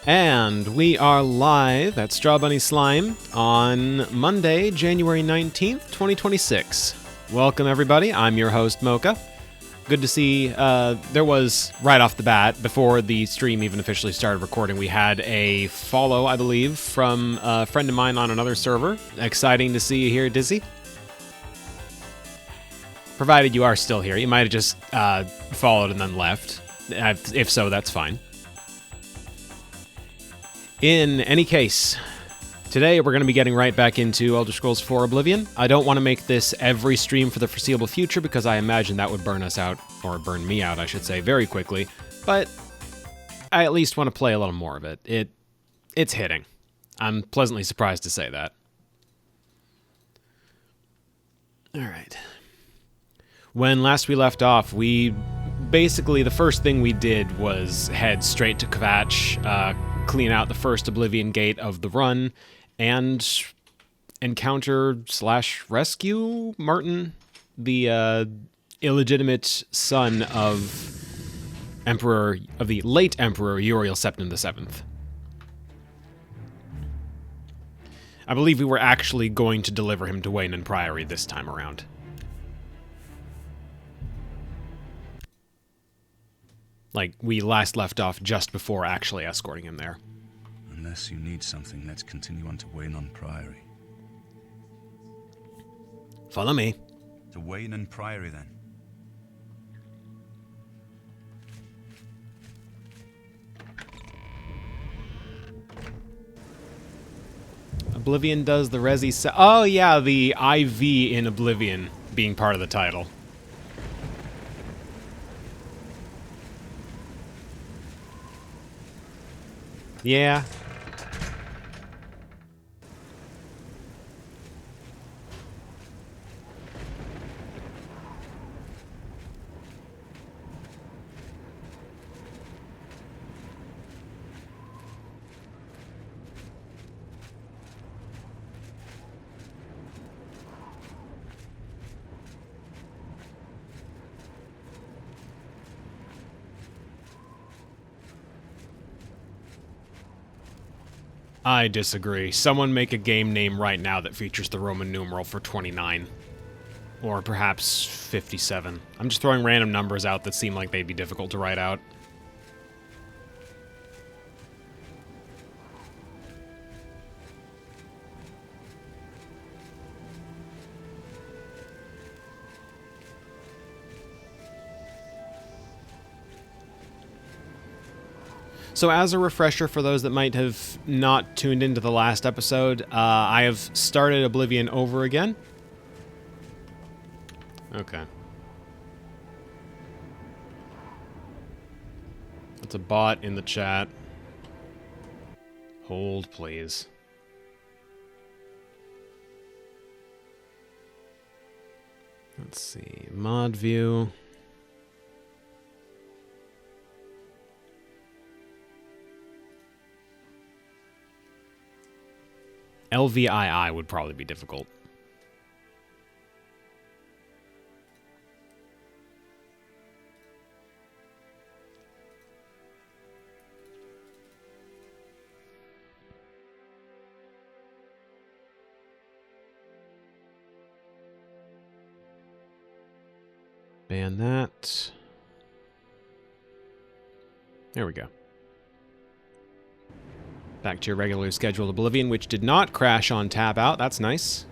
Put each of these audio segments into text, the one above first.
And we are live at Strawbunny Slime on Monday, January 19th, 2026. Welcome, everybody. I'm your host, Mocha. Good to see, there was, right off the bat, before the stream even officially started recording, we had a follow, I believe, from a friend of mine on another server. Exciting to see you here, Dizzy. Provided you are still here. You might have just followed and then left. If so, that's fine. In any case, today we're going to be getting right back into Elder Scrolls 4 Oblivion. I don't want to make this every stream for the foreseeable future because I imagine that would burn us out, or burn me out, I should say, very quickly. But I at least want to play a little more of it. It's hitting. I'm pleasantly surprised to say that. All right. When last we left off, basically the first thing we did was head straight to Kvatch, clean out the first Oblivion gate of the run, and encounter/rescue Martin, the illegitimate son of the late Emperor Uriel Septim VII. I believe we were actually going to deliver him to Wayne Priory this time around. Like, we last left off just before actually escorting him there. Unless you need something, let's continue on to Wayne Priory. Follow me. To Wayne Priory, then. Oblivion does the Resi... Oh, yeah, the IV in Oblivion being part of the title. Yeah. I disagree. Someone make a game name right now that features the Roman numeral for 29. Or perhaps 57. I'm just throwing random numbers out that seem like they'd be difficult to write out. So as a refresher for those that might have not tuned into the last episode, I have started Oblivion over again. Okay. That's a bot in the chat. Hold, please. Let's see. Mod view. LVII would probably be difficult. Ban that. There we go. Back to your regularly scheduled Oblivion, which did not crash on tab out. That's nice.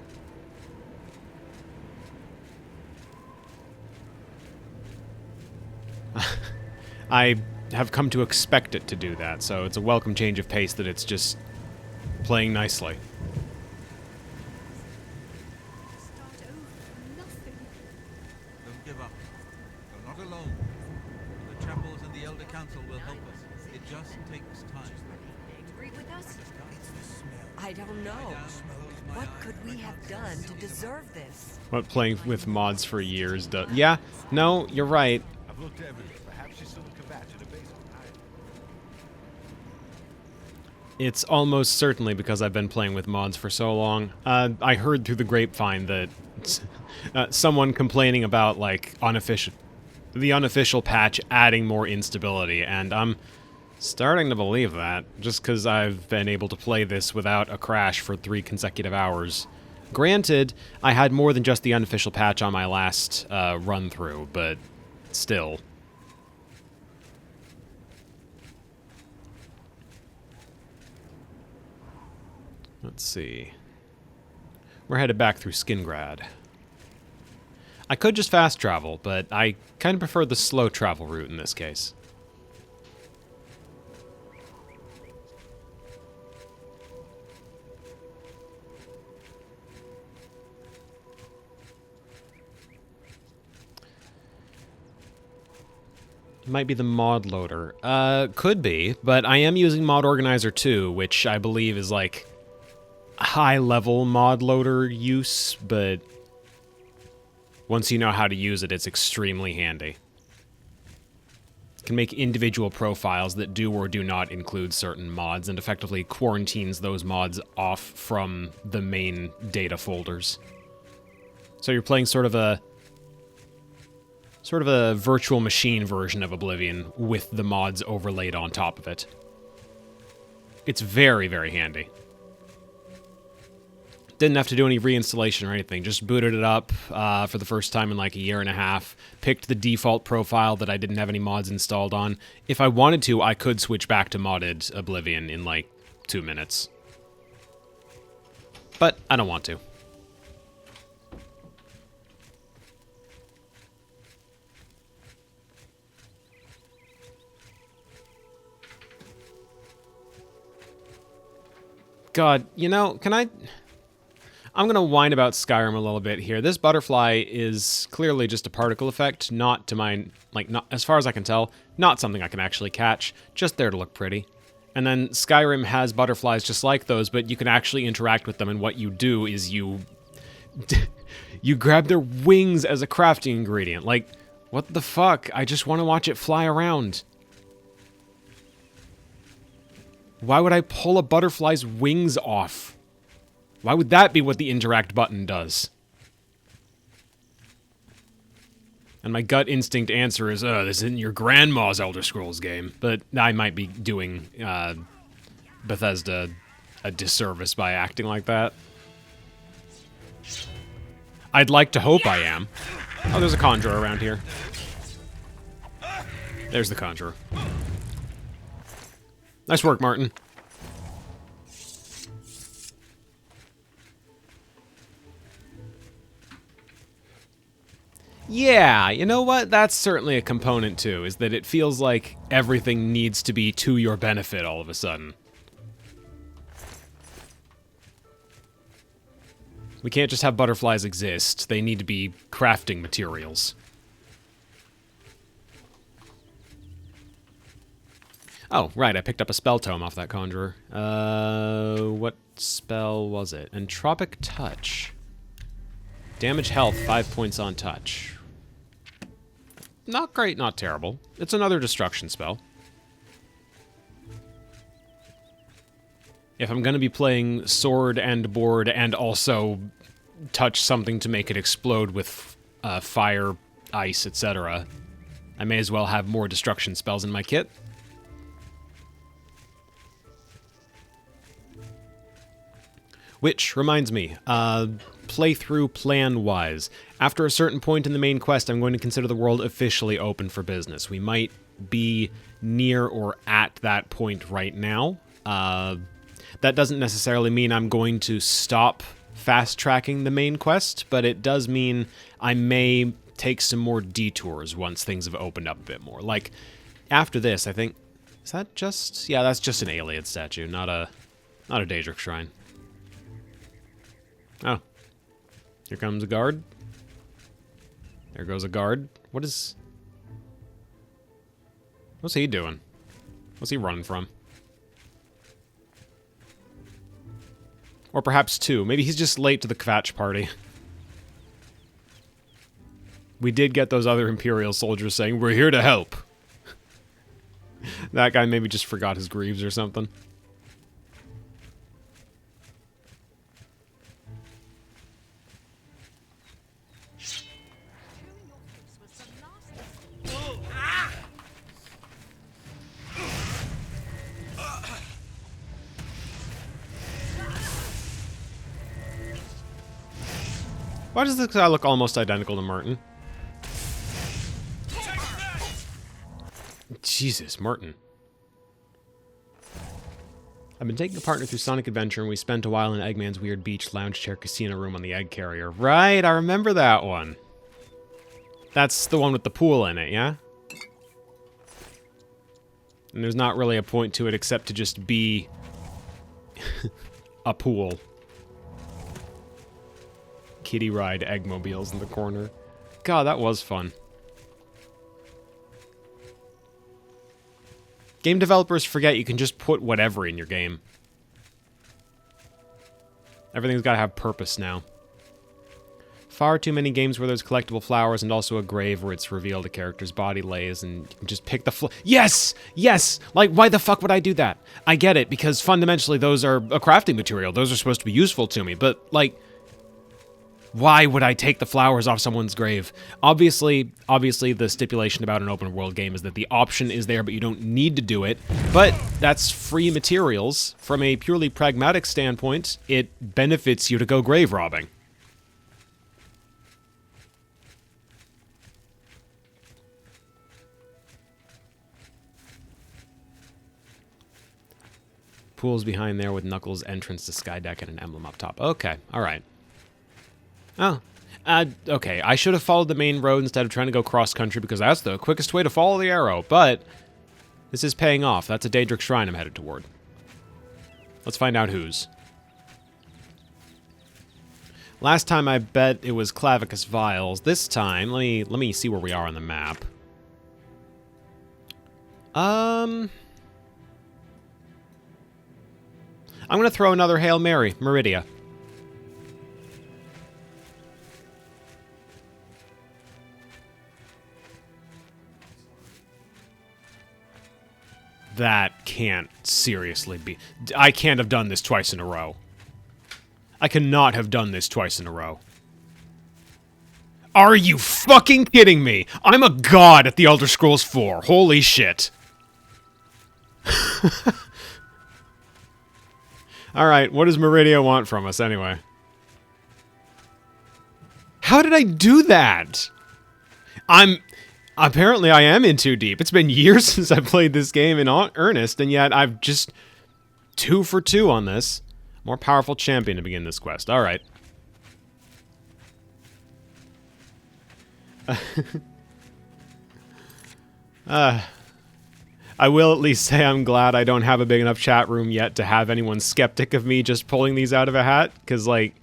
I have come to expect it to do that, so it's a welcome change of pace that it's just playing nicely. Don't give up. You're not alone. The chapels and the Elder Council will help us. It just takes time. Agree with us? I don't know. What could we have done to deserve this? What playing with mods for years does. Yeah, no, you're right. I've looked everywhere. Perhaps you still come back to the base. It's almost certainly because I've been playing with mods for so long. I heard through the grapevine that someone complaining about, like, the unofficial patch adding more instability, and I'm Starting to believe that, just because I've been able to play this without a crash for 3 consecutive hours. Granted, I had more than just the unofficial patch on my last run-through, but still. Let's see. We're headed back through Skingrad. I could just fast travel, but I kind of prefer the slow travel route in this case. Might be the mod loader. Could be, but I am using Mod Organizer 2, which I believe is like high-level mod loader use, but once you know how to use it, it's extremely handy. It can make individual profiles that do or do not include certain mods, and effectively quarantines those mods off from the main data folders. So you're playing sort of a virtual machine version of Oblivion with the mods overlaid on top of it. It's very, very handy. Didn't have to do any reinstallation or anything, just booted it up for the first time in like a year and a half, picked the default profile that I didn't have any mods installed on. If I wanted to, I could switch back to modded Oblivion in like 2 minutes. But I don't want to. God, you know, I'm gonna whine about Skyrim a little bit here. This butterfly is clearly just a particle effect, not to my, not, as far as I can tell, not something I can actually catch, just there to look pretty. And then Skyrim has butterflies just like those, but you can actually interact with them, and what you do is you grab their wings as a crafting ingredient. Like, what the fuck? I just want to watch it fly around. Why would I pull a butterfly's wings off? Why would that be what the interact button does? And my gut instinct answer is, this isn't your grandma's Elder Scrolls game. But I might be doing Bethesda a disservice by acting like that. I'd like to hope I am. Oh, there's a conjurer around here. There's the conjurer. Nice work, Martin. Yeah, you know what? That's certainly a component too, is that it feels like everything needs to be to your benefit all of a sudden. We can't just have butterflies exist. They need to be crafting materials. Oh, right, I picked up a spell tome off that conjurer. What spell was it? Entropic Touch. Damage health, 5 points on touch. Not great, not terrible. It's another destruction spell. If I'm going to be playing sword and board and also touch something to make it explode with fire, ice, etc., I may as well have more destruction spells in my kit. Which reminds me, playthrough plan-wise, after a certain point in the main quest, I'm going to consider the world officially open for business. We might be near or at that point right now. That doesn't necessarily mean I'm going to stop fast-tracking the main quest, but it does mean I may take some more detours once things have opened up a bit more. Like, after this, I think... Is that just... Yeah, that's just an Ayleid statue, not a Daedric shrine. Oh. Here comes a guard. There goes a guard. What's he doing? What's he running from? Or perhaps two. Maybe he's just late to the Kvatch party. We did get those other Imperial soldiers saying, "We're here to help." That guy maybe just forgot his greaves or something. Why does this guy look almost identical to Martin? Jesus, Martin. I've been taking a partner through Sonic Adventure, and we spent a while in Eggman's weird beach lounge chair casino room on the egg carrier. Right, I remember that one. That's the one with the pool in it, yeah? And there's not really a point to it except to just be a pool. Kiddie ride Eggmobiles in the corner. God, that was fun. Game developers forget you can just put whatever in your game. Everything's got to have purpose now. Far too many games where there's collectible flowers and also a grave where it's revealed a character's body lays and you can just pick the Yes! Yes! Like, why the fuck would I do that? I get it, because fundamentally those are a crafting material. Those are supposed to be useful to me, but, like, why would I take the flowers off someone's grave? Obviously, the stipulation about an open world game is that the option is there, but you don't need to do it. But that's free materials. From a purely pragmatic standpoint, it benefits you to go grave robbing. Pool's behind there with Knuckles' entrance to Skydeck and an emblem up top. Okay, alright. Oh, okay. I should have followed the main road instead of trying to go cross-country because that's the quickest way to follow the arrow, but this is paying off. That's a Daedric Shrine I'm headed toward. Let's find out whose. Last time I bet it was Clavicus Vials. This time, let me see where we are on the map. I'm going to throw another Hail Mary, Meridia. That can't seriously be... I can't have done this twice in a row. I cannot have done this twice in a row. Are you fucking kidding me? I'm a god at the Elder Scrolls 4. Holy shit. Alright, what does Meridia want from us anyway? How did I do that? Apparently I am in too deep. It's been years since I played this game in earnest, and yet I've just 2 for 2 on this. More powerful champion to begin this quest. Alright. I will at least say I'm glad I don't have a big enough chat room yet to have anyone skeptic of me just pulling these out of a hat, because, like,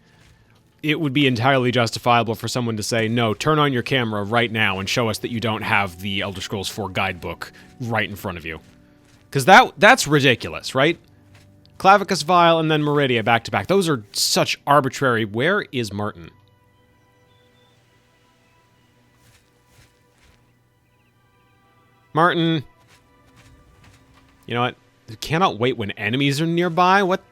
it would be entirely justifiable for someone to say, no, turn on your camera right now and show us that you don't have the Elder Scrolls 4 guidebook right in front of you. Because that's ridiculous, right? Clavicus Vial and then Meridia back to back. Those are such arbitrary... Where is Martin? Martin... You know what? I cannot wait when enemies are nearby. What?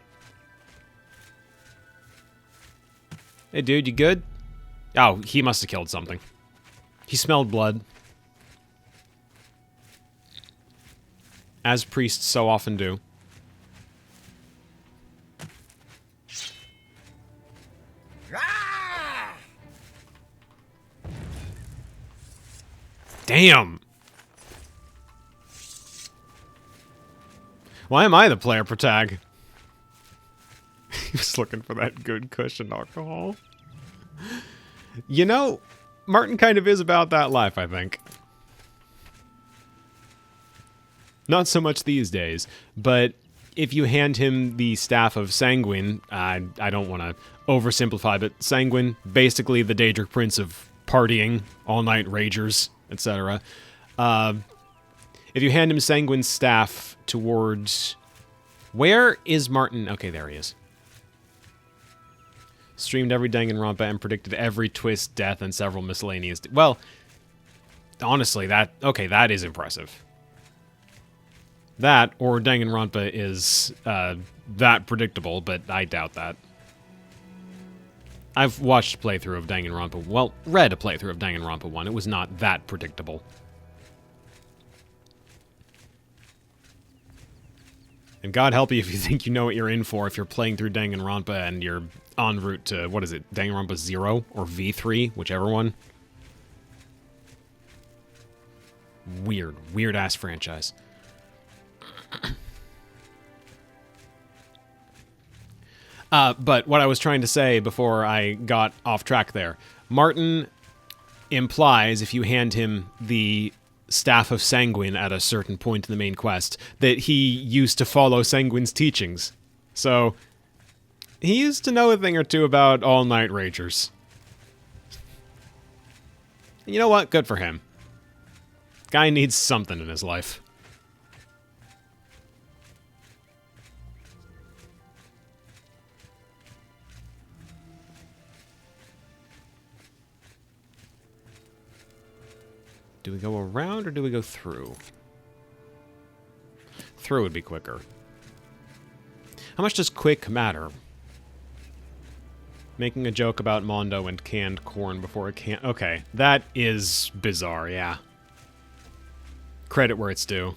Hey, dude, you good? Oh, he must have killed something. He smelled blood. As priests so often do. Damn! Why am I the player protag? He was looking for that good cushion alcohol. You know, Martin kind of is about that life, I think. Not so much these days, but if you hand him the staff of Sanguine, I don't want to oversimplify, but Sanguine, basically the Daedric Prince of partying, all-night ragers, etc. If you hand him Sanguine's staff towards... Where is Martin? Okay, there he is. Streamed every Danganronpa and predicted every twist, death, and several miscellaneous... Well, honestly, that is impressive. That, or Danganronpa is that predictable, but I doubt that. I've watched a playthrough of Danganronpa... Well, read a playthrough of Danganronpa 1. It was not that predictable. And God help you if you think you know what you're in for if you're playing through Danganronpa and you're en route to, what is it, Danganronpa 0 or V3, whichever one. Weird-ass franchise. But what I was trying to say before I got off track there, Martin implies, if you hand him the Staff of Sanguine at a certain point in the main quest, that he used to follow Sanguine's teachings. So, he used to know a thing or two about all-night ragers. You know what? Good for him. Guy needs something in his life. Do we go around or do we go through? Through would be quicker. How much does quick matter? Making a joke about Mondo and canned corn before it can... Okay, that is bizarre, yeah. Credit where it's due.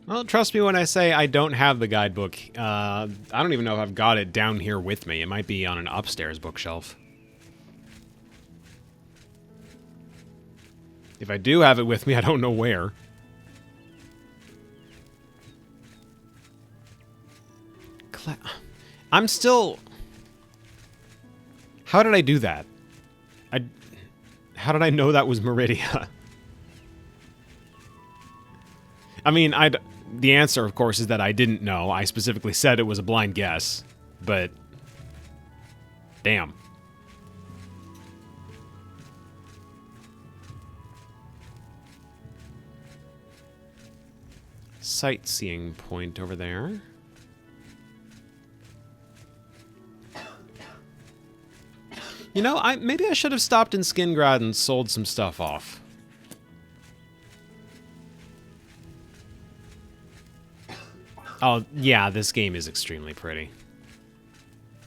Well, trust me when I say I don't have the guidebook. I don't even know if I've got it down here with me. It might be on an upstairs bookshelf. If I do have it with me, I don't know where. I'm still... How did I do that? How did I know that was Meridia? I mean, the answer, of course, is that I didn't know. I specifically said it was a blind guess, but... Damn. Sightseeing point over there. You know, maybe I should have stopped in Skingrad and sold some stuff off. Oh, yeah, this game is extremely pretty.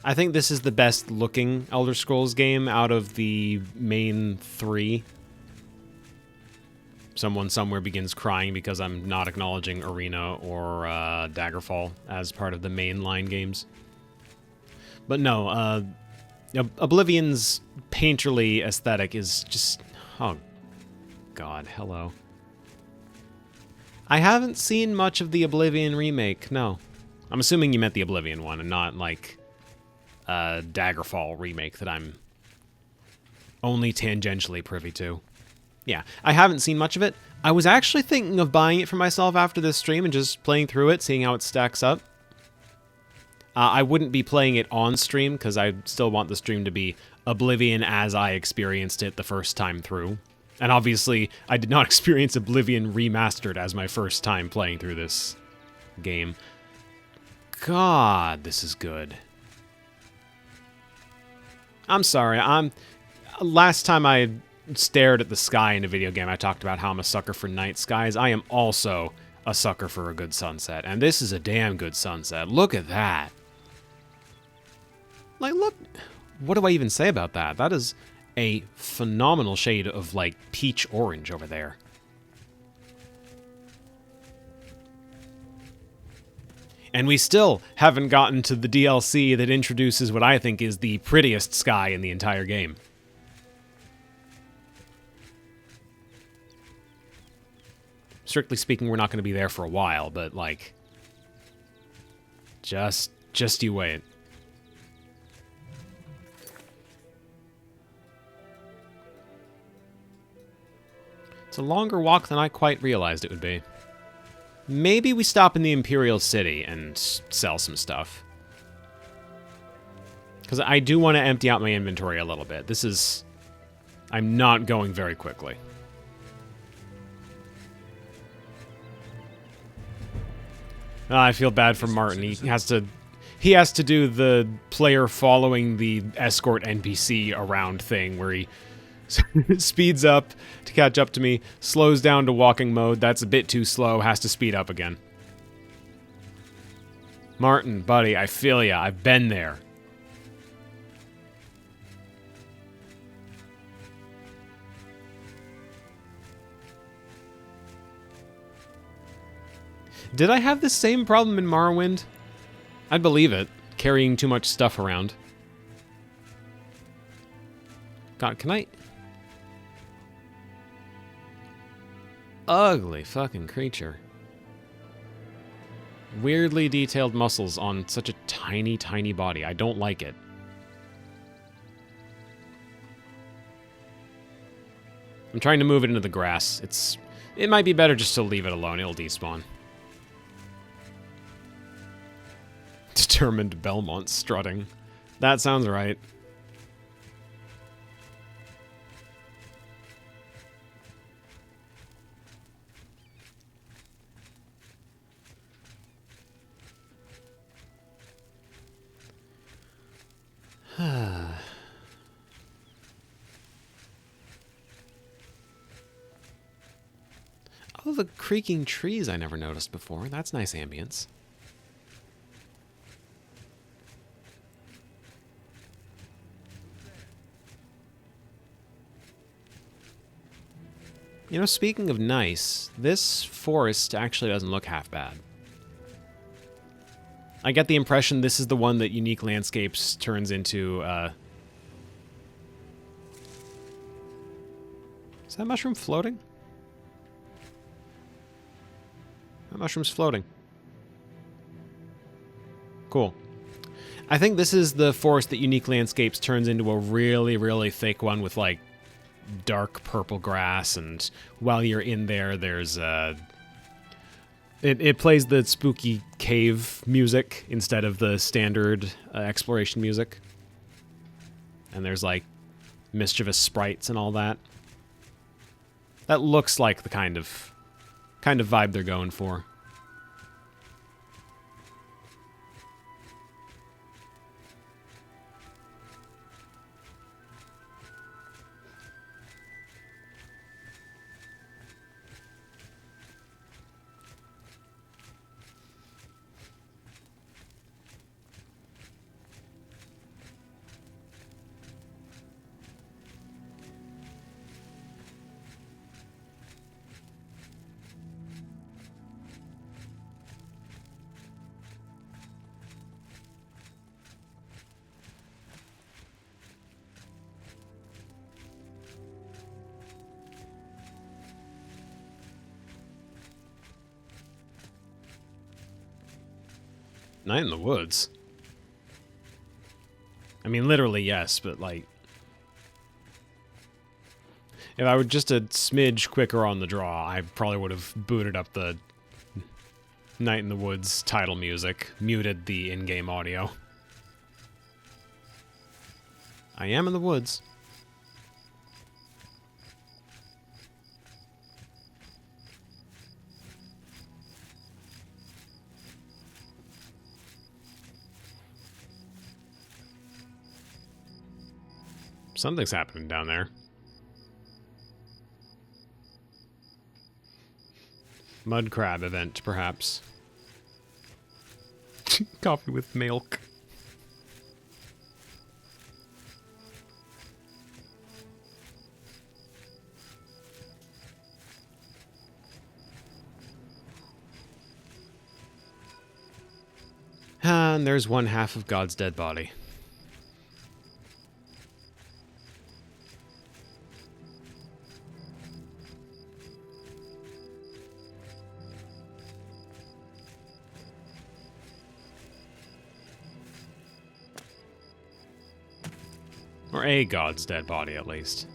I think this is the best looking Elder Scrolls game out of the main 3. Someone somewhere begins crying because I'm not acknowledging Arena or Daggerfall as part of the mainline games. But no, Oblivion's painterly aesthetic is just... Oh, God, hello. I haven't seen much of the Oblivion remake, no. I'm assuming you meant the Oblivion one and not, like, a Daggerfall remake that I'm only tangentially privy to. Yeah, I haven't seen much of it. I was actually thinking of buying it for myself after this stream and just playing through it, seeing how it stacks up. I wouldn't be playing it on stream, because I still want the stream to be Oblivion as I experienced it the first time through. And obviously, I did not experience Oblivion Remastered as my first time playing through this game. God, this is good. I'm sorry, last time I stared at the sky in a video game, I talked about how I'm a sucker for night skies. I am also a sucker for a good sunset, and this is a damn good sunset. Look at that. Like, look, what do I even say about that? That is a phenomenal shade of, like, peach orange over there. And we still haven't gotten to the DLC that introduces what I think is the prettiest sky in the entire game. Strictly speaking, we're not going to be there for a while, but, like, just you wait. It's a longer walk than I quite realized it would be. Maybe we stop in the Imperial City and sell some stuff. Because I do want to empty out my inventory a little bit. This is... I'm not going very quickly. I feel bad for Martin. He has to do the player following the escort NPC around thing where he speeds up to catch up to me, slows down to walking mode. That's a bit too slow, has to speed up again. Martin, buddy, I feel ya. I've been there. Did I have the same problem in Morrowind? I'd believe it. Carrying too much stuff around. God, can I... Ugly fucking creature. Weirdly detailed muscles on such a tiny, tiny body. I don't like it. I'm trying to move it into the grass. It might be better just to leave it alone. It'll despawn. Determined Belmont strutting. That sounds right. Oh, the creaking trees I never noticed before. That's nice ambience. You know, speaking of nice, this forest actually doesn't look half bad. I get the impression this is the one that Unique Landscapes turns into, Is that mushroom floating? That mushroom's floating. Cool. I think this is the forest that Unique Landscapes turns into a really, really thick one with, like, dark purple grass, and while you're in there, there's it plays the spooky cave music instead of the standard exploration music, and there's like mischievous sprites and all that. That looks like the kind of vibe they're going for. Night in the woods. I mean, literally, yes, but, like... If I were just a smidge quicker on the draw, I probably would have booted up the Night in the Woods title music, muted the in-game audio. I am in the woods. Something's happening down there. Mud crab event, perhaps. Coffee with milk. And there's one half of God's dead body. Or a god's dead body, at least.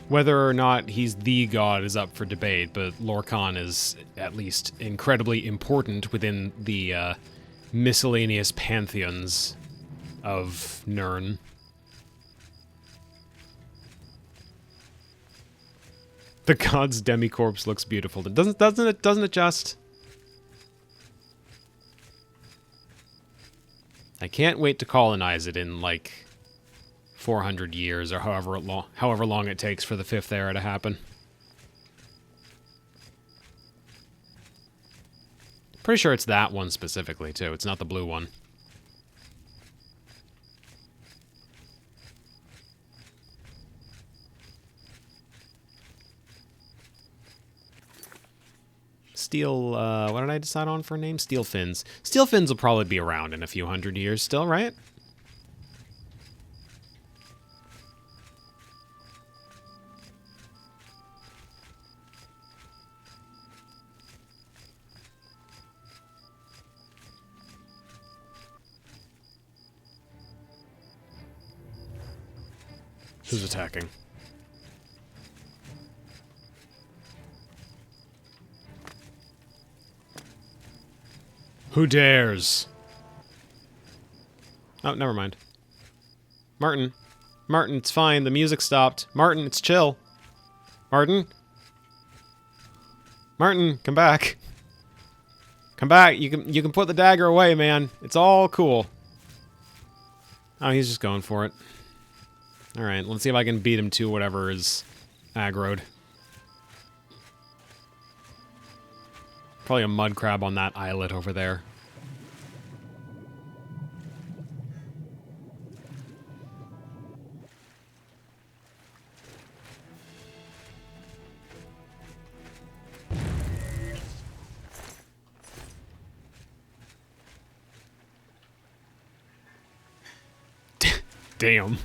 Whether or not he's the god is up for debate, but Lorcan is at least incredibly important within the miscellaneous pantheons of Nirn. The god's demi-corpse looks beautiful. Doesn't it just? I can't wait to colonize it in, like, 400 years or however long it takes for the 5th era to happen. Pretty sure it's that one specifically, too. It's not the blue one. Steel, what did I decide on for a name? Steel Fins. Steel Fins will probably be around in a few hundred years still, right? Who's attacking? Who dares? Oh, never mind. Martin. Martin, it's fine. The music stopped. Martin, it's chill. Martin? Martin, come back. Come back. You can put the dagger away, man. It's all cool. Oh, he's just going for it. Alright, let's see if I can beat him to whatever is aggroed. Probably a mud crab on that islet over there. Damn.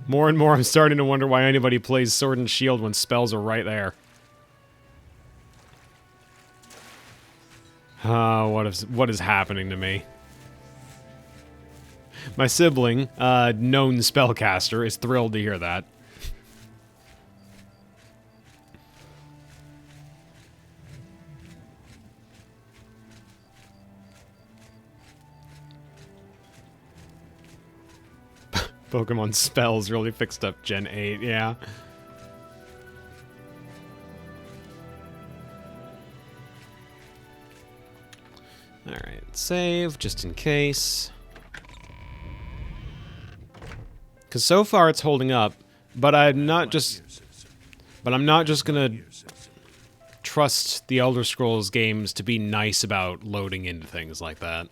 More and more I'm starting to wonder why anybody plays Sword and Shield when spells are right there. What is happening to me? My sibling, known spellcaster, is thrilled to hear that. Pokemon spells really fixed up Gen 8, yeah. Alright, save, just in case. Because so far it's holding up, but I'm not just gonna trust the Elder Scrolls games to be nice about loading into things like that.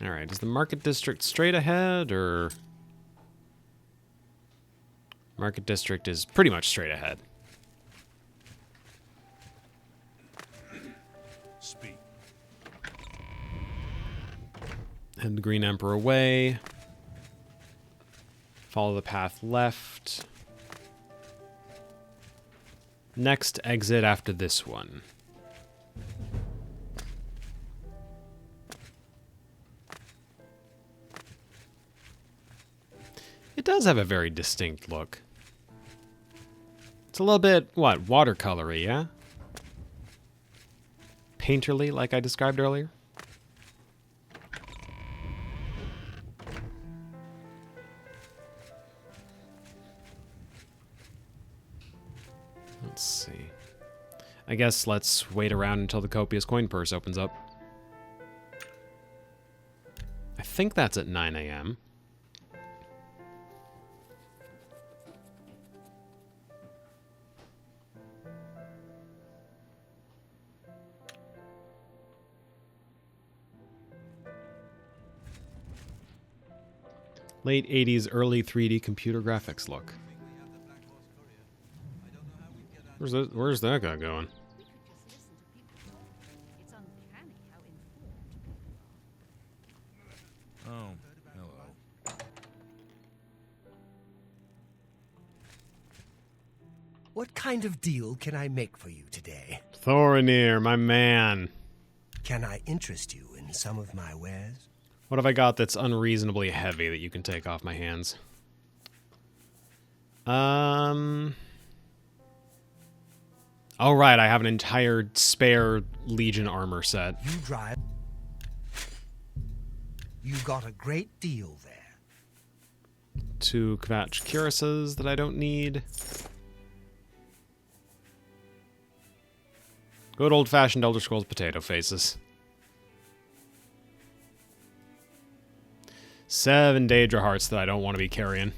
Alright, is the Market District straight ahead, or... Market District is pretty much straight ahead. Speak. Head the Green Emperor away. Follow the path left. Next exit after this one. It does have a very distinct look. It's a little bit, what, watercolory, yeah? Painterly, like I described earlier. Let's see. I guess let's wait around until the copious coin purse opens up. I think that's at 9 a.m. Late 80s, early 3D computer graphics look. Where's that guy going? Oh, hello. What kind of deal can I make for you today? Thorinir, my man. Can I interest you in some of my wares? What have I got that's unreasonably heavy that you can take off my hands? Oh, right, I have an entire spare Legion armor set. You drive. You got a great deal there. 2 Kvatch cuirasses that I don't need. Good old-fashioned Elder Scrolls potato faces. 7 Daedra hearts that I don't want to be carrying.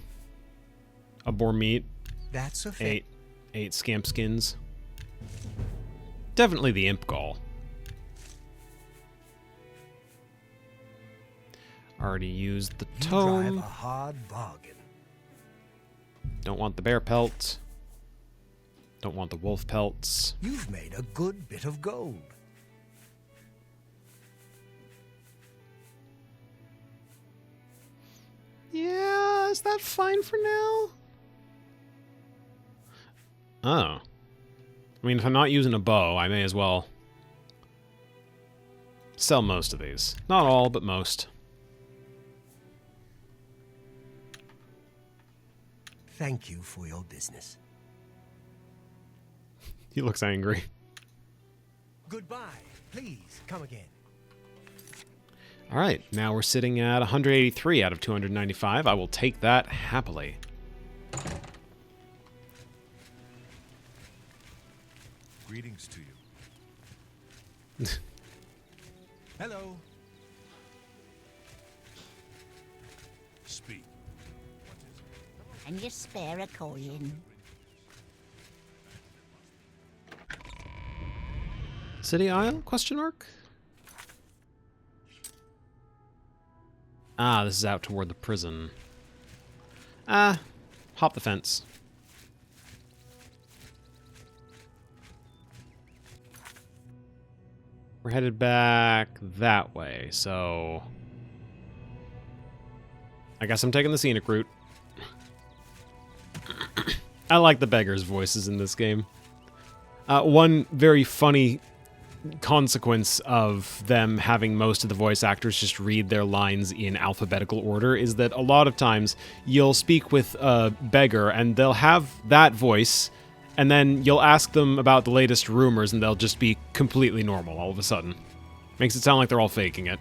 A boar meat. That's a fair. 8 scamp skins. Definitely the imp gall. Already used the You drive a tome. hard bargain. Don't want the bear pelt. Don't want the wolf pelts. You've made a good bit of gold. Yeah, is that fine for now? Oh. I mean, if I'm not using a bow, I may as well sell most of these. Not all, but most. Thank you for your business. He looks angry. Goodbye. Please come again. All right, now we're sitting at 183 out of 295. I will take that happily. Greetings to you. Hello. Speak. Can you spare a coin? City Isle? Question mark? Ah, this is out toward the prison. Ah, hop the fence. We're headed back that way, so I guess I'm taking the scenic route. I like the beggars' voices in this game. One very funny consequence of them having most of the voice actors just read their lines in alphabetical order is that a lot of times you'll speak with a beggar and they'll have that voice, and then you'll ask them about the latest rumors and they'll just be completely normal all of a sudden. Makes it sound like they're all faking it.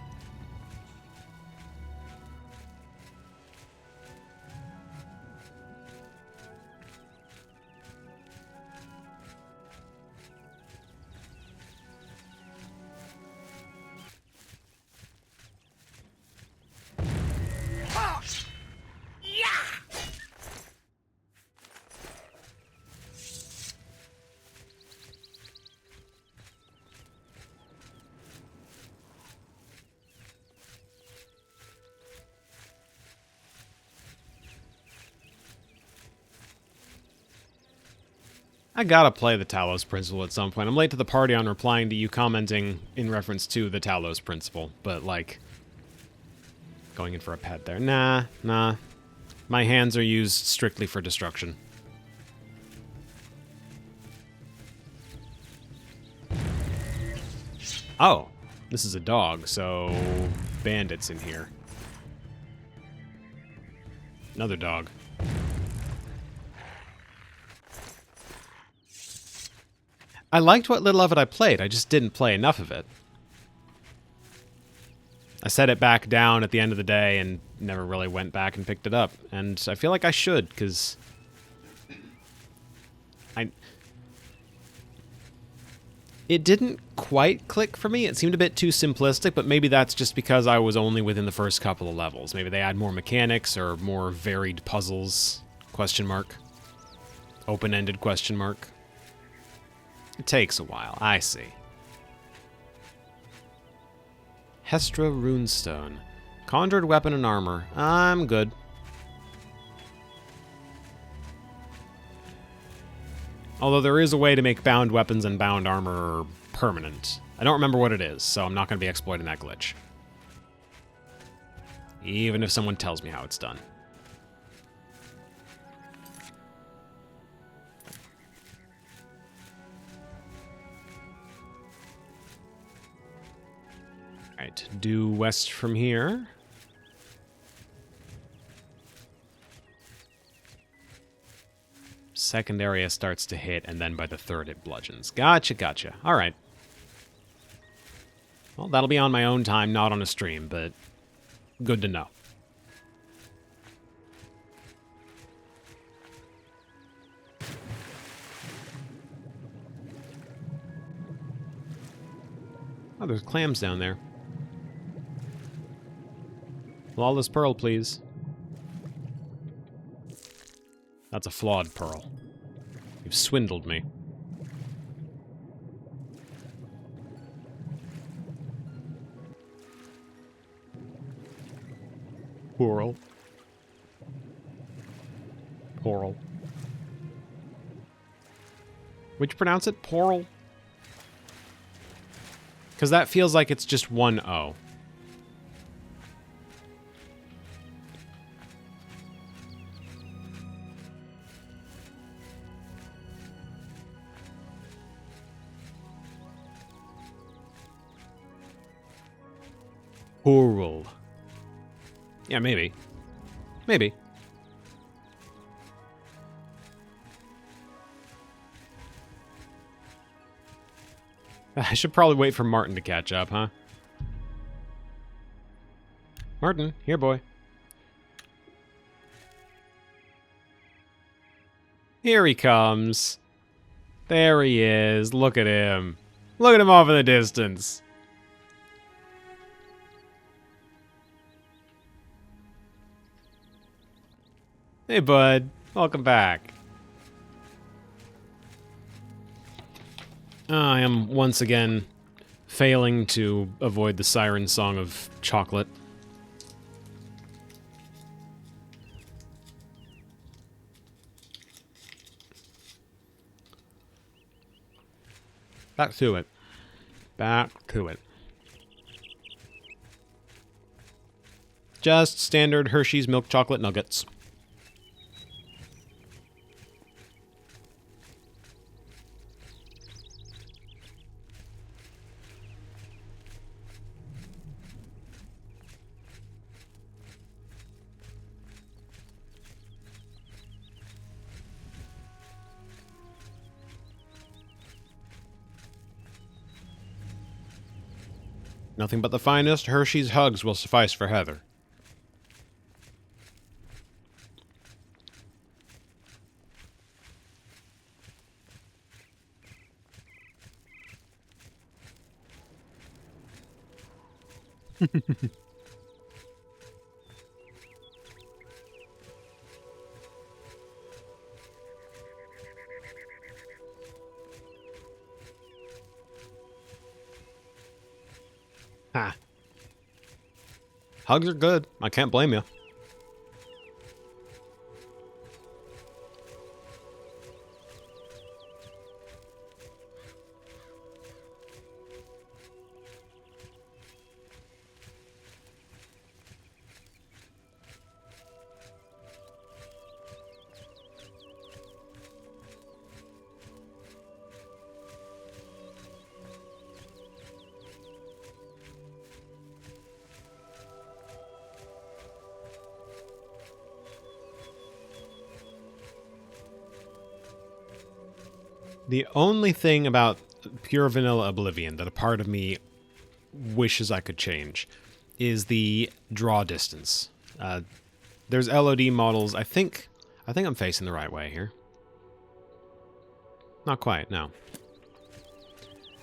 I gotta play the Talos Principle at some point. I'm late to the party on replying to you commenting in reference to the Talos Principle, but, like, going in for a pet there. Nah. My hands are used strictly for destruction. Oh, this is a dog, so bandits in here. Another dog. I liked what little of it I played, I just didn't play enough of it. I set it back down at the end of the day and never really went back and picked it up. And I feel like I should, because it didn't quite click for me. It seemed a bit too simplistic, but maybe that's just because I was only within the first couple of levels. Maybe they add more mechanics or more varied puzzles, question mark. Open-ended question mark. It takes a while, I see. Hestra Runestone. Conjured weapon and armor. I'm good. Although there is a way to make bound weapons and bound armor permanent. I don't remember what it is, so I'm not going to be exploiting that glitch. Even if someone tells me how it's done. Alright, due west from here. second area starts to hit, and then by the third it bludgeons. Gotcha, gotcha. All right. Well, that'll be on my own time, not on a stream, but good to know. Oh, there's clams down there. Flawless pearl, please. That's a flawed pearl. You've swindled me. Pearl. Pearl. Would you pronounce it pearl? Because that feels like it's just one O. Pearl. Yeah, maybe. Maybe. I should probably wait for Martin to catch up, huh? Martin, here, boy. Here he comes. There he is. Look at him. Look at him off in the distance. Hey, bud. Welcome back. I am once again failing to avoid the siren song of chocolate. Back to it. Back to it. Just standard Hershey's milk chocolate nuggets. Nothing but the finest Hershey's hugs will suffice for Heather. Ha. Hugs are good. I can't blame you. The only thing about pure vanilla Oblivion that a part of me wishes I could change is the draw distance. There's LOD models. I think I'm facing the right way here. Not quite, no.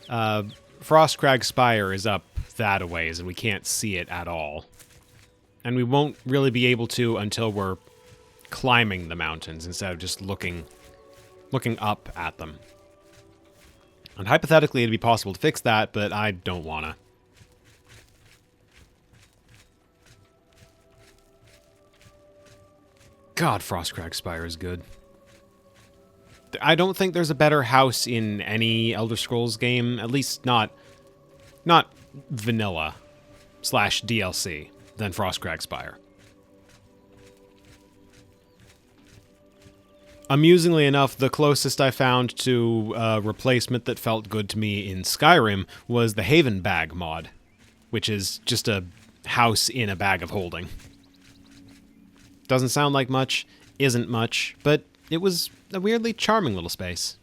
Frostcrag Spire is up that a ways, and we can't see it at all. And we won't really be able to until we're climbing the mountains instead of just looking up at them. And hypothetically, it'd be possible to fix that, but I don't wanna. God, Frostcrag Spire is good. I don't think there's a better house in any Elder Scrolls game, at least not vanilla / DLC, than Frostcrag Spire. Amusingly enough, the closest I found to a replacement that felt good to me in Skyrim was the Haven Bag mod, which is just a house in a bag of holding. Doesn't sound like much, isn't much, but it was a weirdly charming little space.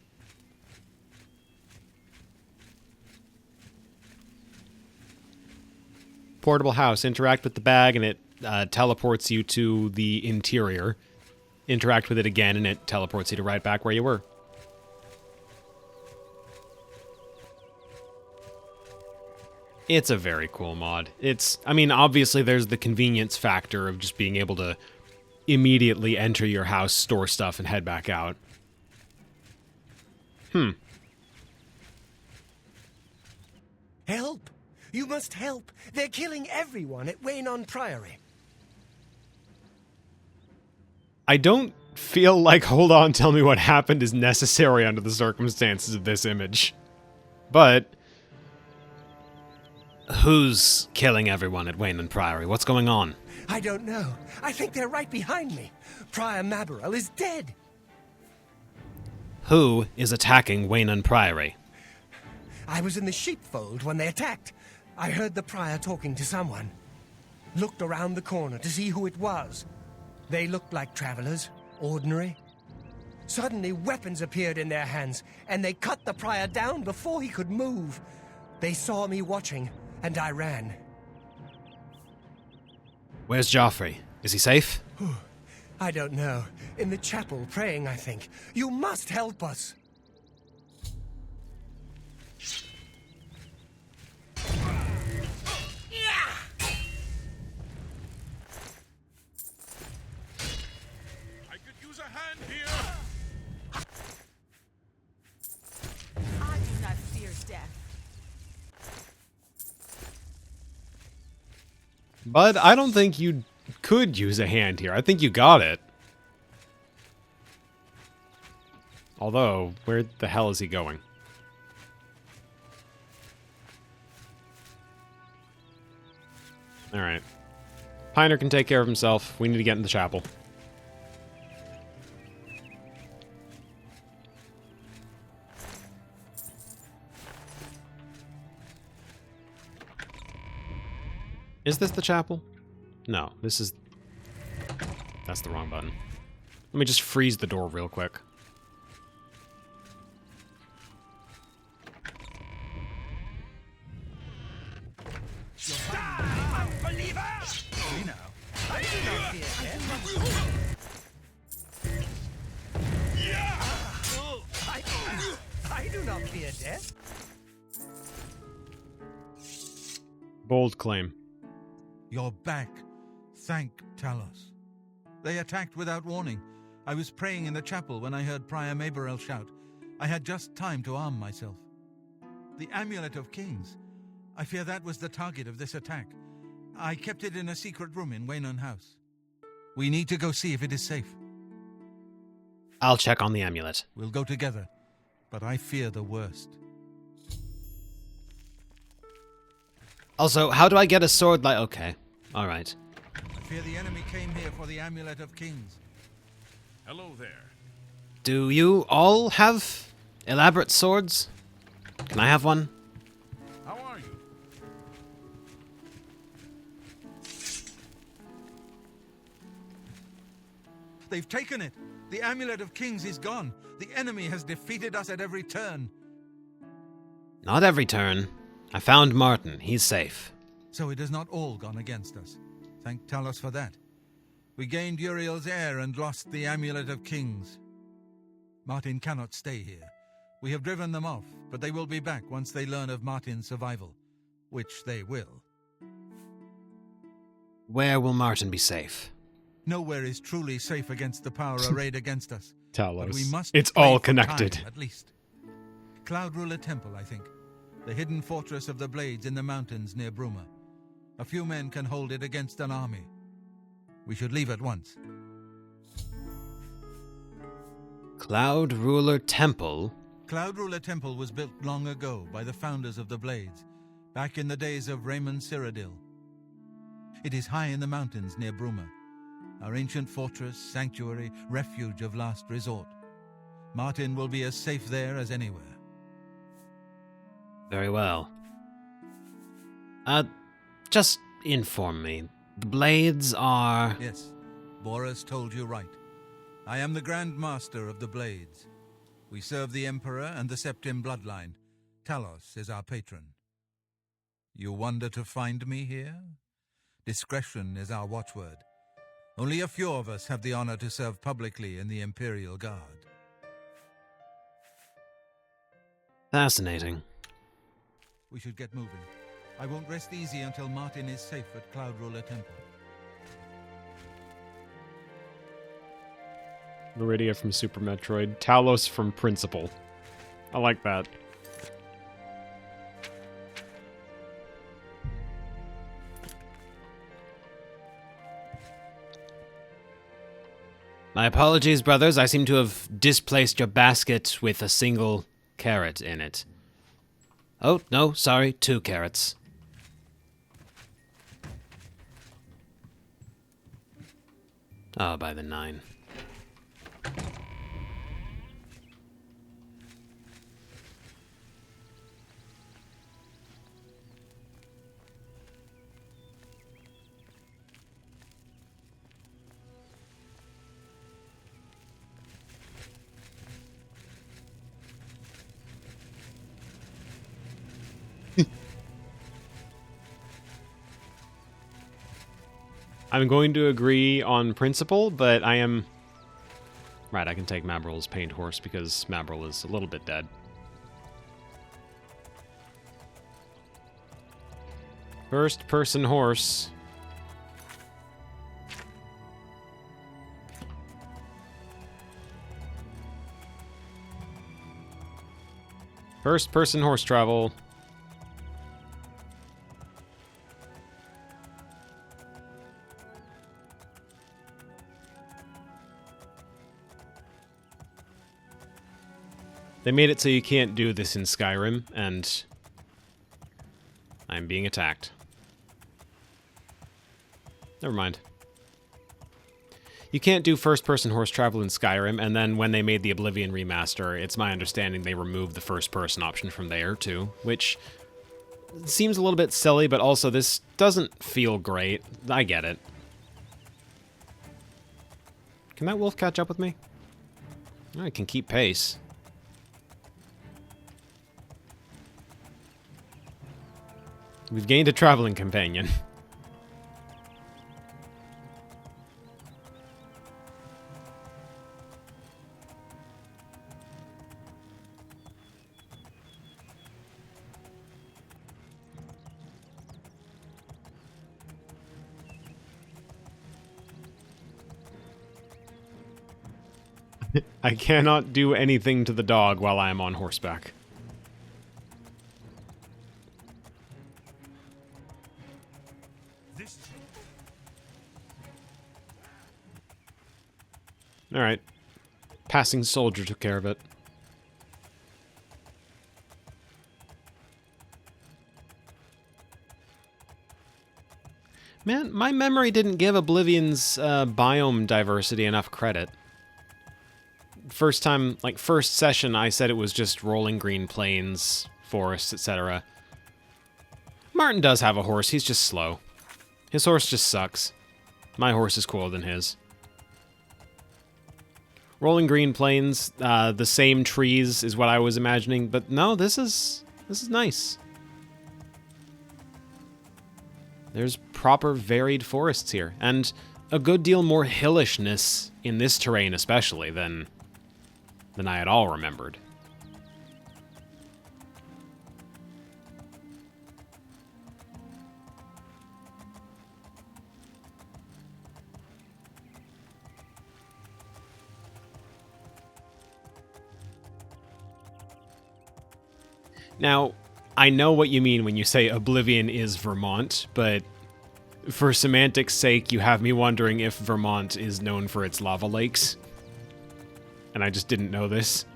Portable house. Interact with the bag and it teleports you to the interior. Interact with it again and it teleports you to right back where you were. It's a very cool mod. I mean, obviously there's the convenience factor of just being able to immediately enter your house, store stuff, and head back out. Help! You must help! They're killing everyone at Waynon Priory. I don't feel like hold on, tell me what happened is necessary under the circumstances of this image. But who's killing everyone at Waynon Priory? What's going on? I don't know. I think they're right behind me. Prior Mabarel is dead. Who is attacking Waynon Priory? I was in the sheepfold when they attacked. I heard the prior talking to someone. Looked around the corner to see who it was. They looked like travelers, ordinary. Suddenly, weapons appeared in their hands, and they cut the prior down before he could move. They saw me watching, and I ran. Where's Joffrey? Is he safe? I don't know. In the chapel, praying, I think. You must help us. I could use a hand here. I do not fear death. But I don't think you could use a hand here. I think you got it. Although, where the hell is he going? Alright. Piner can take care of himself. We need to get in the chapel. Is this the chapel? No, this is... That's the wrong button. Let me just freeze the door real quick. I do not fear death. Bold claim. You're back. Thank Talos. They attacked without warning. I was praying in the chapel when I heard Prior Mabarel shout. I had just time to arm myself. The Amulet of Kings. I fear that was the target of this attack. I kept it in a secret room in Waynon House. We need to go see if it is safe. I'll check on the amulet. We'll go together, but I fear the worst. Also, how do I get a sword like... Okay, alright. I fear the enemy came here for the Amulet of Kings. Hello there. Do you all have elaborate swords? Can I have one? How are you? They've taken it. The Amulet of Kings is gone. The enemy has defeated us at every turn. Not every turn. I found Martin. He's safe. So it has not all gone against us. Thank Talos for that. We gained Uriel's heir and lost the Amulet of Kings. Martin cannot stay here. We have driven them off, but they will be back once they learn of Martin's survival. Which they will. Where will Martin be safe? Nowhere is truly safe against the power arrayed against us. Talos. But we must It's play all for connected. time, at least. Cloud Ruler Temple, I think. The hidden fortress of the Blades in the mountains near Bruma. A few men can hold it against an army. We should leave at once. Cloud Ruler Temple? Cloud Ruler Temple was built long ago by the founders of the Blades, back in the days of Raymond Cyrodiil. It is high in the mountains near Bruma, our ancient fortress, sanctuary, refuge of last resort. Martin will be as safe there as anywhere. Very well. Just inform me. The Blades are... Yes, Boris told you right. I am the Grand Master of the Blades. We serve the Emperor and the Septim bloodline. Talos is our patron. You wonder to find me here? Discretion is our watchword. Only a few of us have the honor to serve publicly in the Imperial Guard. Fascinating. We should get moving. I won't rest easy until Martin is safe at Cloud Ruler Temple. Meridia from Super Metroid. Talos from Principal. I like that. My apologies, brothers. I seem to have displaced your basket with a single carrot in it. Oh, no, sorry, 2 carrots. Oh, by the 9. I'm going to agree on principle, but I am... Right, I can take Mabrel's Painted Horse because Mabrel is a little bit dead. First-person horse. First-person horse travel. They made it so you can't do this in Skyrim, and I'm being attacked. Never mind. You can't do first-person horse travel in Skyrim, and then when they made the Oblivion remaster, it's my understanding they removed the first-person option from there, too, which seems a little bit silly, but also this doesn't feel great. I get it. Can that wolf catch up with me? I can keep pace. We've gained a traveling companion. I cannot do anything to the dog while I am on horseback. Alright. Passing soldier took care of it. Man, my memory didn't give Oblivion's biome diversity enough credit. First time, like first session, I said it was just rolling green plains, forests, etc. Martin does have a horse, he's just slow. His horse just sucks. My horse is cooler than his. Rolling green plains, the same trees is what I was imagining, but no, this is nice. There's proper varied forests here, and a good deal more hillishness in this terrain especially than I at all remembered. Now, I know what you mean when you say Oblivion is Vermont, but for semantics' sake, you have me wondering if Vermont is known for its lava lakes. And I just didn't know this.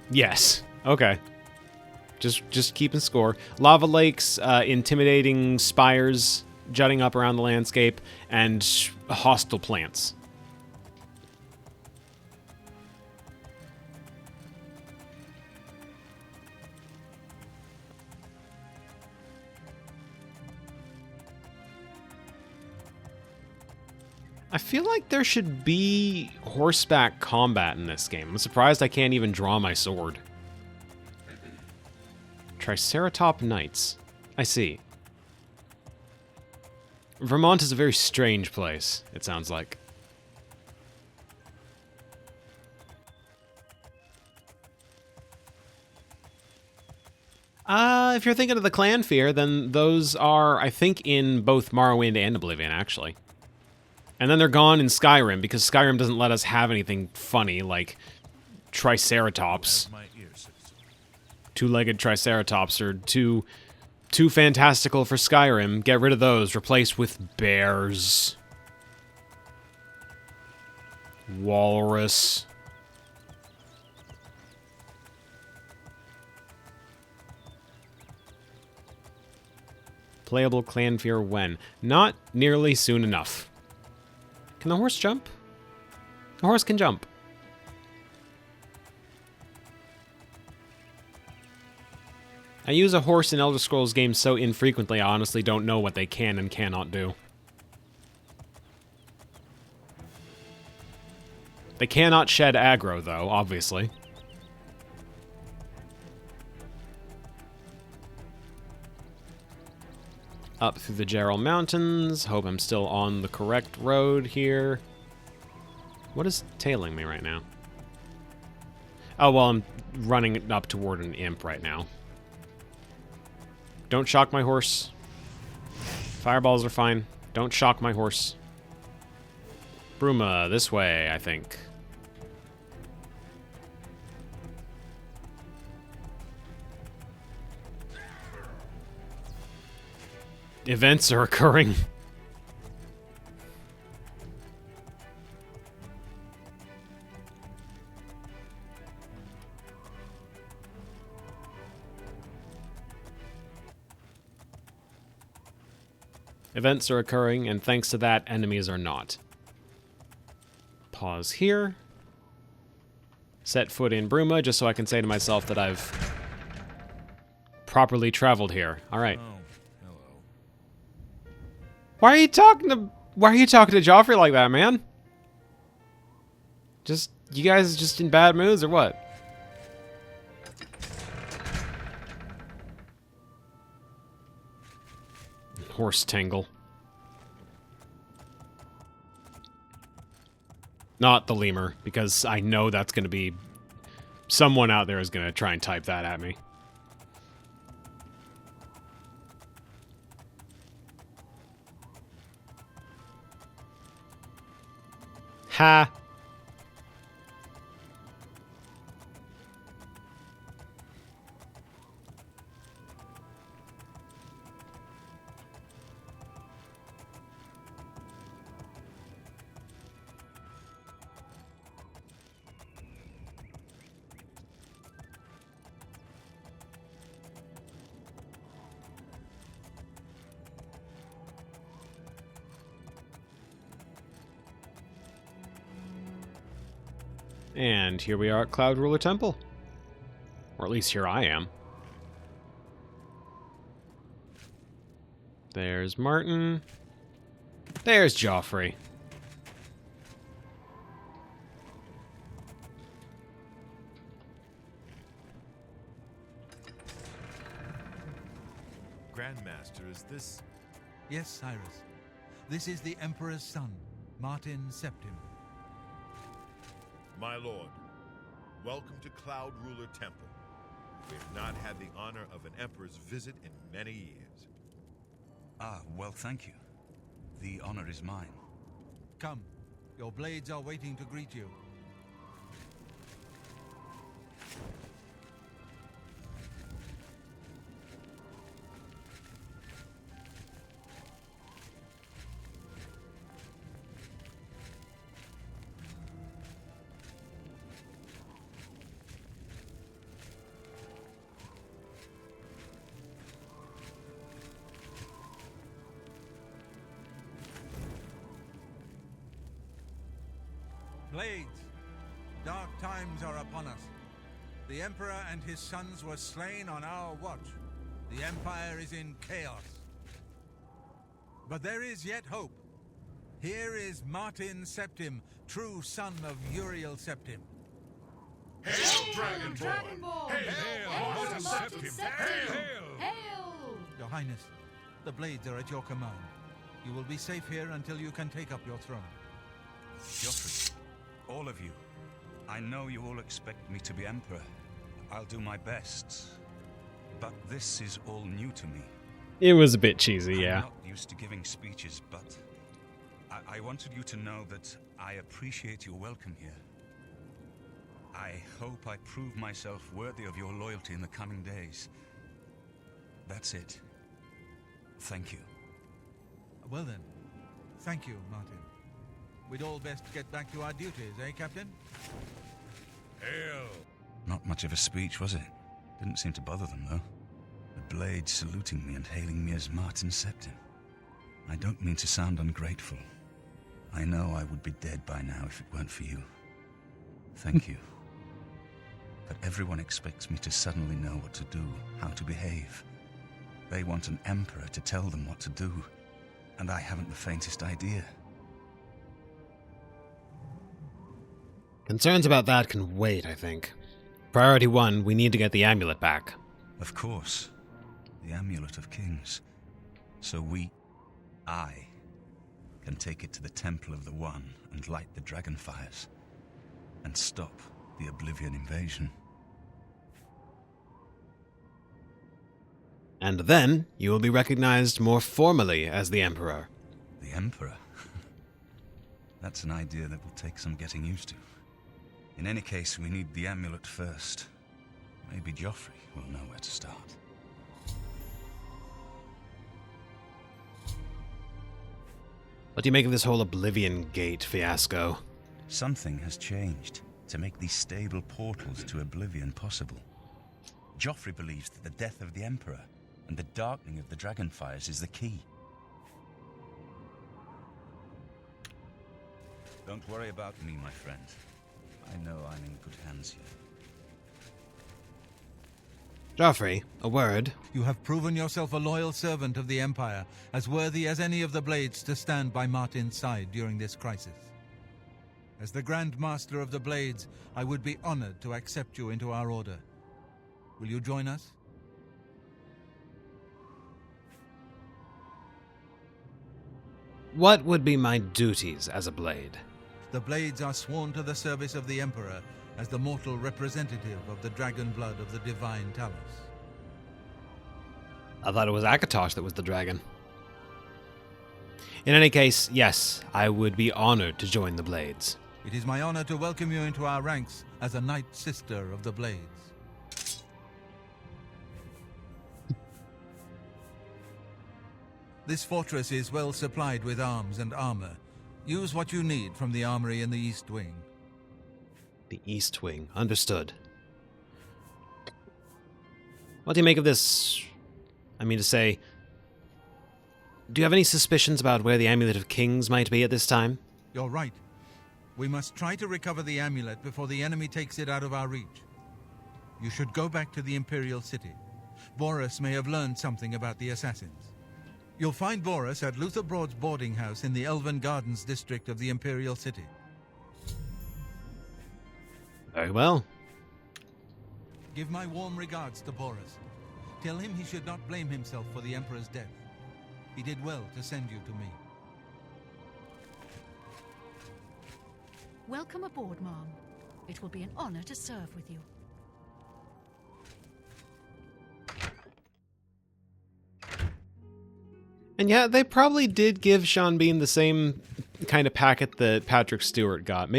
Yes. Okay. Just keeping score. Lava lakes, intimidating spires jutting up around the landscape, and hostile plants. I feel like there should be horseback combat in this game. I'm surprised I can't even draw my sword. Triceratop Knights. I see. Vermont is a very strange place, it sounds like. If you're thinking of the Clan Fear, then those are, I think, in both Morrowind and Oblivion, actually. And then they're gone in Skyrim, because Skyrim doesn't let us have anything funny, like Triceratops. My ears. Two-legged Triceratops are too fantastical for Skyrim. Get rid of those. Replace with bears. Walrus. Playable Clan Fear when? Not nearly soon enough. Can the horse jump? The horse can jump. I use a horse in Elder Scrolls games so infrequently I honestly don't know what they can and cannot do. They cannot shed aggro, though, obviously. Up through the Gerald Mountains. Hope I'm still on the correct road here. What is tailing me right now? Oh, well, I'm running up toward an imp right now. Don't shock my horse. Fireballs are fine. Don't shock my horse. Bruma, this way, I think. Events are occurring. Events are occurring, and thanks to that, enemies are not. Pause here. Set foot in Bruma, just so I can say to myself that I've properly traveled here. All right. Oh, hello. Why are you talking to Joffrey like that, man? You guys just in bad moods or what? Horse tangle. Not the lemur, because I know that's going to be... Someone out there is going to try and type that at me. Ha! And here we are at Cloud Ruler Temple. Or at least here I am. There's Martin. There's Joffrey. Grandmaster, is this... Yes, Cyrus. This is the Emperor's son, Martin Septim. My lord, welcome to Cloud Ruler Temple. We have not had the honor of an emperor's visit in many years. Ah, well, thank you. The honor is mine. Come, your blades are waiting to greet you. Blades, dark times are upon us. The Emperor and his sons were slain on our watch. The Empire is in chaos. But there is yet hope. Here is Martin Septim, true son of Uriel Septim. Hail, Dragonborn! Hail, Martin Septim! Hail! Your Highness, the blades are at your command. You will be safe here until you can take up your throne. Joffrey, all of you, I know you all expect me to be Emperor. I'll do my best. But this is all new to me. It was a bit cheesy, yeah. I'm not used to giving speeches, but I wanted you to know that I appreciate your welcome here. I hope I prove myself worthy of your loyalty in the coming days. That's it. Thank you. Well then, thank you, Martin. We'd all best get back to our duties, eh, Captain? Hail! Not much of a speech, was it? Didn't seem to bother them, though. The blade saluting me and hailing me as Martin Septim. I don't mean to sound ungrateful. I know I would be dead by now if it weren't for you. Thank you. But everyone expects me to suddenly know what to do, how to behave. They want an emperor to tell them what to do, and I haven't the faintest idea. Concerns about that can wait, I think. Priority 1, we need to get the amulet back. Of course. The Amulet of Kings. So I, can take it to the Temple of the One and light the dragon fires. And stop the Oblivion invasion. And then you will be recognized more formally as the Emperor. The Emperor? That's an idea that will take some getting used to. In any case, we need the amulet first. Maybe Joffrey will know where to start. What do you make of this whole Oblivion Gate fiasco? Something has changed to make these stable portals to Oblivion possible. Joffrey believes that the death of the Emperor and the darkening of the Dragonfires is the key. Don't worry about me, my friend. I know I'm in good hands here. Joffrey, a word. You have proven yourself a loyal servant of the Empire, as worthy as any of the Blades to stand by Martin's side during this crisis. As the Grand Master of the Blades, I would be honored to accept you into our order. Will you join us? What would be my duties as a Blade? The Blades are sworn to the service of the Emperor as the mortal representative of the dragon blood of the divine Talos. I thought it was Akatosh that was the dragon. In any case, yes, I would be honored to join the Blades. It is my honor to welcome you into our ranks as a Knight Sister of the Blades. This fortress is well supplied with arms and armor. Use what you need from the armory in the East Wing. The East Wing. Understood. What do you make of this? I mean to say, do you have any suspicions about where the Amulet of Kings might be at this time? You're right. We must try to recover the amulet before the enemy takes it out of our reach. You should go back to the Imperial City. Boris may have learned something about the assassins. You'll find Boris at Luther Broad's boarding house in the Elven Gardens district of the Imperial City. Very well. Give my warm regards to Boris. Tell him he should not blame himself for the Emperor's death. He did well to send you to me. Welcome aboard, Mom. It will be an honor to serve with you. And yeah, they probably did give Sean Bean the same kind of packet that Patrick Stewart got.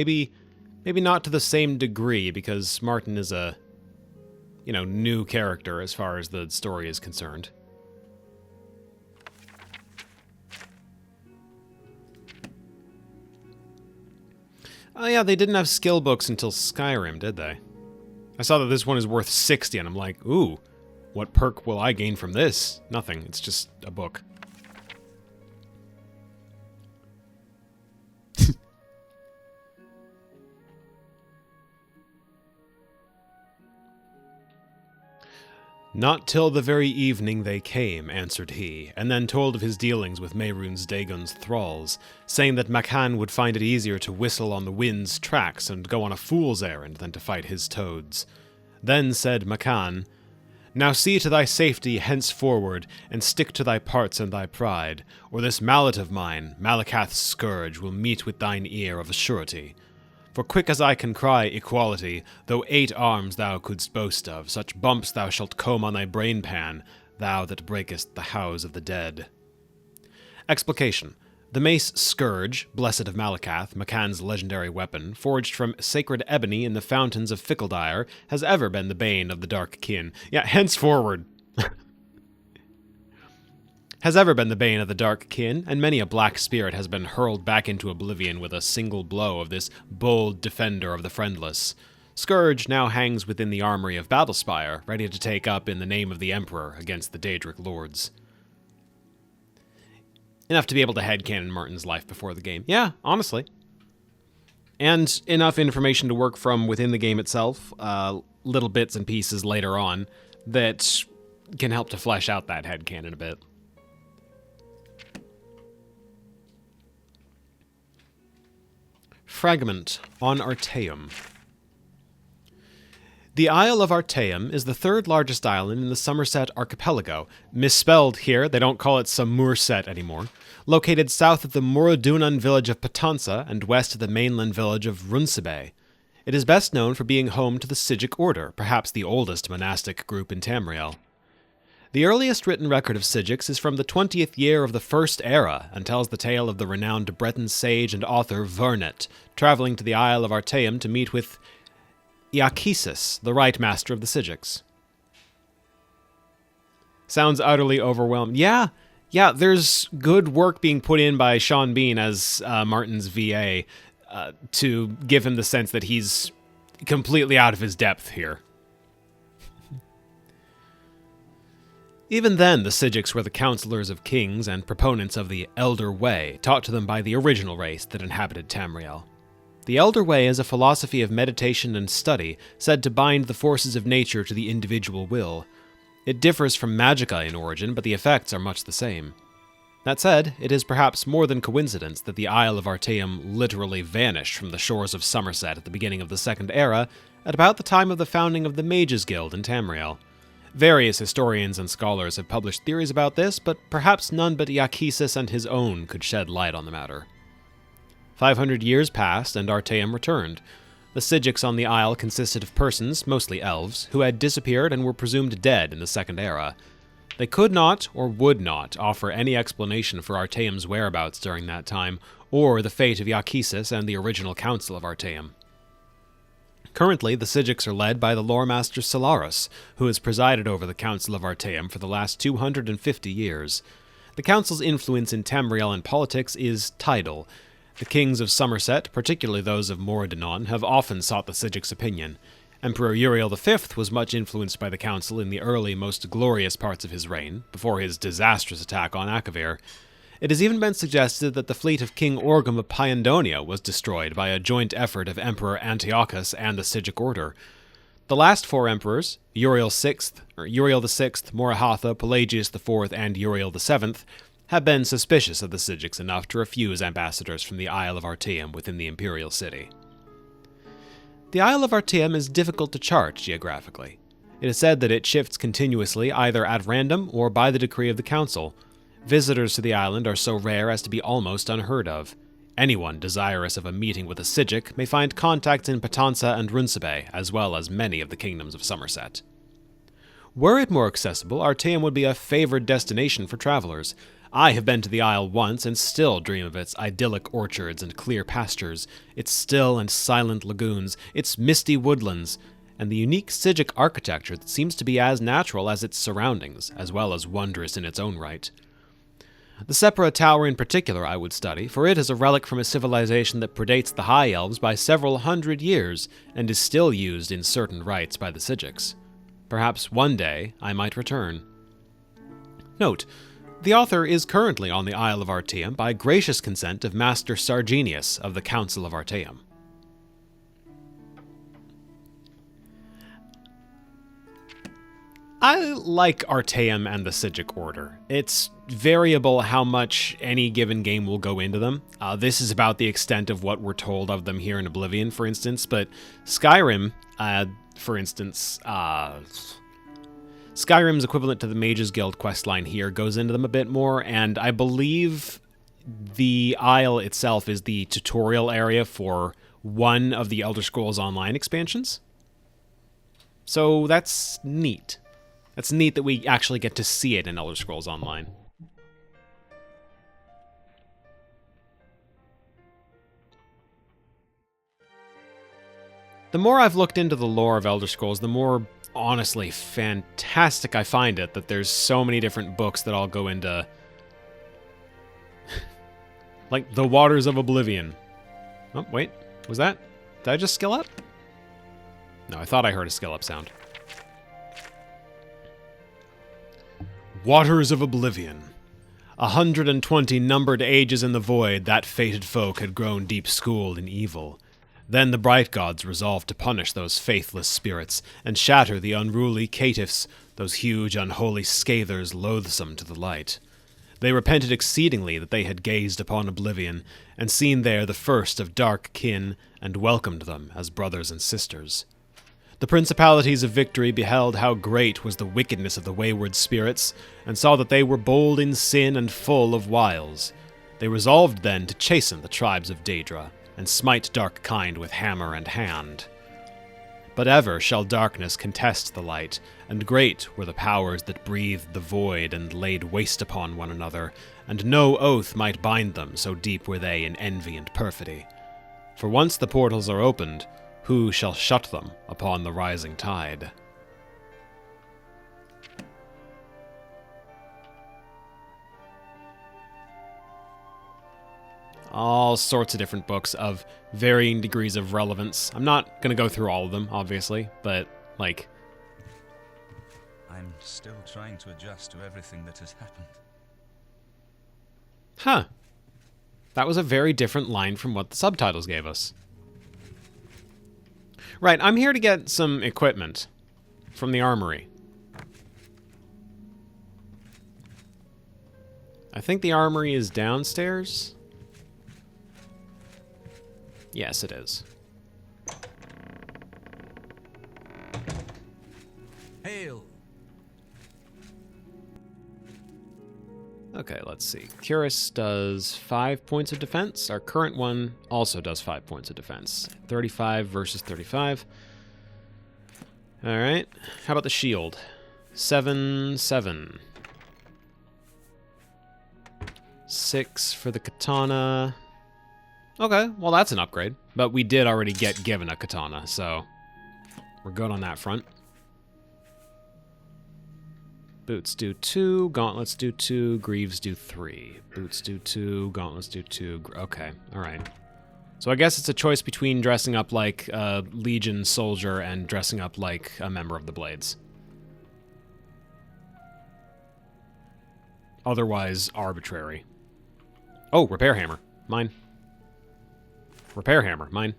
Maybe not to the same degree, because Martin is a, new character as far as the story is concerned. Oh yeah, they didn't have skill books until Skyrim, did they? I saw that this one is worth 60, and I'm like, ooh, what perk will I gain from this? Nothing, it's just a book. Not till the very evening they came, answered he, and then told of his dealings with Mehrunes Dagon's thralls, saying that Makan would find it easier to whistle on the wind's tracks and go on a fool's errand than to fight his toads. Then said Makan, Now see to thy safety henceforward, and stick to thy parts and thy pride, or this mallet of mine, Malakath's scourge, will meet with thine ear of a surety. For quick as I can cry equality, though 8 arms thou couldst boast of, such bumps thou shalt comb on thy brain pan, thou that breakest the house of the dead. Explication. The mace Scourge, blessed of Malakath, Makan's legendary weapon, forged from sacred ebony in the fountains of Fickledire, has ever been the bane of the Dark Kin. Yeah, henceforward. Has ever been the bane of the Dark Kin, and many a black spirit has been hurled back into oblivion with a single blow of this bold defender of the friendless. Scourge now hangs within the armory of Battlespire, ready to take up in the name of the Emperor against the Daedric lords. Enough to be able to headcanon Martin's life before the game. Yeah, honestly. And enough information to work from within the game itself, little bits and pieces later on, that can help to flesh out that headcanon a bit. Fragment on Artaeum. The Isle of Artaeum is the 3rd largest island in the Somerset archipelago, misspelled here, they don't call it Somerset anymore, located south of the Morodunan village of Patansa and west of the mainland village of Runsebe. It is best known for being home to the Sigic Order, perhaps the oldest monastic group in Tamriel. The earliest written record of Sigics is from the 20th year of the First Era and tells the tale of the renowned Breton sage and author Vernet, traveling to the Isle of Artaeum to meet with Iachesis, the right master of the Sigics. Sounds utterly overwhelmed. Yeah, there's good work being put in by Sean Bean as Martin's VA to give him the sense that he's completely out of his depth here. Even then, the Sigics were the counselors of kings and proponents of the Elder Way, taught to them by the original race that inhabited Tamriel. The Elder Way is a philosophy of meditation and study, said to bind the forces of nature to the individual will. It differs from magicka in origin, but the effects are much the same. That said, it is perhaps more than coincidence that the Isle of Artaeum literally vanished from the shores of Somerset at the beginning of the Second Era, at about the time of the founding of the Mages Guild in Tamriel. Various historians and scholars have published theories about this, but perhaps none but Iachesis and his own could shed light on the matter. 500 years passed, and Artaeum returned. The Sigics on the isle consisted of persons, mostly elves, who had disappeared and were presumed dead in the Second Era. They could not, or would not, offer any explanation for Artaeum's whereabouts during that time, or the fate of Iachesis and the original Council of Artaeum. Currently, the Sigics are led by the lore master Solaris, who has presided over the Council of Artaeum for the last 250 years. The Council's influence in Tamriel and politics is tidal. The kings of Somerset, particularly those of Morodunan, have often sought the Sigic's opinion. Emperor Uriel V was much influenced by the Council in the early, most glorious parts of his reign, before his disastrous attack on Akavir. It has even been suggested that the fleet of King Orgum of Pyandonia was destroyed by a joint effort of Emperor Antiochus and the Sigic Order. The last 4 emperors, Uriel VI, Morahatha, Pelagius IV, and Uriel VII, have been suspicious of the Sigics enough to refuse ambassadors from the Isle of Artaeum within the imperial city. The Isle of Artaeum is difficult to chart geographically. It is said that it shifts continuously either at random or by the decree of the council. Visitors to the island are so rare as to be almost unheard of. Anyone desirous of a meeting with a Sigic may find contacts in Patansa and Runsebe, as well as many of the kingdoms of Somerset. Were it more accessible, Artaeum would be a favored destination for travelers. I have been to the isle once and still dream of its idyllic orchards and clear pastures, its still and silent lagoons, its misty woodlands, and the unique Sigic architecture that seems to be as natural as its surroundings, as well as wondrous in its own right. The Sepra Tower in particular I would study, for it is a relic from a civilization that predates the High Elves by several hundred years, and is still used in certain rites by the Sigics. Perhaps one day I might return. Note, the author is currently on the Isle of Artaeum by gracious consent of Master Sargenius of the Council of Artaeum. I like Artaeum and the Psijic Order. It's variable how much any given game will go into them. This is about the extent of what we're told of them here in Oblivion, for instance, but Skyrim, for instance, Skyrim's equivalent to the Mages Guild questline here goes into them a bit more, and I believe the Isle itself is the tutorial area for one of the Elder Scrolls Online expansions. So that's neat. That's neat that we actually get to see it in Elder Scrolls Online. The more I've looked into the lore of Elder Scrolls, the more honestly fantastic I find it that there's so many different books that all go into like the Waters of Oblivion. Oh, wait. Was that? Did I just skill up? No, I thought I heard a skill up sound. Waters of Oblivion. 120 numbered ages in the void, that fated folk had grown deep-schooled in evil. Then the bright gods resolved to punish those faithless spirits and shatter the unruly caitiffs, those huge unholy scathers loathsome to the light. They repented exceedingly that they had gazed upon Oblivion and seen there the first of dark kin and welcomed them as brothers and sisters. The principalities of victory beheld how great was the wickedness of the wayward spirits, and saw that they were bold in sin and full of wiles. They resolved then to chasten the tribes of Daedra, and smite dark kind with hammer and hand. But ever shall darkness contest the light, and great were the powers that breathed the void and laid waste upon one another, and no oath might bind them, so deep were they in envy and perfidy. For once the portals are opened, who shall shut them upon the rising tide? All sorts of different books of varying degrees of relevance. I'm not going to go through all of them, obviously, but, like... I'm still trying to adjust to everything that has happened. Huh. That was a very different line from what the subtitles gave us. Right, I'm here to get some equipment from the armory. I think the armory is downstairs. Yes, it is. Hail! Okay, let's see. Curus does 5 points of defense. Our current one also does 5 points of defense. 35 versus 35. All right. How about the shield? 7, 7. 6 for the katana. Okay, well that's an upgrade. But we did already get given a katana, so we're good on that front. Boots do 2, gauntlets do 2, greaves do 3. Boots do 2, gauntlets do 2. Okay, alright. So I guess it's a choice between dressing up like a Legion soldier and dressing up like a member of the Blades. Otherwise, arbitrary. Oh, repair hammer. Mine. Repair hammer. Mine.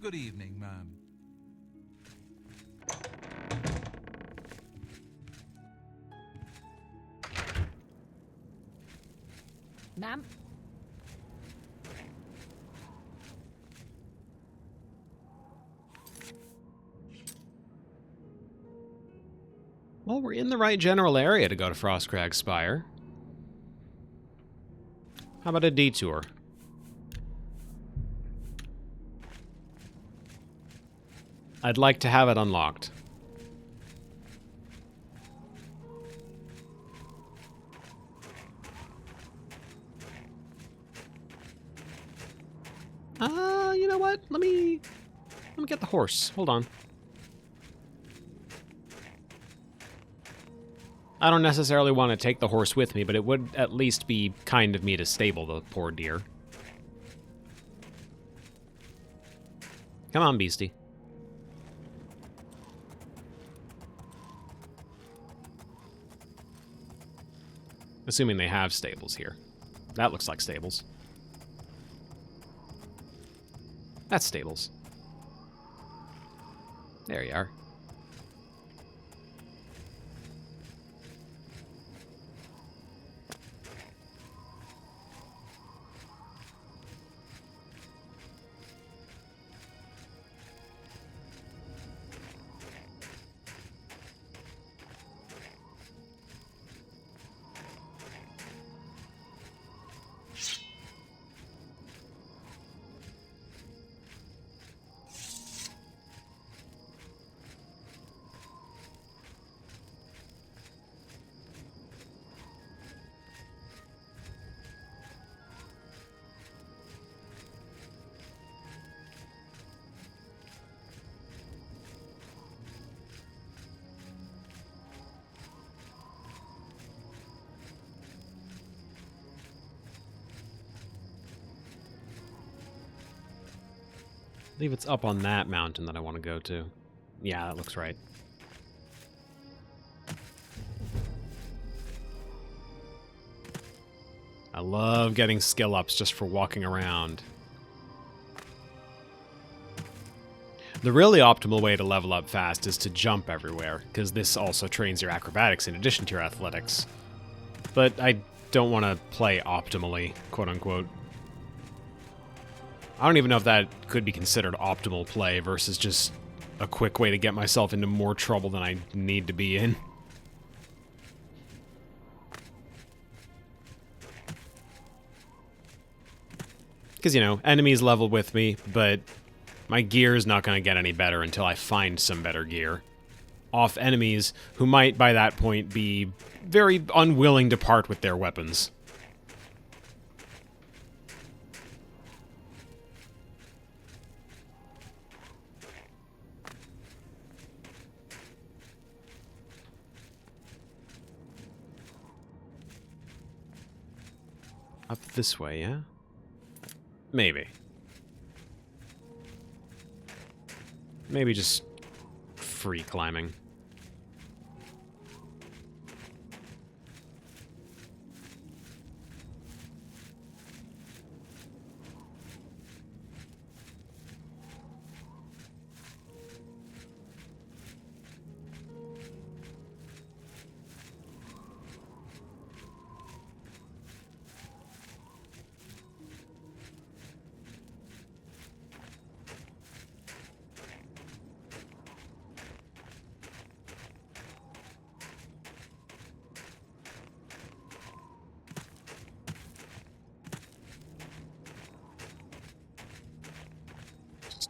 Good evening, ma'am. Ma'am? Well, we're in the right general area to go to Frostcrag Spire. How about a detour? I'd like to have it unlocked. You know what? Let me get the horse. Hold on. I don't necessarily want to take the horse with me, but it would at least be kind of me to stable the poor deer. Come on, beastie. Assuming they have stables here. That looks like stables. That's stables. There you are. I believe it's up on that mountain that I want to go to. Yeah, that looks right. I love getting skill ups just for walking around. The really optimal way to level up fast is to jump everywhere, because this also trains your acrobatics in addition to your athletics. But I don't want to play optimally, quote-unquote. I don't even know if that could be considered optimal play versus just a quick way to get myself into more trouble than I need to be in. Because, you know, enemies level with me, but my gear is not going to get any better until I find some better gear. Off enemies who might, by that point, be very unwilling to part with their weapons. Up this way, yeah? Maybe. Maybe just free climbing.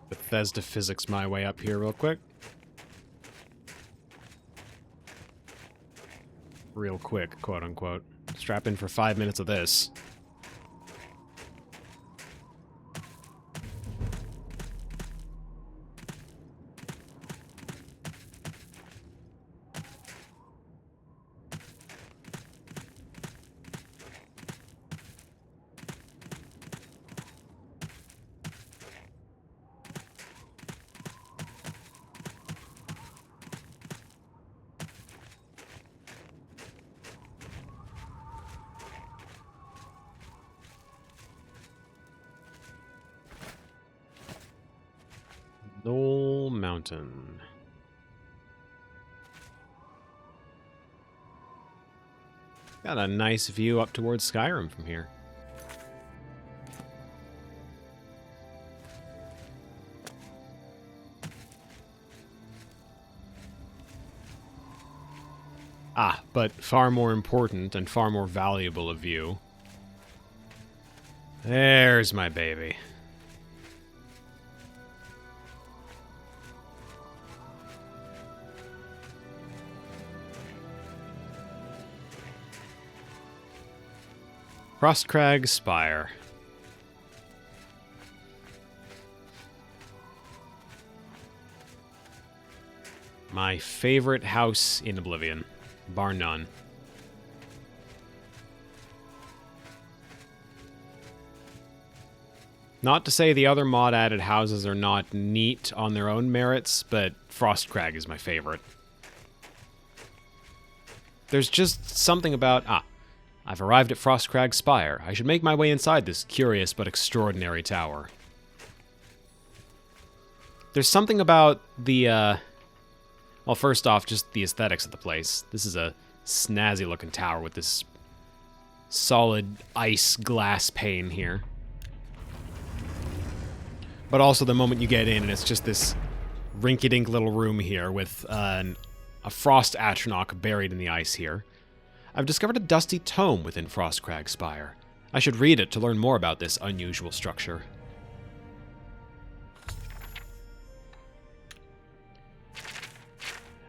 Bethesda physics my way up here real quick. Real quick, quote unquote. Strap in for 5 minutes of this. Knoll Mountain. Got a nice view up towards Skyrim from here. Ah, but far more important and far more valuable a view. There's my baby. Frostcrag Spire. My favorite house in Oblivion, bar none. Not to say the other mod-added houses are not neat on their own merits, but Frostcrag is my favorite. There's just something about... I've arrived at Frostcrag Spire. I should make my way inside this curious but extraordinary tower. There's something about the, well, first off, just the aesthetics of the place. This is a snazzy-looking tower with this solid ice glass pane here. But also the moment you get in, and it's just this rinky-dink little room here with a frost atronach buried in the ice here. I've discovered a dusty tome within Frostcrag Spire. I should read it to learn more about this unusual structure.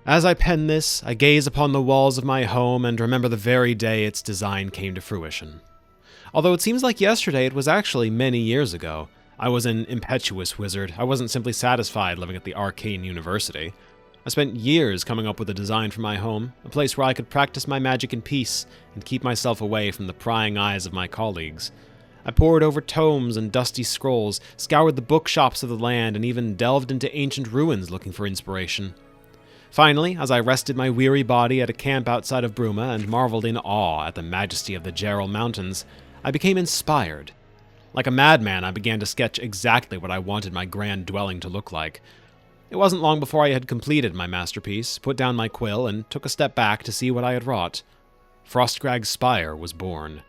As I pen this, I gaze upon the walls of my home and remember the very day its design came to fruition. Although it seems like yesterday, it was actually many years ago. I was an impetuous wizard. I wasn't simply satisfied living at the Arcane University. I spent years coming up with a design for my home, a place where I could practice my magic in peace and keep myself away from the prying eyes of my colleagues. I pored over tomes and dusty scrolls, scoured the bookshops of the land, and even delved into ancient ruins looking for inspiration. Finally, as I rested my weary body at a camp outside of Bruma and marveled in awe at the majesty of the Gerald Mountains, I became inspired. Like a madman, I began to sketch exactly what I wanted my grand dwelling to look like. It wasn't long before I had completed my masterpiece, put down my quill, and took a step back to see what I had wrought. Frostcrag Spire was born.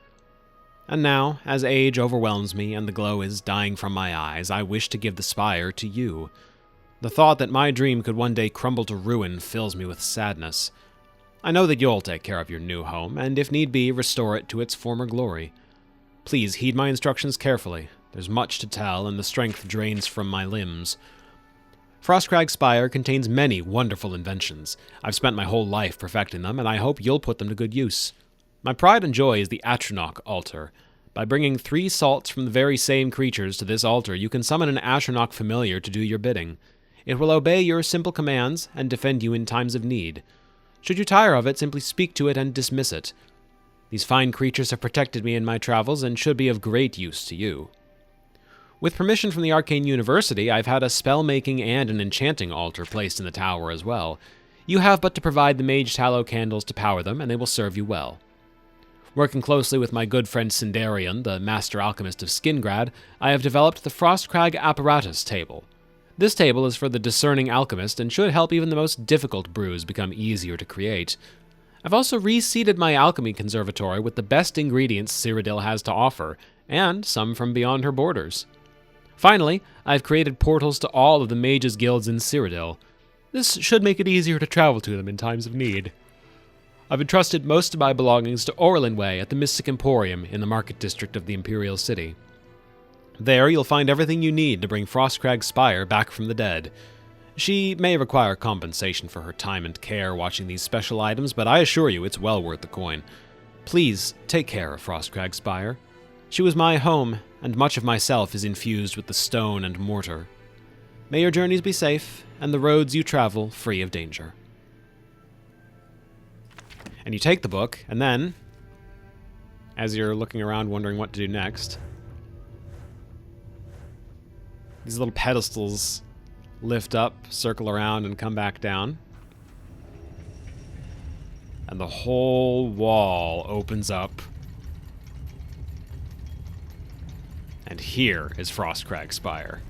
And now, as age overwhelms me and the glow is dying from my eyes, I wish to give the spire to you. The thought that my dream could one day crumble to ruin fills me with sadness. I know that you'll take care of your new home, and if need be, restore it to its former glory. Please heed my instructions carefully. There's much to tell, and the strength drains from my limbs. Frostcrag Spire contains many wonderful inventions. I've spent my whole life perfecting them, and I hope you'll put them to good use. My pride and joy is the Atronach altar. By bringing 3 salts from the very same creatures to this altar, you can summon an Atronach familiar to do your bidding. It will obey your simple commands and defend you in times of need. Should you tire of it, simply speak to it and dismiss it. These fine creatures have protected me in my travels and should be of great use to you. With permission from the Arcane University, I've had a spell-making and an enchanting altar placed in the tower as well. You have but to provide the mage tallow candles to power them, and they will serve you well. Working closely with my good friend Sindarian, the master alchemist of Skingrad, I have developed the Frostcrag Apparatus Table. This table is for the discerning alchemist and should help even the most difficult brews become easier to create. I've also reseeded my alchemy conservatory with the best ingredients Cyrodiil has to offer, and some from beyond her borders. Finally, I've created portals to all of the mages' guilds in Cyrodiil. This should make it easier to travel to them in times of need. I've entrusted most of my belongings to Orlinway at the Mystic Emporium in the market district of the Imperial City. There, you'll find everything you need to bring Frostcrag Spire back from the dead. She may require compensation for her time and care watching these special items, but I assure you it's well worth the coin. Please take care of Frostcrag Spire. She was my home, and much of myself is infused with the stone and mortar. May your journeys be safe, and the roads you travel free of danger. And you take the book, and then, as you're looking around wondering what to do next, these little pedestals lift up, circle around, and come back down. And the whole wall opens up. And here is Frostcrag Spire.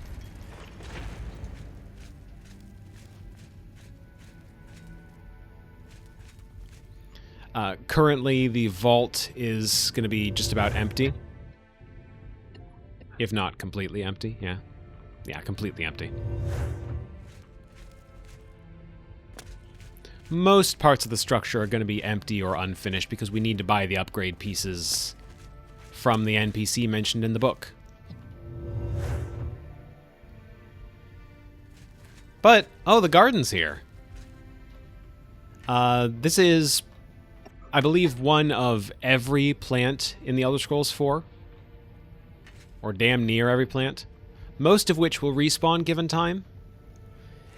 Currently, the vault is going to be just about empty. If not completely empty, yeah. Yeah, completely empty. Most parts of the structure are going to be empty or unfinished because we need to buy the upgrade pieces from the NPC mentioned in the book. But, oh, the garden's here. This is, I believe, one of every plant in the Elder Scrolls 4. Or damn near every plant. Most of which will respawn given time.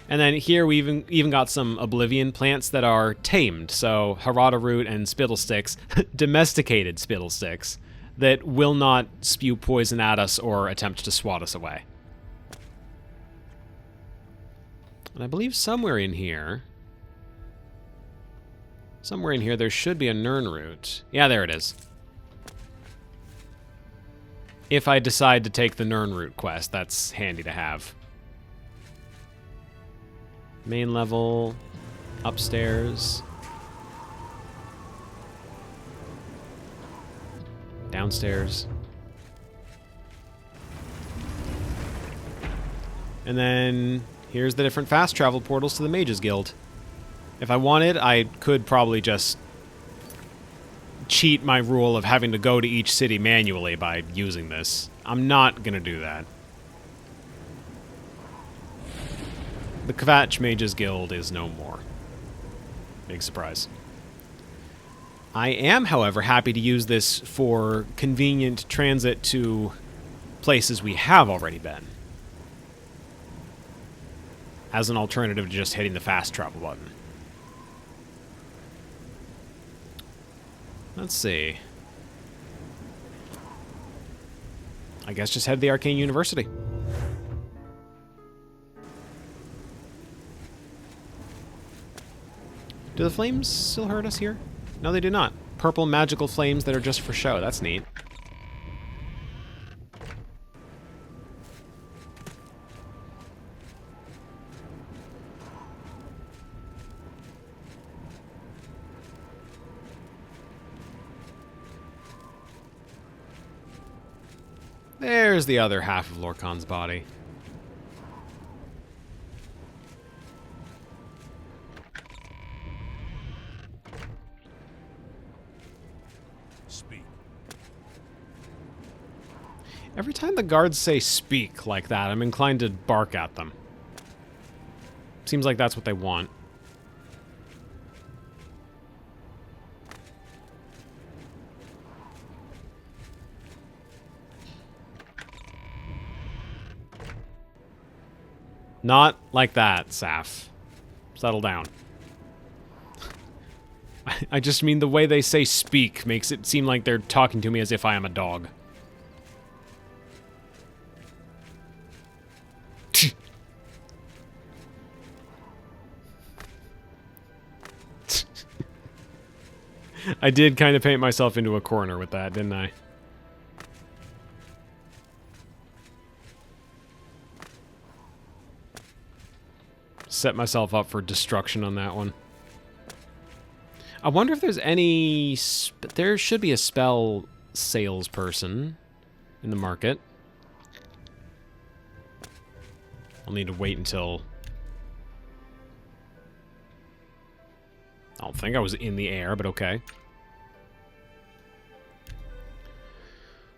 And then here we even got some Oblivion plants that are tamed. So Harada root and spittlesticks, domesticated spittlesticks, that will not spew poison at us or attempt to swat us away. And I believe somewhere in here there should be a Nirn root. Yeah, there it is. if I decide to take the Nirnroot quest. That's handy to have. Main level, upstairs, downstairs. And then here's the different fast travel portals to the Mages Guild. If I wanted, I could probably just cheat my rule of having to go to each city manually by using this. I'm not going to do that. The Kvatch Mages Guild is no more. Big surprise. I am, however, happy to use this for convenient transit to places we have already been, as an alternative to just hitting the fast travel button. Let's see. I guess just head to the Arcane University. Do the flames still hurt us here? No, they do not. Purple magical flames that are just for show. That's neat. There's the other half of Lorcan's body. Speak. Every time the guards say speak like that, I'm inclined to bark at them. Seems like that's what they want. Not like that, Saf. Settle down. I just mean the way they say speak makes it seem like they're talking to me as if I am a dog. I did kind of paint myself into a corner with that, didn't I? Set myself up for destruction on that one. I wonder if there's any... There should be a spell salesperson in the market. I'll need to wait until... I don't think I was in the air, but okay.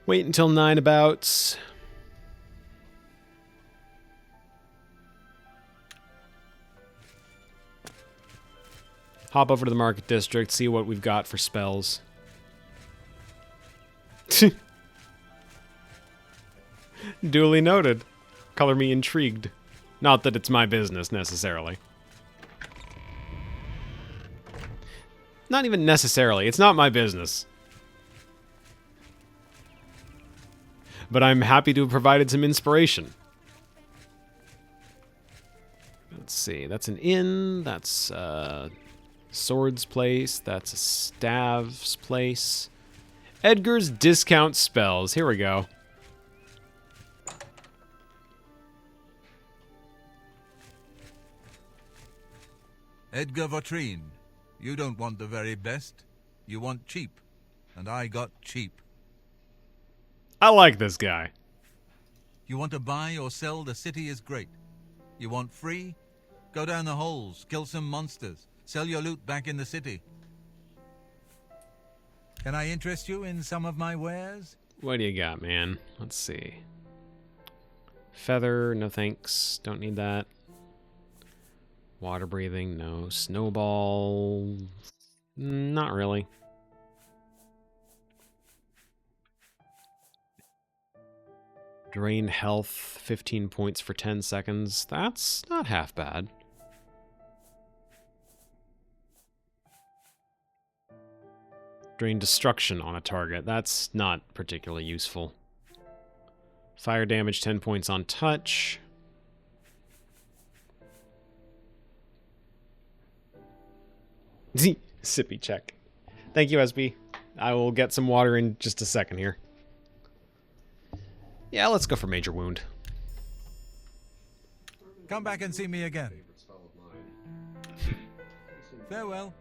Wait until 9 abouts. Hop over to the market district, see what we've got for spells. Duly noted. Color me intrigued. Not that it's my business, necessarily. Not even necessarily. It's not my business. But I'm happy to have provided some inspiration. Let's see. That's an inn. That's Sword's place. That's a Stav's place. Edgar's discount spells. Here we go. Edgar Vautrin, you don't want the very best. You want cheap. And I got cheap. I like this guy. You want to buy or sell, the city is great. You want free? Go down the holes, kill some monsters. Sell your loot back in the city. Can I interest you in some of my wares? What do you got, man? Let's see. Feather, no thanks. Don't need that. Water breathing, no. Snowball, not really. Drain health, 15 points for 10 seconds. That's not half bad. Drain destruction on a target. That's not particularly useful. Fire damage, 10 points on touch. Sippy check. Thank you, SB. I will get some water in just a second here. Yeah, let's go for Major Wound. Come back and see me again. Farewell.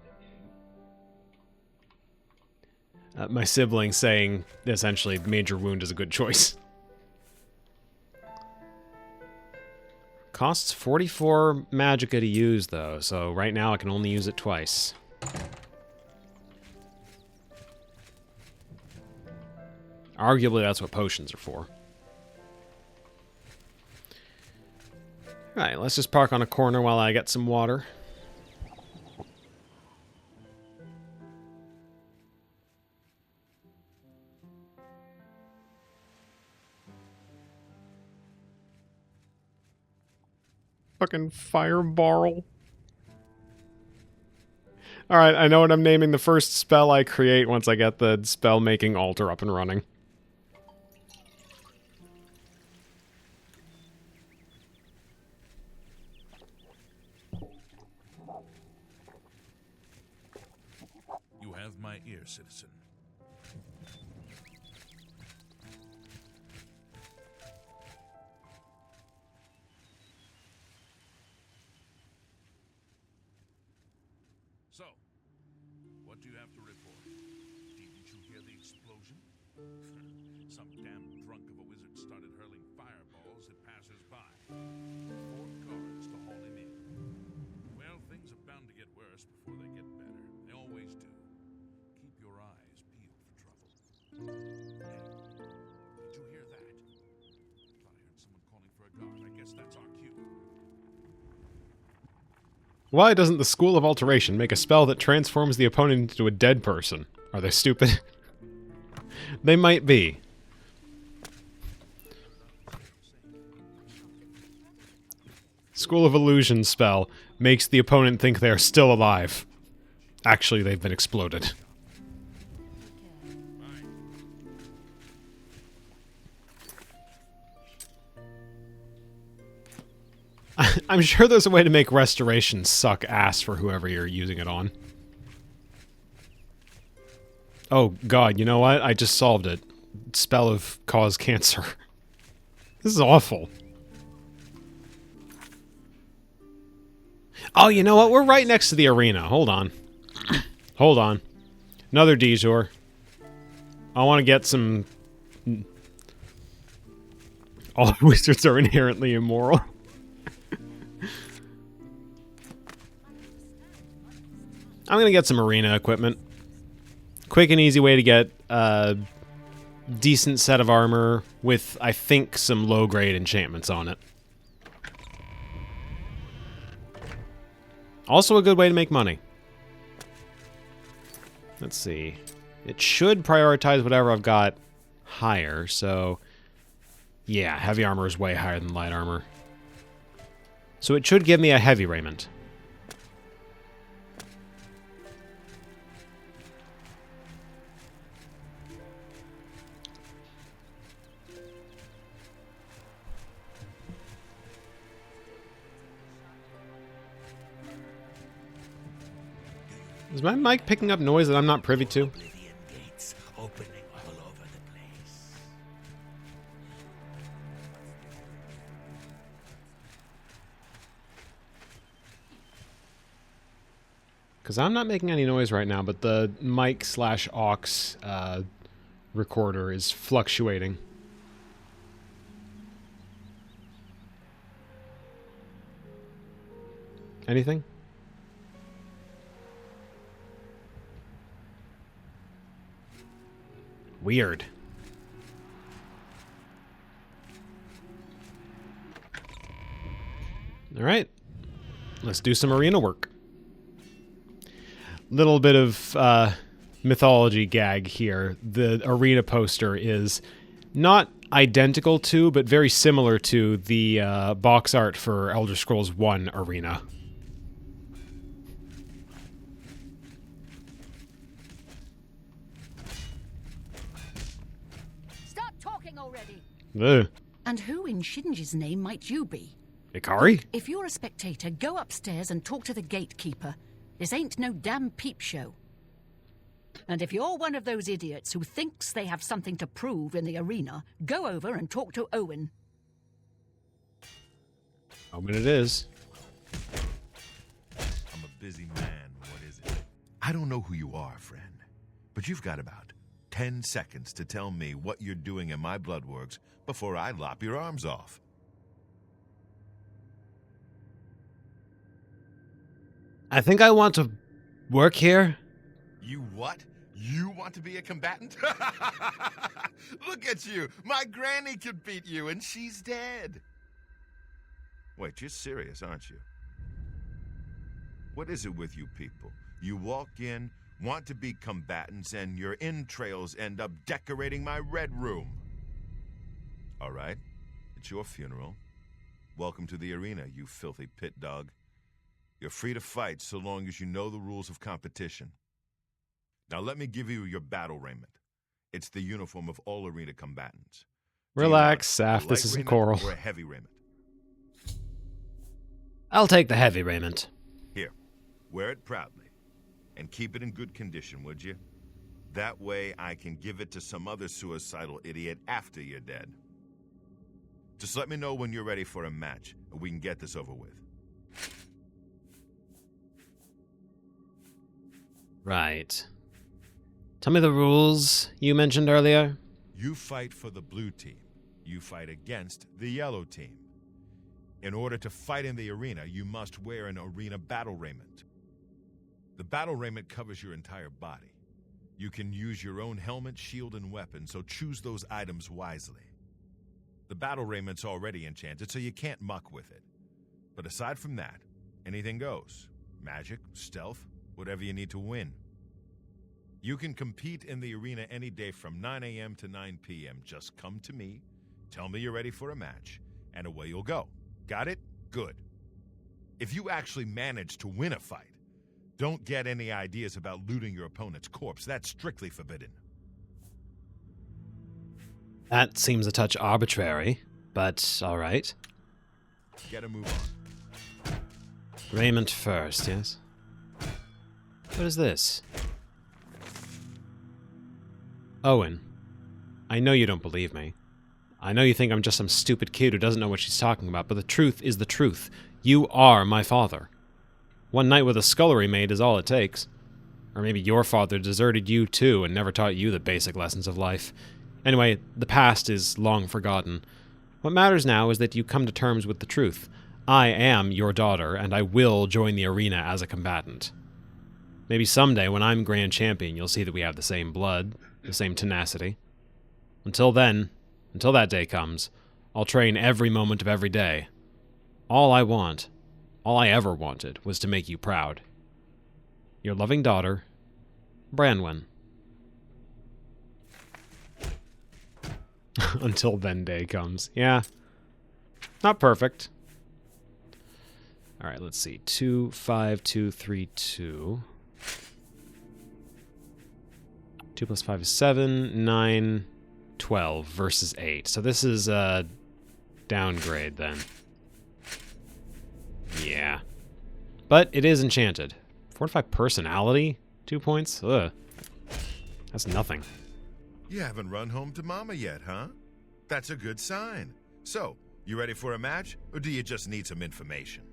My sibling saying, essentially, Major Wound is a good choice. Costs 44 magicka to use, though, so right now I can only use it twice. Arguably, that's what potions are for. Alright, let's just park on a corner while I get some water. Fucking fireball. Alright, I know what I'm naming the first spell I create once I get the spell-making altar up and running. You have my ear, citizen. So, what do you have to report? Didn't you hear the explosion? Some damn drunk of a wizard started hurling fireballs at passers-by. 4 guards to haul him in. Well, things are bound to get worse before they get better. They always do. Keep your eyes peeled for trouble. Hey, did you hear that? Thought I heard someone calling for a guard. I guess that's our cue. Why doesn't the School of Alteration make a spell that transforms the opponent into a dead person? Are they stupid? They might be. School of Illusion spell makes the opponent think they are still alive. Actually, they've been exploded. I'm sure there's a way to make restoration suck ass for whoever you're using it on. Oh god, you know what? I just solved it. Spell of cause cancer. This is awful. Oh, you know what? We're right next to the arena. Hold on. Hold on. Another detour. I want to get some... All wizards are inherently immoral. I'm gonna get some arena equipment. Quick and easy way to get a decent set of armor with, I think, some low-grade enchantments on it. Also a good way to make money. Let's see. It should prioritize whatever I've got higher, so... Yeah, heavy armor is way higher than light armor. So it should give me a heavy raiment. Is my mic picking up noise that I'm not privy to? Oblivion gates opening all over the place. Because I'm not making any noise right now, but the mic/aux recorder is fluctuating. Anything? Weird. Alright. Let's do some arena work. Little bit of mythology gag here. The arena poster is not identical to, but very similar to the box art for Elder Scrolls 1 Arena. Stop talking already! Ugh. And who in Shinji's name might you be? Ikari? If you're a spectator, go upstairs and talk to the gatekeeper. This ain't no damn peep show. And if you're one of those idiots who thinks they have something to prove in the arena, go over and talk to Owen. Owen it is. I'm a busy man. What is it? I don't know who you are, friend, but you've got about 10 seconds to tell me what you're doing in my bloodworks before I lop your arms off. I think I want to work here. You what? You want to be a combatant? Look at you! My granny could beat you, and she's dead. Wait, you're serious, aren't you? What is it with you people? You walk in, want to be combatants, and your entrails end up decorating my red room. All right, it's your funeral. Welcome to the arena, you filthy pit dog. You're free to fight so long as you know the rules of competition. Now let me give you your battle raiment. It's the uniform of all arena combatants. Relax, Saf. This isn't Coral. Or a heavy raiment? I'll take the heavy raiment. Here, wear it proudly. And keep it in good condition, would you? That way I can give it to some other suicidal idiot after you're dead. Just let me know when you're ready for a match, and we can get this over with. Right. Tell me the rules you mentioned earlier. You fight for the blue team. You fight against the yellow team. In order to fight in the arena, you must wear an arena battle raiment. The battle raiment covers your entire body. You can use your own helmet, shield, and weapon, so choose those items wisely. The battle raiment's already enchanted, so you can't muck with it. But aside from that, anything goes. Magic, stealth, whatever you need to win. You can compete in the arena any day from 9 a.m. to 9 p.m. Just come to me, tell me you're ready for a match, and away you'll go. Got it? Good. If you actually manage to win a fight, don't get any ideas about looting your opponent's corpse. That's strictly forbidden. That seems a touch arbitrary, but all right. Get a move on. Raiment first, yes? What is this? Owen, I know you don't believe me. I know you think I'm just some stupid kid who doesn't know what she's talking about, but the truth is the truth. You are my father. One night with a scullery maid is all it takes. Or maybe your father deserted you too and never taught you the basic lessons of life. Anyway, the past is long forgotten. What matters now is that you come to terms with the truth. I am your daughter, and I will join the arena as a combatant. Maybe someday, when I'm grand champion, you'll see that we have the same blood, the same tenacity. Until then, until that day comes, I'll train every moment of every day. All I want, all I ever wanted, was to make you proud. Your loving daughter, Branwen. Until then day comes. Yeah. Not perfect. Alright, let's see. 2, 5, 2, 3, 2. 2 plus 5 is 7, 9, 12 versus 8. So this is a downgrade then. Yeah. But it is enchanted. Fortify personality? 2 points? Ugh. That's nothing. You haven't run home to Mama yet, huh? That's a good sign. So, you ready for a match, or do you just need some information?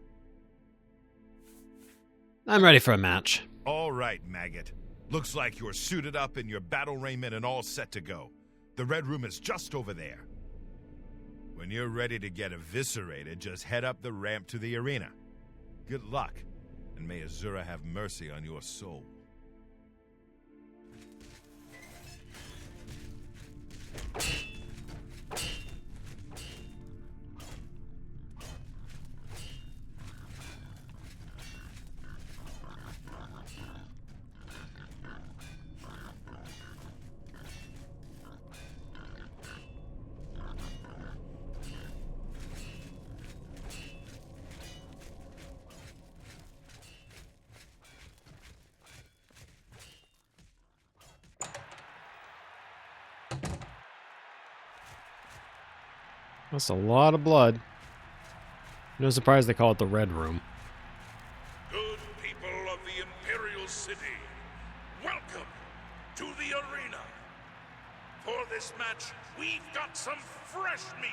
I'm ready for a match. All right, maggot. Looks like you're suited up in your battle raiment and all set to go. The red room is just over there. When you're ready to get eviscerated, just head up the ramp to the arena. Good luck, and may Azura have mercy on your soul. That's a lot of blood. No surprise they call it the Red Room. Good people of the Imperial City, welcome this match, we've got some fresh meat.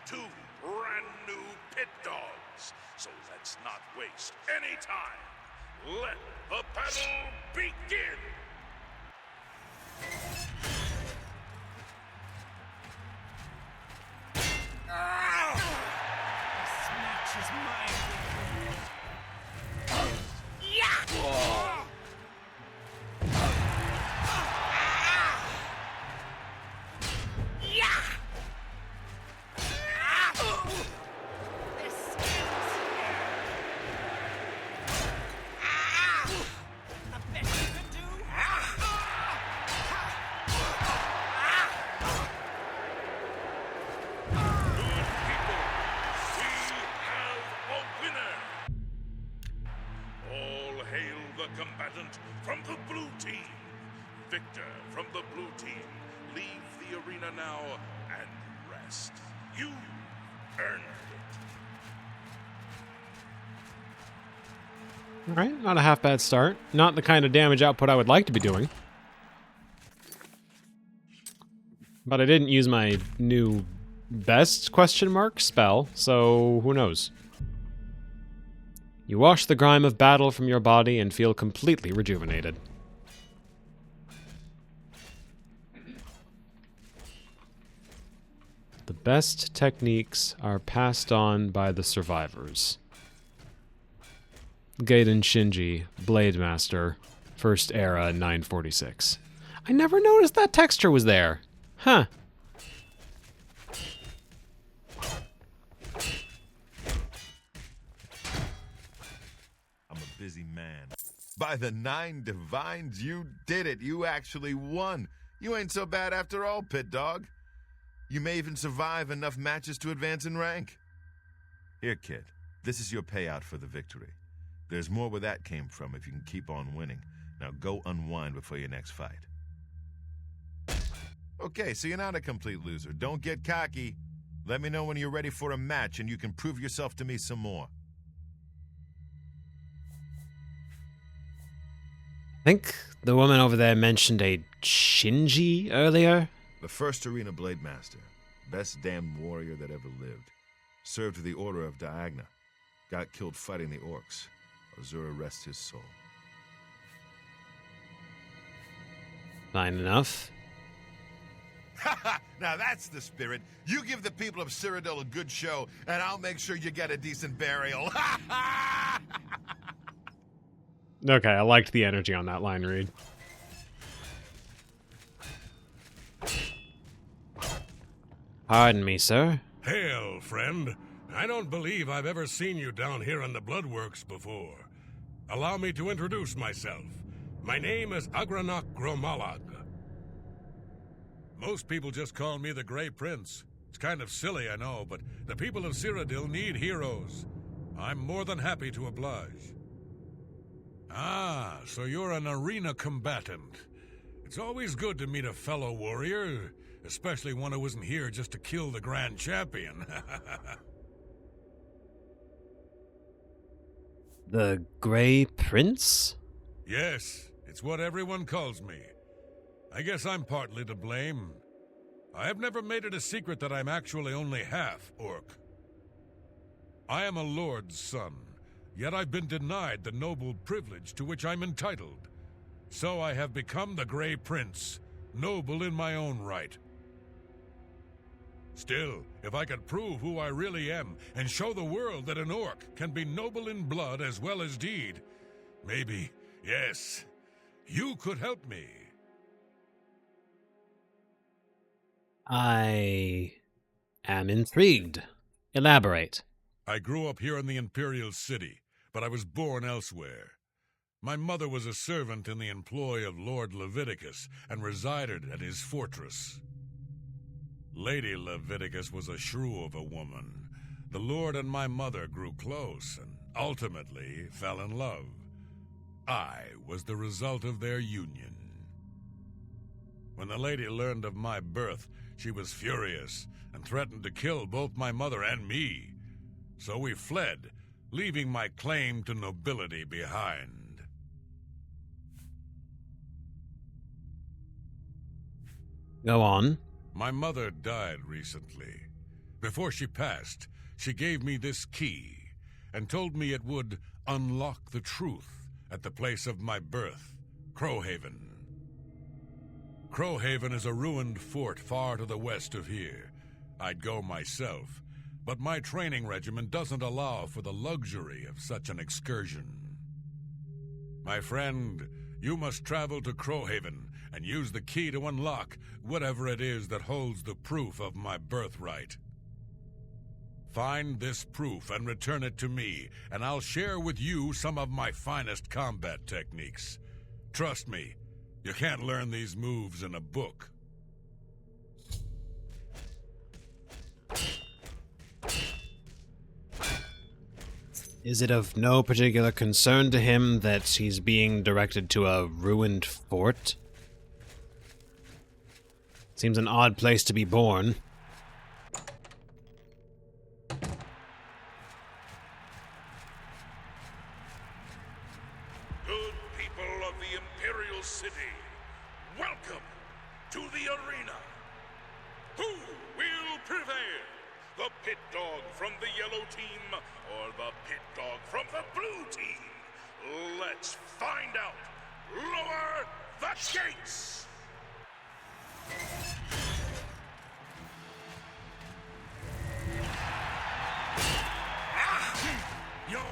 2 brand new pit dogs. So let's not waste any time. Let the battle begin! This match is mine. Combatant from the blue team. Victor from the blue team. Leave the arena now and rest. You earned it. Alright, not a half bad start. Not the kind of damage output I would like to be doing. But I didn't use my new best ? Spell, so who knows. You wash the grime of battle from your body and feel completely rejuvenated. The best techniques are passed on by the survivors. Gaiden Shinji, Blade Master, First Era 946. I never noticed that texture was there. Huh. Busy man. By the 9 divines, you did it. You actually won. You ain't so bad after all, pit dog. You may even survive enough matches to advance in rank. Here, kid. This is your payout for the victory. There's more where that came from if you can keep on winning. Now go unwind before your next fight. Okay, so you're not a complete loser. Don't get cocky. Let me know when you're ready for a match and you can prove yourself to me some more. I think the woman over there mentioned a Shinji earlier. The first arena blade master, best damned warrior that ever lived. Served with the Order of Diagna. Got killed fighting the orcs. Azura rest his soul. Fine enough. Now that's the spirit. You give the people of Cyrodiil a good show, and I'll make sure you get a decent burial. Okay, I liked the energy on that line read. Pardon me, sir. Hail, friend. I don't believe I've ever seen you down here in the Bloodworks before. Allow me to introduce myself. My name is Agranok Gromalag. Most people just call me the Grey Prince. It's kind of silly, I know, but the people of Cyrodiil need heroes. I'm more than happy to oblige. Ah, so you're an arena combatant. It's always good to meet a fellow warrior, especially one who isn't here just to kill the Grand Champion. The Grey Prince? Yes, it's what everyone calls me. I guess I'm partly to blame. I have never made it a secret that I'm actually only half orc. I am a lord's son. Yet I've been denied the noble privilege to which I'm entitled. So I have become the Grey Prince, noble in my own right. Still, if I could prove who I really am and show the world that an orc can be noble in blood as well as deed, maybe, yes, you could help me. I am intrigued. Elaborate. I grew up here in the Imperial City, but I was born elsewhere. My mother was a servant in the employ of Lord Leviticus and resided at his fortress. Lady Leviticus was a shrew of a woman. The Lord and my mother grew close and ultimately fell in love. I was the result of their union. When the lady learned of my birth, she was furious and threatened to kill both my mother and me. So we fled, leaving my claim to nobility behind. Go on. My mother died recently. Before she passed, she gave me this key and told me it would unlock the truth at the place of my birth, Crowhaven. Crowhaven is a ruined fort far to the west of here. I'd go myself, but my training regimen doesn't allow for the luxury of such an excursion. My friend, you must travel to Crowhaven and use the key to unlock whatever it is that holds the proof of my birthright. Find this proof and return it to me, and I'll share with you some of my finest combat techniques. Trust me, you can't learn these moves in a book. Is it of no particular concern to him that he's being directed to a ruined fort? Seems an odd place to be born. Good people of the Imperial City, welcome to the arena. Who will prevail? The pit dog from the yellow team or the pit dog from the blue team? Let's find out. Lower the gates! You're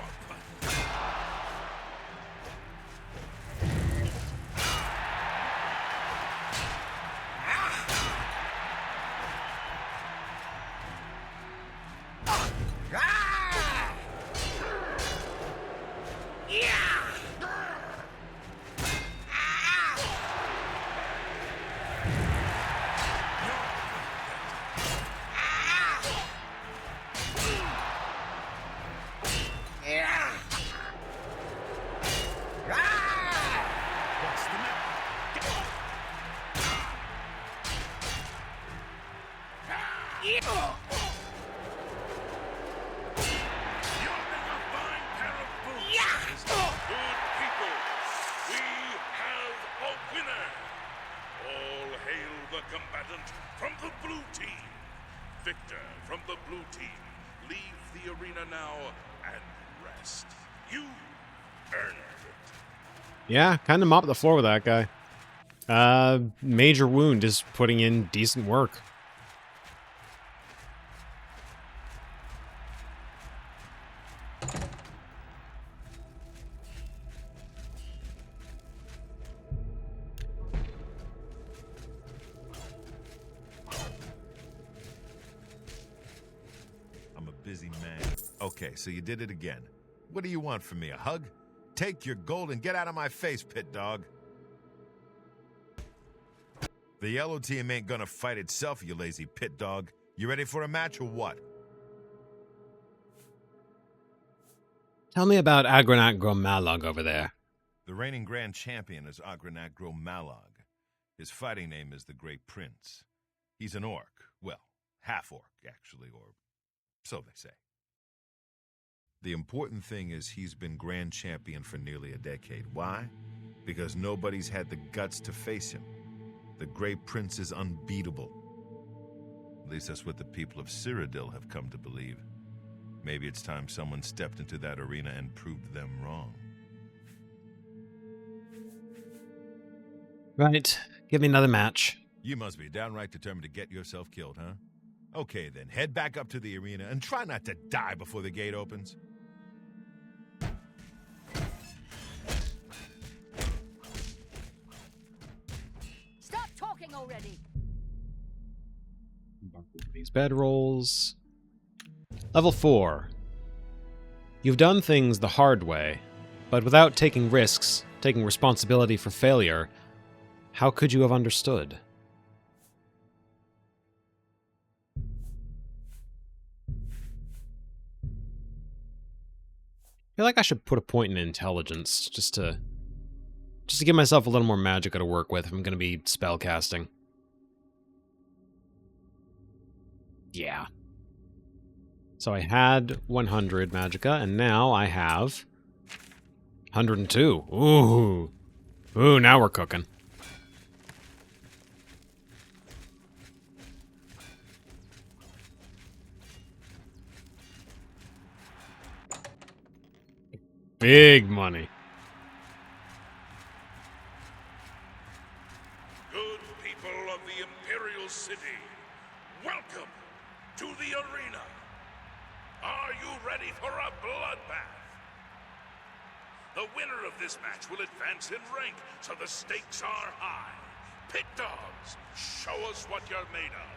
combatant from the blue team. Victor from the blue team, leave the arena now and rest. You earned it. Yeah, kind of mopped the floor with that guy. Major wound is putting in decent work. Busy man. Okay, so you did it again. What do you want from me, a hug? Take your gold and get out of my face, pit dog. The yellow team ain't gonna fight itself, you lazy pit dog. You ready for a match or what? Tell me about Agranat Gromalog over there. The reigning grand champion is Agranat Gromalog. His fighting name is the Great Prince. He's an orc. Well, half-orc, actually, or so they say. The important thing is he's been grand champion for nearly a decade. Why? Because nobody's had the guts to face him. The Great Prince is unbeatable. At least that's what the people of Cyrodiil have come to believe. Maybe it's time someone stepped into that arena and proved them wrong. Right. Give me another match. You must be downright determined to get yourself killed, huh? Okay, then, head back up to the arena and try not to die before the gate opens. Stop talking already! These bedrolls. Level 4. You've done things the hard way, but without taking risks, taking responsibility for failure, how could you have understood? I feel like I should put a point in intelligence, just to give myself a little more magicka to work with if I'm going to be spellcasting. Yeah. So I had 100 magicka, and now I have 102. Ooh. Ooh, now we're cooking. Big money. Good people of the Imperial City, welcome to the arena. Are you ready for a bloodbath? The winner of this match will advance in rank, so the stakes are high. Pit dogs, show us what you're made of.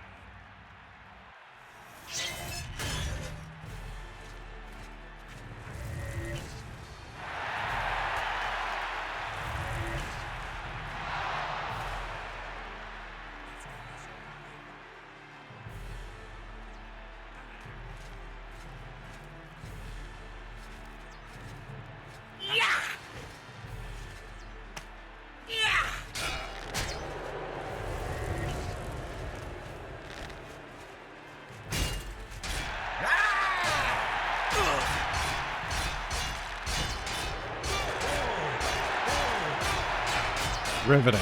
Riveting.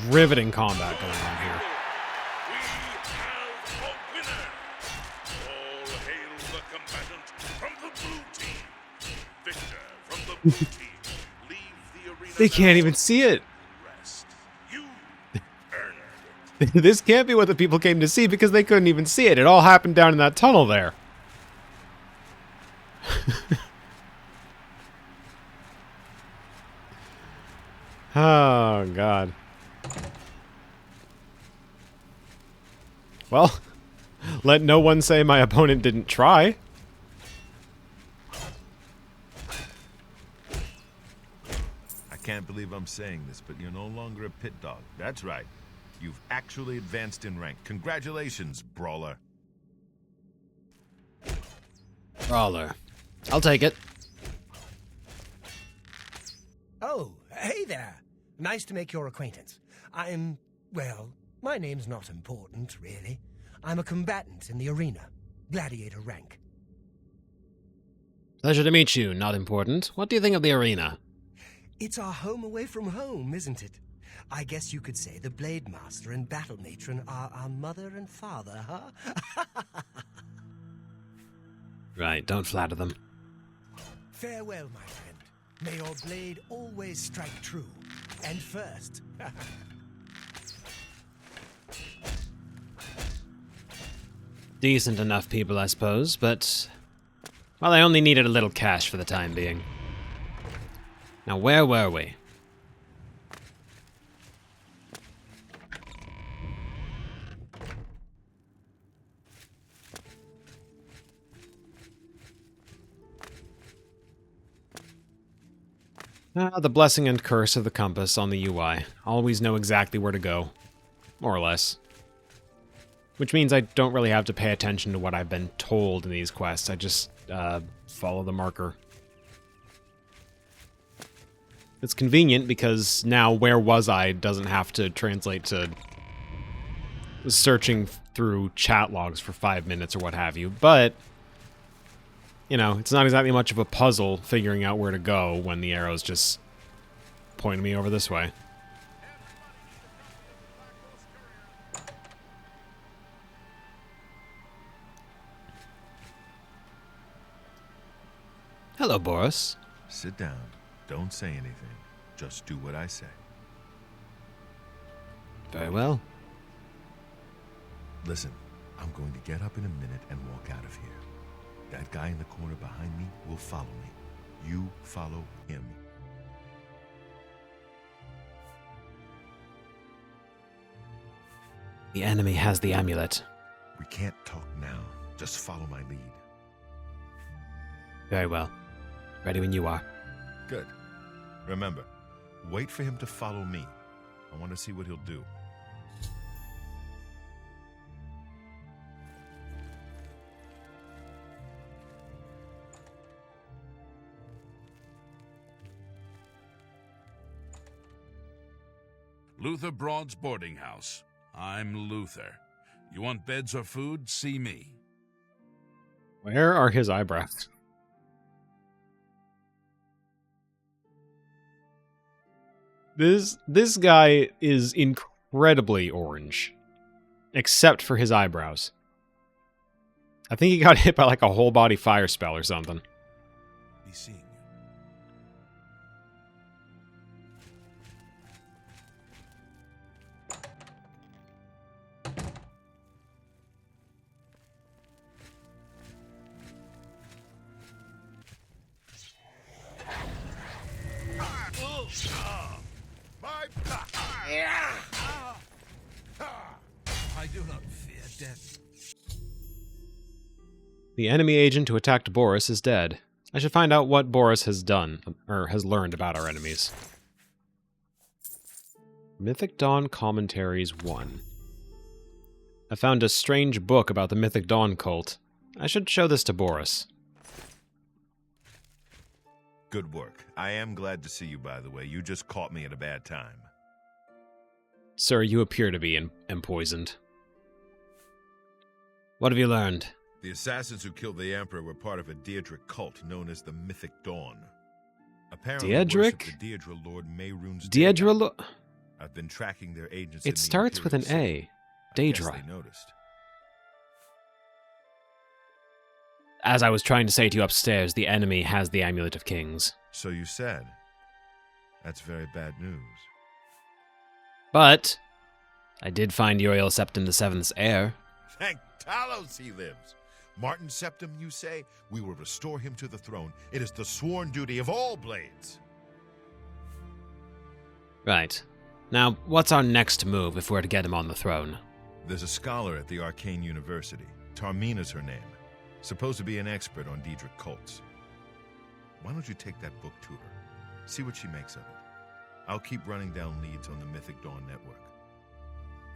Riveting combat going on here. We have a winner. All hail the combatant from the blue team. Victor from the blue team. Leave the arena. They can't even see it. Rest. You earned it. This can't be what the people came to see because they couldn't even see it. It all happened down in that tunnel there. Oh, God. Well, let no one say my opponent didn't try. I can't believe I'm saying this, but you're no longer a pit dog. That's right. You've actually advanced in rank. Congratulations, Brawler. Brawler. I'll take it. Oh, hey there. Nice to make your acquaintance. Well, my name's not important, really. I'm a combatant in the arena. Gladiator rank. Pleasure to meet you, not important. What do you think of the arena? It's our home away from home, isn't it? I guess you could say the Blade Master and Battle Matron are our mother and father, huh? Right, don't flatter them. Farewell, my friend. May your blade always strike true. And first. Decent enough people, I suppose, but... well, I only needed a little cash for the time being. Now, where were we? The blessing and curse of the compass on the UI. Always know exactly where to go. More or less. Which means I don't really have to pay attention to what I've been told in these quests. I just, follow the marker. It's convenient because now where was I doesn't have to translate to searching through chat logs for 5 minutes or what have you. But, you know, it's not exactly much of a puzzle figuring out where to go when the arrow's just pointing me over this way. Hello, Boris. Sit down. Don't say anything. Just do what I say. Very well. Listen, I'm going to get up in a minute and walk out of here. That guy in the corner behind me will follow me. You follow him. The enemy has the amulet. We can't talk now. Just follow my lead. Very well. Ready when you are. Good. Remember, wait for him to follow me. I want to see what he'll do. Luther Broad's boarding house. I'm Luther. You want beds or food? See me. Where are his eyebrows? This guy is incredibly orange. Except for his eyebrows. I think he got hit by like a whole body fire spell or something. Be seeing you. death. The enemy agent who attacked Boris is dead. I should find out what Boris has done, or has learned about our enemies. Mythic Dawn Commentaries 1. I found a strange book about the Mythic Dawn cult. I should show this to Boris. Good work. I am glad to see you, by the way. You just caught me at a bad time. Sir, you appear to be empoisoned. What have you learned? The assassins who killed the Emperor were part of a Daedric cult known as the Mythic Dawn. Apparently, Daedric? worship the Daedra Lord Mehrunes. Daedra. I've been tracking their agents. It starts with an A. Daedra. They noticed. As I was trying to say to you upstairs, the enemy has the Amulet of Kings. So you said. That's very bad news. But I did find Uriel Septim VII's heir. Thank Talos he lives. Martin Septim, you say? We will restore him to the throne. It is the sworn duty of all Blades. Right. Now, what's our next move if we're to get him on the throne? There's a scholar at the Arcane University. Tarmina's her name. Supposed to be an expert on Daedric cults. Why don't you take that book to her? See what she makes of it. I'll keep running down leads on the Mythic Dawn network.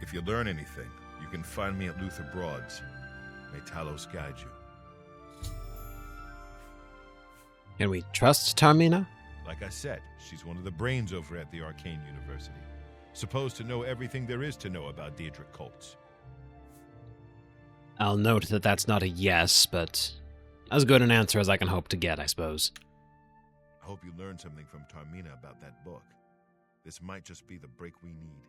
If you learn anything, you can find me at Luther Broad's. May Talos guide you. Can we trust Tarmina? Like I said, she's one of the brains over at the Arcane University. Supposed to know everything there is to know about Daedric cults. I'll note that that's not a yes, but as good an answer as I can hope to get, I suppose. I hope you learned something from Tarmina about that book. This might just be the break we need.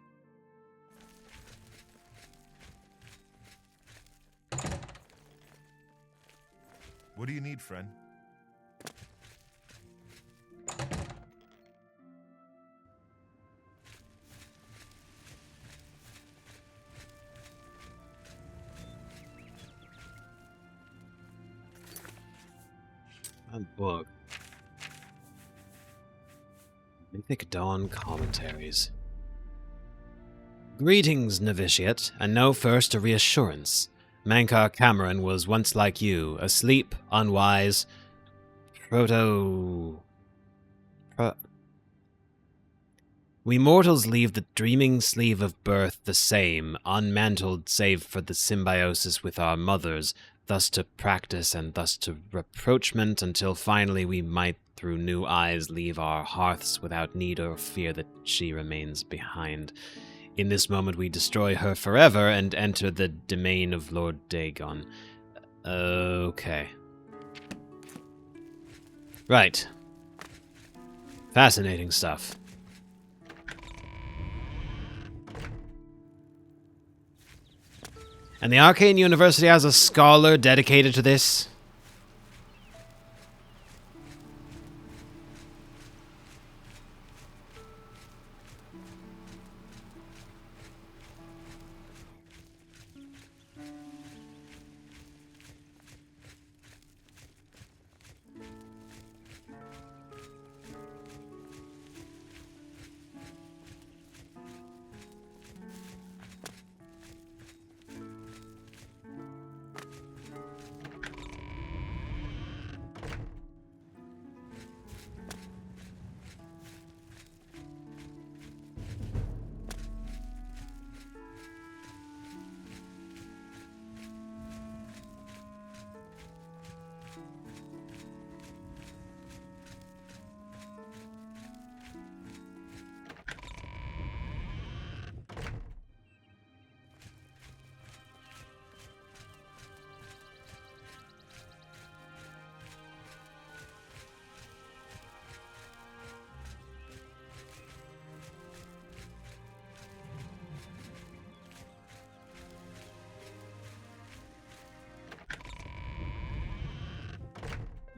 What do you need, friend? A book. Mythic Dawn Commentaries. Greetings, novitiate, and know first a reassurance. Mankar Cameron was once like you, asleep, unwise, We mortals leave the dreaming sleeve of birth the same, unmantled save for the symbiosis with our mothers, thus to practice and thus to reproachment, until finally we might through new eyes leave our hearths without need or fear that she remains behind. In this moment we destroy her forever and enter the domain of Lord Dagon. Okay. Right. Fascinating stuff. And the Arcane University has a scholar dedicated to this?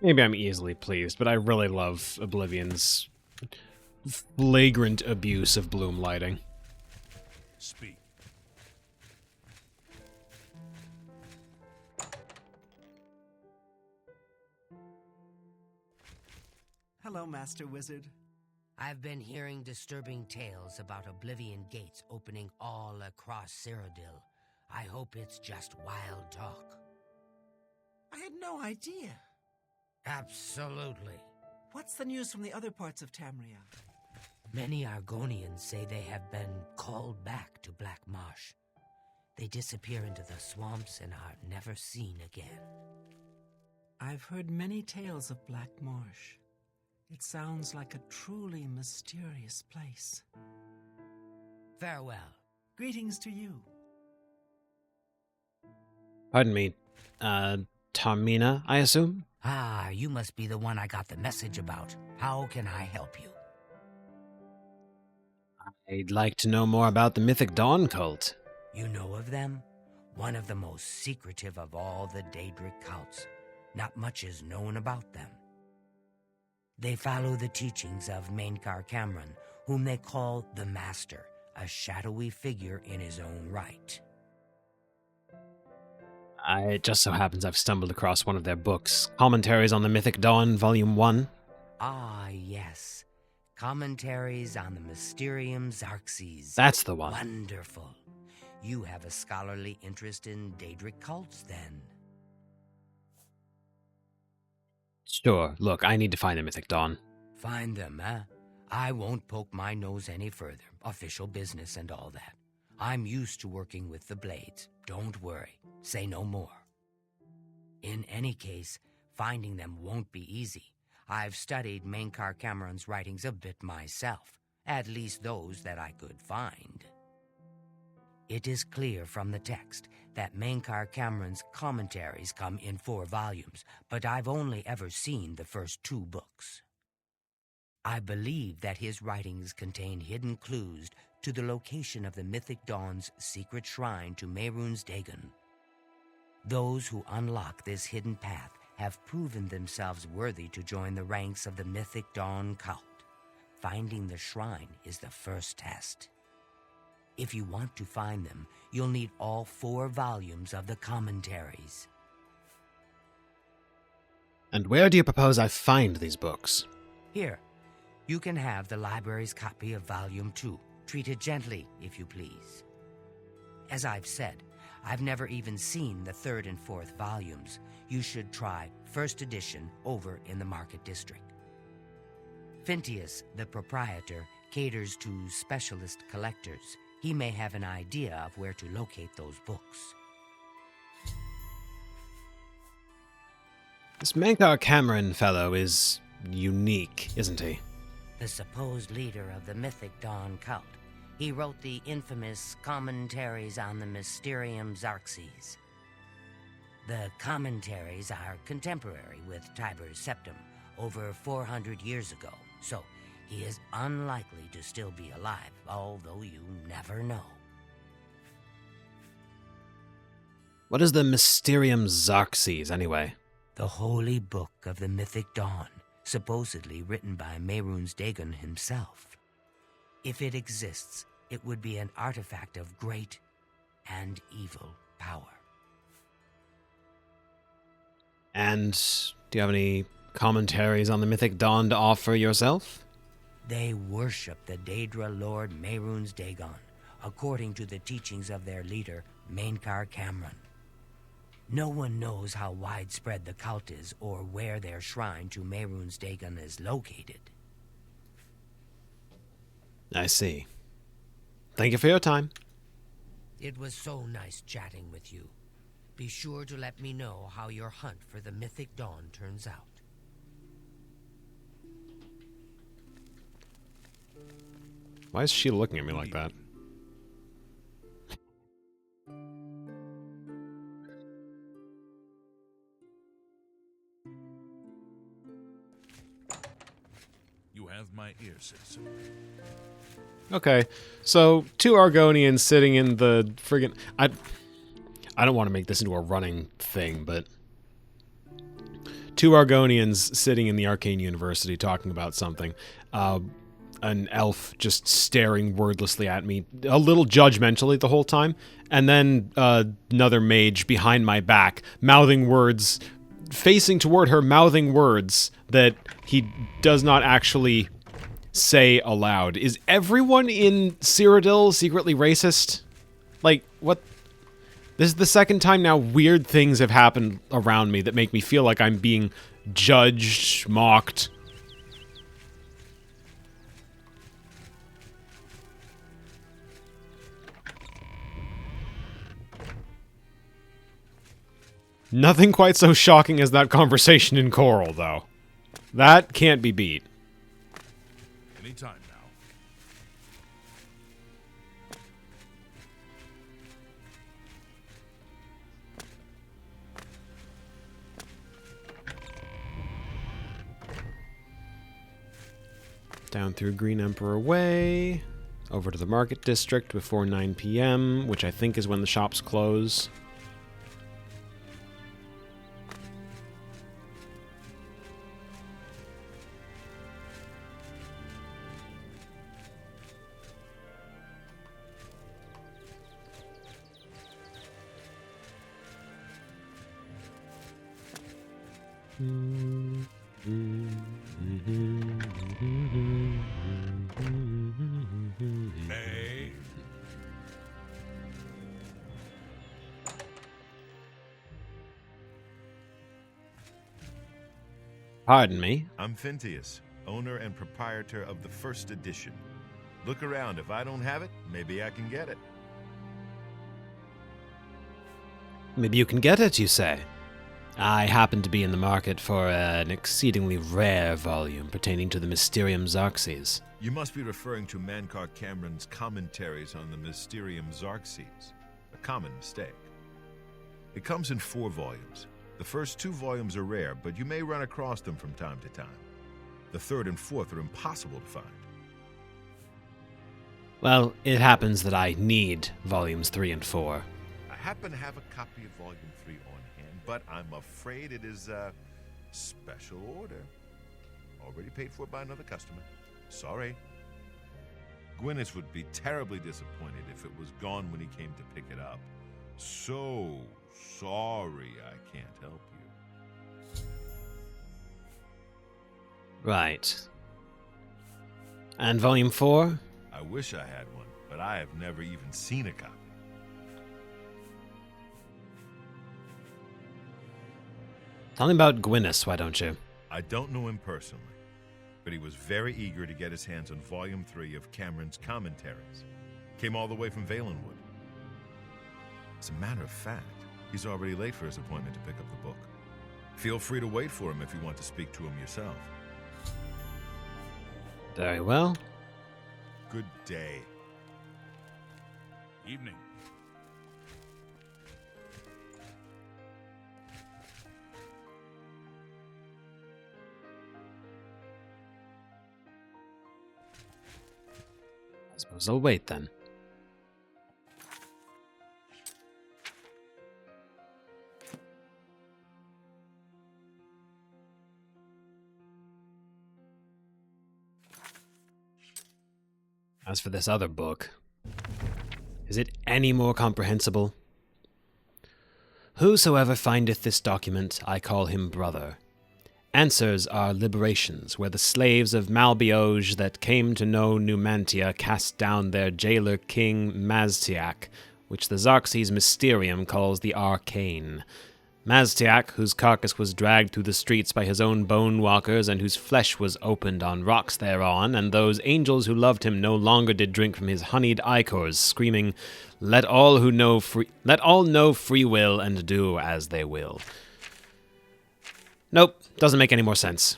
Maybe I'm easily pleased, but I really love Oblivion's flagrant abuse of bloom lighting. Speak. Hello, Master Wizard. I've been hearing disturbing tales about Oblivion gates opening all across Cyrodiil. I hope it's just wild talk. I had no idea. Absolutely. What's the news from the other parts of Tamriel? Many Argonians say they have been called back to Black Marsh. They disappear into the swamps and are never seen again. I've heard many tales of Black Marsh. It sounds like a truly mysterious place. Farewell. Greetings to you. Pardon me, Tarmina, I assume? Ah, you must be the one I got the message about. How can I help you? I'd like to know more about the Mythic Dawn cult. You know of them? One of the most secretive of all the Daedric cults. Not much is known about them. They follow the teachings of Mainkar Cameron, whom they call the Master, a shadowy figure in his own right. It just so happens I've stumbled across one of their books, Commentaries on the Mythic Dawn, Volume 1. Ah, yes. Commentaries on the Mysterium Xarxes. That's the one. Wonderful. You have a scholarly interest in Daedric cults, then? Sure. Look, I need to find the Mythic Dawn. Find them, eh? I won't poke my nose any further. Official business and all that. I'm used to working with the Blades. Don't worry. Say no more. In any case, finding them won't be easy. I've studied Mainkar Cameron's writings a bit myself, at least those that I could find. It is clear from the text that Mainkar Cameron's commentaries come in 4 volumes, but I've only ever seen the first 2 books. I believe that his writings contain hidden clues to the location of the Mythic Dawn's secret shrine to Mehrunes Dagon. Those who unlock this hidden path have proven themselves worthy to join the ranks of the Mythic Dawn cult. Finding the shrine is the first test. If you want to find them, you'll need all 4 volumes of the commentaries. And where do you propose I find these books? Here, you can have the library's copy of Volume 2. Treat it gently, if you please. As I've said, I've never even seen the 3rd and 4th volumes. You should try first edition over in the Market District. Phintius, the proprietor, caters to specialist collectors. He may have an idea of where to locate those books. This Mainkar Cameron fellow is unique, isn't he? The supposed leader of the Mythic Dawn cult. He wrote the infamous Commentaries on the Mysterium Xarxes. The commentaries are contemporary with Tiber's Septum, over 400 years ago, so he is unlikely to still be alive, although you never know. What is the Mysterium Xarxes, anyway? The holy book of the Mythic Dawn, supposedly written by Mehrunes Dagon himself. If it exists, it would be an artifact of great and evil power. And do you have any commentaries on the Mythic Dawn to offer yourself? They worship the Daedra Lord Mehrunes Dagon, according to the teachings of their leader, Mainkar Cameron. No one knows how widespread the cult is or where their shrine to Mehrunes Dagon is located. I see. Thank you for your time. It was so nice chatting with you. Be sure to let me know how your hunt for the Mythic Dawn turns out. Why is she looking at me like that? You have my ear, citizen. Okay, so 2 Argonians sitting in the friggin'... I don't want to make this into a running thing, but... 2 Argonians sitting in the Arcane University talking about something. An elf just staring wordlessly at me, a little judgmentally the whole time, and then another mage behind my back, mouthing words, facing toward her, mouthing words that he does not actually say aloud. Is everyone in Cyrodiil secretly racist? Like, what? This is the second time now weird things have happened around me that make me feel like I'm being judged, mocked. Nothing quite so shocking as that conversation in Coral, though. That can't be beat. Anytime now. Down through Green Emperor Way, over to the Market District before 9 p.m., which I think is when the shops close. Hey. Pardon me. I'm Phintius, owner and proprietor of the first edition. Look around. If I don't have it, maybe I can get it. Maybe you can get it, you say? I happen to be in the market for an exceedingly rare volume pertaining to the Mysterium Xarxes. You must be referring to Mankar Cameron's commentaries on the Mysterium Xarxes. A common mistake. It comes in 4 volumes. The first 2 volumes are rare, but you may run across them from time to time. The 3rd and 4th are impossible to find. Well, it happens that I need volumes 3 and 4. I happen to have a copy of volume 3 on hand, but I'm afraid it is a special order. Already paid for by another customer. Sorry. Gwyneth would be terribly disappointed if it was gone when he came to pick it up. So sorry I can't help you. Right. And volume 4? I wish I had one, but I have never even seen a copy. Tell me about Gwyneth, why don't you? I don't know him personally, but he was very eager to get his hands on volume 3 of Cameron's commentaries. Came all the way from Valenwood. As a matter of fact, he's already late for his appointment to pick up the book. Feel free to wait for him if you want to speak to him yourself. Very well. Good day. Evening. I suppose I'll wait then. As for this other book, is it any more comprehensible? Whosoever findeth this document, I call him brother. Answers are liberations, where the slaves of Malbioge that came to know Numantia cast down their jailer king Maztiak, which the Xarxes Mysterium calls the Arcane. Maztiak, whose carcass was dragged through the streets by his own bone walkers, and whose flesh was opened on rocks thereon, and those angels who loved him no longer did drink from his honeyed ichors, screaming, Let all know free will and do as they will. Nope, doesn't make any more sense.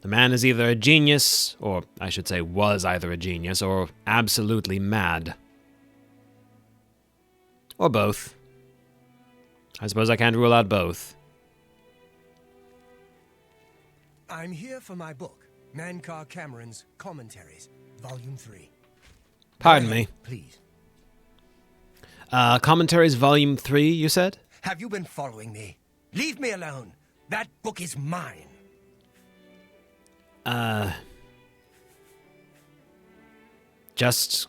The man is either a genius, or I should say was either a genius, or absolutely mad. Or both. I suppose I can't rule out both. I'm here for my book, Mankar Cameron's Commentaries, Volume 3. Pardon me. Please. Commentaries Volume 3, you said? Have you been following me? Leave me alone. That book is mine. Just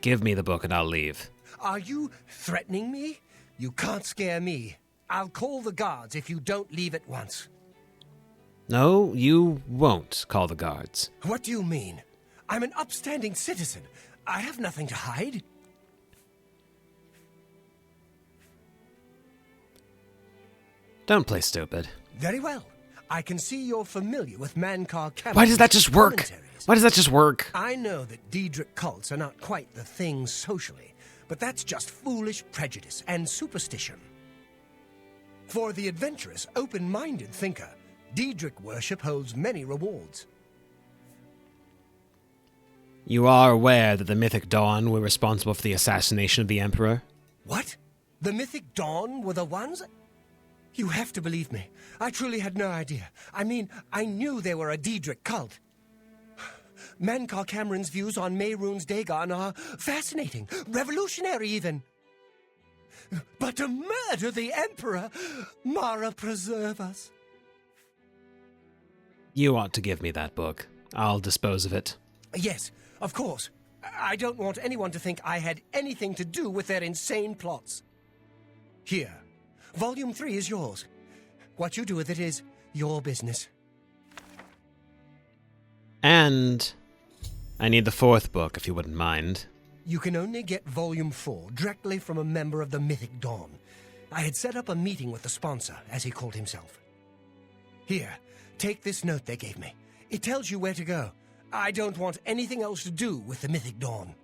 give me the book and I'll leave. Are you threatening me? You can't scare me. I'll call the guards if you don't leave at once. No, you won't call the guards. What do you mean? I'm an upstanding citizen. I have nothing to hide. Don't play stupid. Very well. I can see you're familiar with Mankar Cameron's Why does that just work? commentaries. Why does that just work? I know that Daedric cults are not quite the thing socially, but that's just foolish prejudice and superstition. For the adventurous, open-minded thinker, Daedric worship holds many rewards. You are aware that the Mythic Dawn were responsible for the assassination of the Emperor? What? The Mythic Dawn were the ones? You have to believe me. I truly had no idea. I mean, I knew they were a Daedric cult. Mankar Cameron's views on Mehrunes Dagon are fascinating, revolutionary even. But to murder the Emperor, Mara preserve us. You ought to give me that book. I'll dispose of it. Yes, of course. I don't want anyone to think I had anything to do with their insane plots. Here, Volume 3 is yours. What you do with it is your business. And I need the 4th book, if you wouldn't mind. You can only get Volume 4 directly from a member of the Mythic Dawn. I had set up a meeting with the sponsor, as he called himself. Here, take this note they gave me. It tells you where to go. I don't want anything else to do with the Mythic Dawn.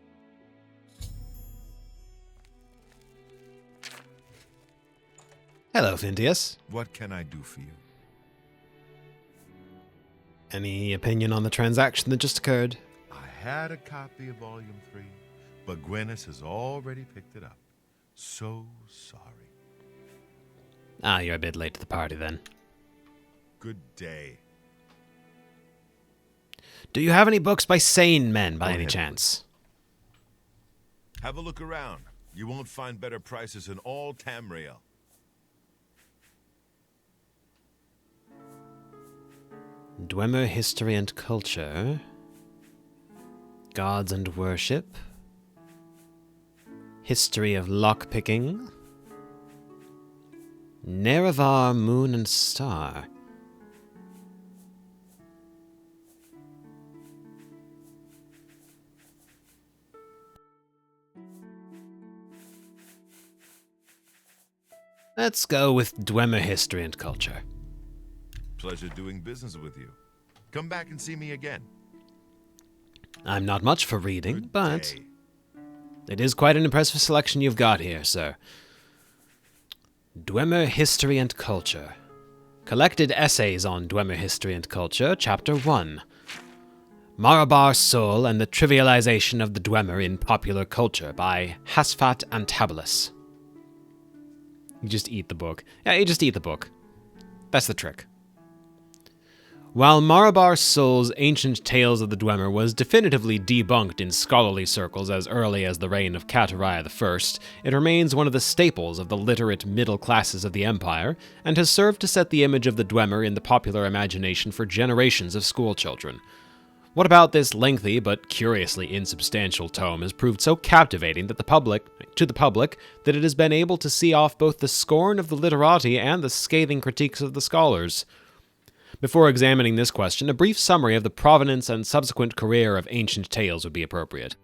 Hello, Phintius. What can I do for you? Any opinion on the transaction that just occurred? I had a copy of Volume 3, but Gwyneth has already picked it up. So sorry. Ah, you're a bit late to the party then. Good day. Do you have any books by sane men, by Go any ahead. chance? Have a look around. You won't find better prices in all Tamriel. Dwemer History and Culture. Gods and Worship. History of Lockpicking. Nerevar, Moon and Star. Let's go with Dwemer History and Culture. Pleasure doing business with you. Come back and see me again. I'm not much for reading, Good but day. it is quite an impressive selection you've got here, sir. Dwemer History and Culture. Collected Essays on Dwemer History and Culture, Chapter 1. Marabar Sol and the Trivialization of the Dwemer in Popular Culture by Hasfat Antabolus. You just eat the book. Yeah, you just eat the book. That's the trick. While Marabar Sol's Ancient Tales of the Dwemer was definitively debunked in scholarly circles as early as the reign of Catariah I, it remains one of the staples of the literate middle classes of the Empire, and has served to set the image of the Dwemer in the popular imagination for generations of schoolchildren. What about this lengthy but curiously insubstantial tome has proved so captivating to the public that it has been able to see off both the scorn of the literati and the scathing critiques of the scholars? Before examining this question, a brief summary of the provenance and subsequent career of Ancient Tales would be appropriate.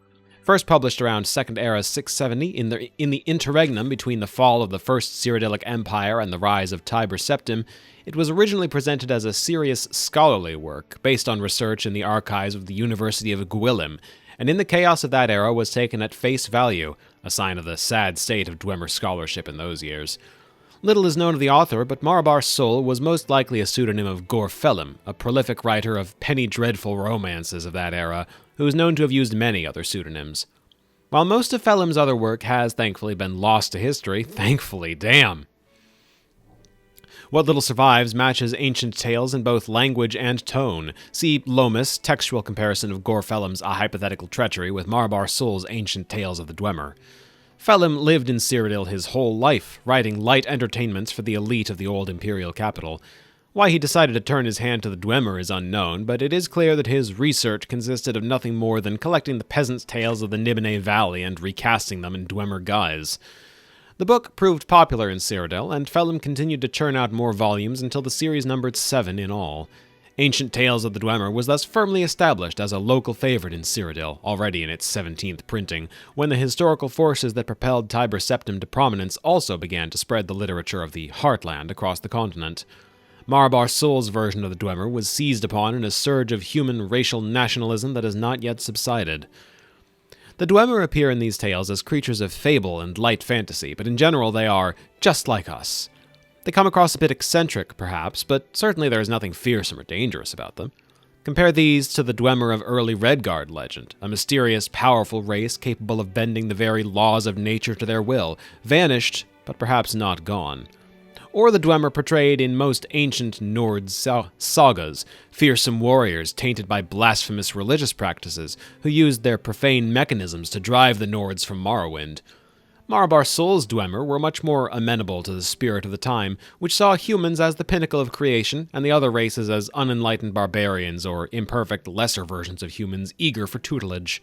First published around Second Era 670 in the interregnum between the fall of the First Cyrodiilic Empire and the rise of Tiber Septim, it was originally presented as a serious scholarly work based on research in the archives of the University of Gwilym, and in the chaos of that era was taken at face value, a sign of the sad state of Dwemer scholarship in those years. Little is known of the author, but Marabar Sol was most likely a pseudonym of Gorfelim, a prolific writer of penny-dreadful romances of that era, who is known to have used many other pseudonyms. While most of Felim's other work has thankfully been lost to history, thankfully, damn! What little survives matches Ancient Tales in both language and tone. See Lomas' textual comparison of Gorfelim's A Hypothetical Treachery with Marabar Sol's Ancient Tales of the Dwemer. Felim lived in Cyrodiil his whole life, writing light entertainments for the elite of the old imperial capital. Why he decided to turn his hand to the Dwemer is unknown, but it is clear that his research consisted of nothing more than collecting the peasants' tales of the Nibene Valley and recasting them in Dwemer guise. The book proved popular in Cyrodiil, and Felim continued to churn out more volumes until the series numbered 7 in all. Ancient Tales of the Dwemer was thus firmly established as a local favorite in Cyrodiil, already in its 17th printing, when the historical forces that propelled Tiber Septim to prominence also began to spread the literature of the Heartland across the continent. Marabar Sol's version of the Dwemer was seized upon in a surge of human racial nationalism that has not yet subsided. The Dwemer appear in these tales as creatures of fable and light fantasy, but in general they are just like us. They come across a bit eccentric, perhaps, but certainly there is nothing fearsome or dangerous about them. Compare these to the Dwemer of early Redguard legend, a mysterious, powerful race capable of bending the very laws of nature to their will, vanished, but perhaps not gone. Or the Dwemer portrayed in most ancient Nord sagas, fearsome warriors tainted by blasphemous religious practices who used their profane mechanisms to drive the Nords from Morrowind. Marabar Sol's Dwemer were much more amenable to the spirit of the time, which saw humans as the pinnacle of creation and the other races as unenlightened barbarians or imperfect lesser versions of humans eager for tutelage.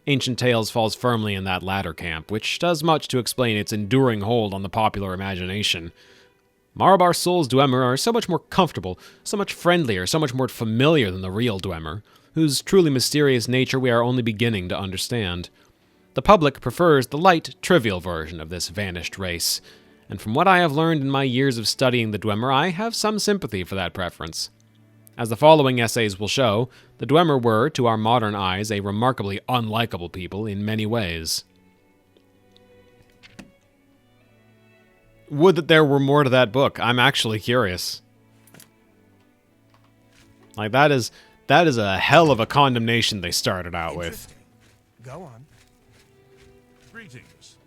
Ancient Tales falls firmly in that latter camp, which does much to explain its enduring hold on the popular imagination. Marabar Sol's Dwemer are so much more comfortable, so much friendlier, so much more familiar than the real Dwemer, whose truly mysterious nature we are only beginning to understand. The public prefers the light, trivial version of this vanished race, and from what I have learned in my years of studying the Dwemer, I have some sympathy for that preference. As the following essays will show, the Dwemer were, to our modern eyes, a remarkably unlikable people in many ways. Would that there were more to that book. I'm actually curious. Like, that is a hell of a condemnation they started out with. Go on. Greetings.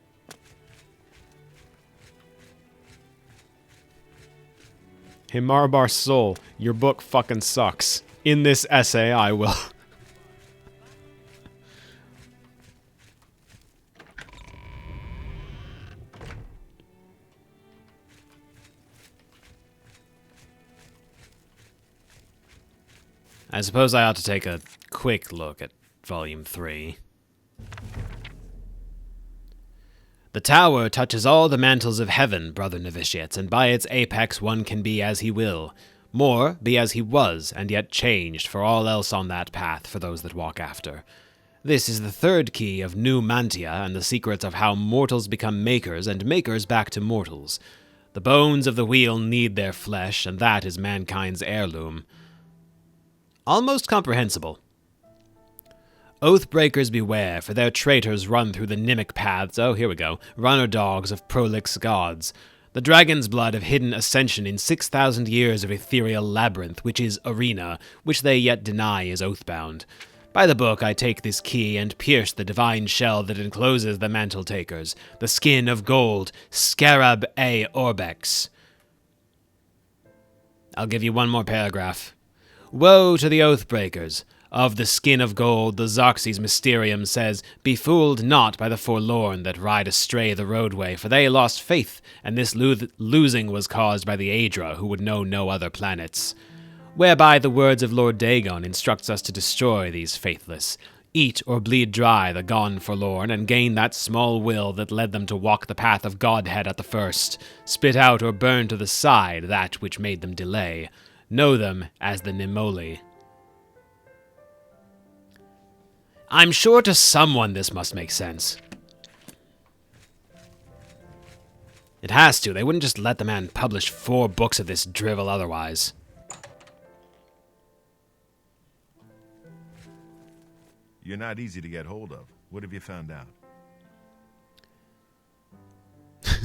Hey, Marabar Sol, your book fucking sucks. In this essay, I will... I suppose I ought to take a quick look at Volume 3. The tower touches all the mantles of heaven, brother novitiates, and by its apex one can be as he will. More, be as he was, and yet changed for all else on that path for those that walk after. This is the third key of New Mantia and the secrets of how mortals become makers and makers back to mortals. The bones of the wheel need their flesh, and that is mankind's heirloom. Almost comprehensible. Oathbreakers beware, for their traitors run through the Nimic paths, runner dogs of prolix gods. The dragon's blood of hidden ascension in 6,000 years of ethereal labyrinth, which is arena, which they yet deny is oathbound. By the book I take this key and pierce the divine shell that encloses the mantle takers, the skin of gold, scarab a orbex. I'll give you one more paragraph. Woe to the Oathbreakers! Of the skin of gold, the Xarxes Mysterium says, Be fooled not by the forlorn that ride astray the roadway, for they lost faith, and this losing was caused by the Aedra, who would know no other planets. Whereby the words of Lord Dagon instructs us to destroy these faithless, eat or bleed dry the gone forlorn, and gain that small will that led them to walk the path of Godhead at the first, spit out or burn to the side that which made them delay. Know them as the Nimoli. I'm sure to someone this must make sense. It has to. They wouldn't just let the man publish 4 books of this drivel otherwise. You're not easy to get hold of. What have you found out?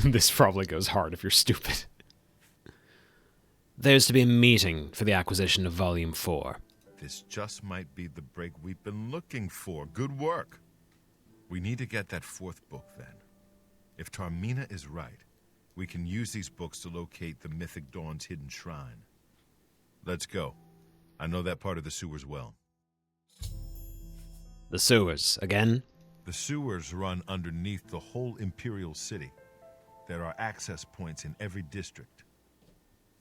This probably goes hard if you're stupid. There's to be a meeting for the acquisition of Volume 4. This just might be the break we've been looking for. Good work. We need to get that 4th book, then. If Tarmina is right, we can use these books to locate the Mythic Dawn's hidden shrine. Let's go. I know that part of the sewers well. The sewers, again? The sewers run underneath the whole Imperial City. There are access points in every district.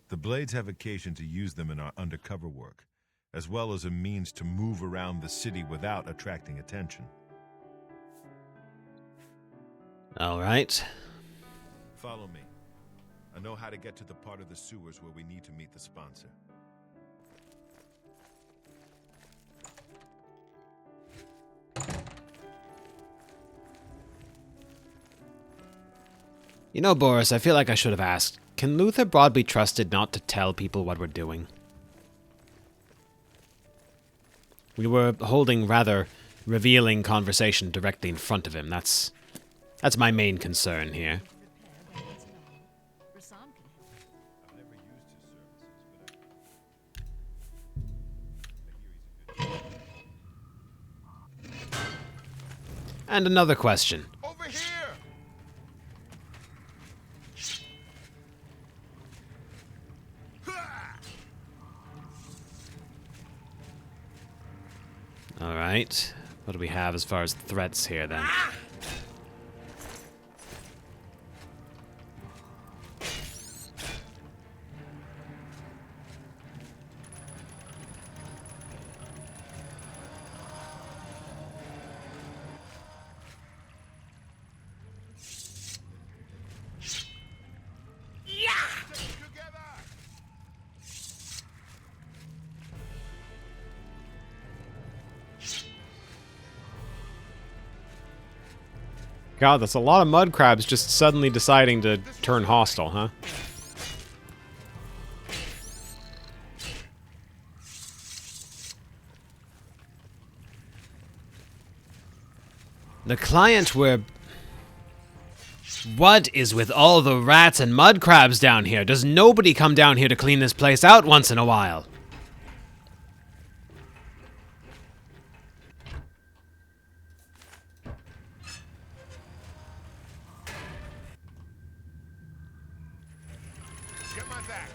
The Blades have occasion to use them in our undercover work, as well as a means to move around the city without attracting attention. All right. Follow me. I know how to get to the part of the sewers where we need to meet the sponsor. You know, Boris, I feel like I should have asked. Can Luther Broad be trusted not to tell people what we're doing? We were holding rather revealing conversation directly in front of him. That's my main concern here. And another question. Over here! Alright. What do we have as far as threats here, then? God, that's a lot of mud crabs just suddenly deciding to turn hostile, huh? The client were... What is with all the rats and mud crabs down here? Does nobody come down here to clean this place out once in a while? Get my back.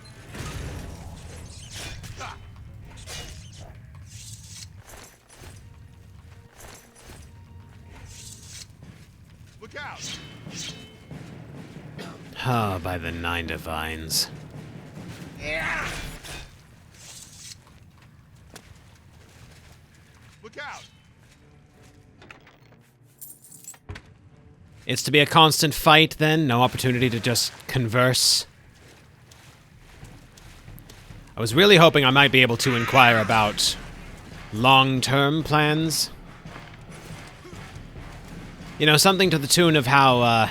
Look out! Ah, by the Nine Divines. Look out! It's to be a constant fight, then? No opportunity to just converse? I was really hoping I might be able to inquire about long-term plans. You know, something to the tune of how,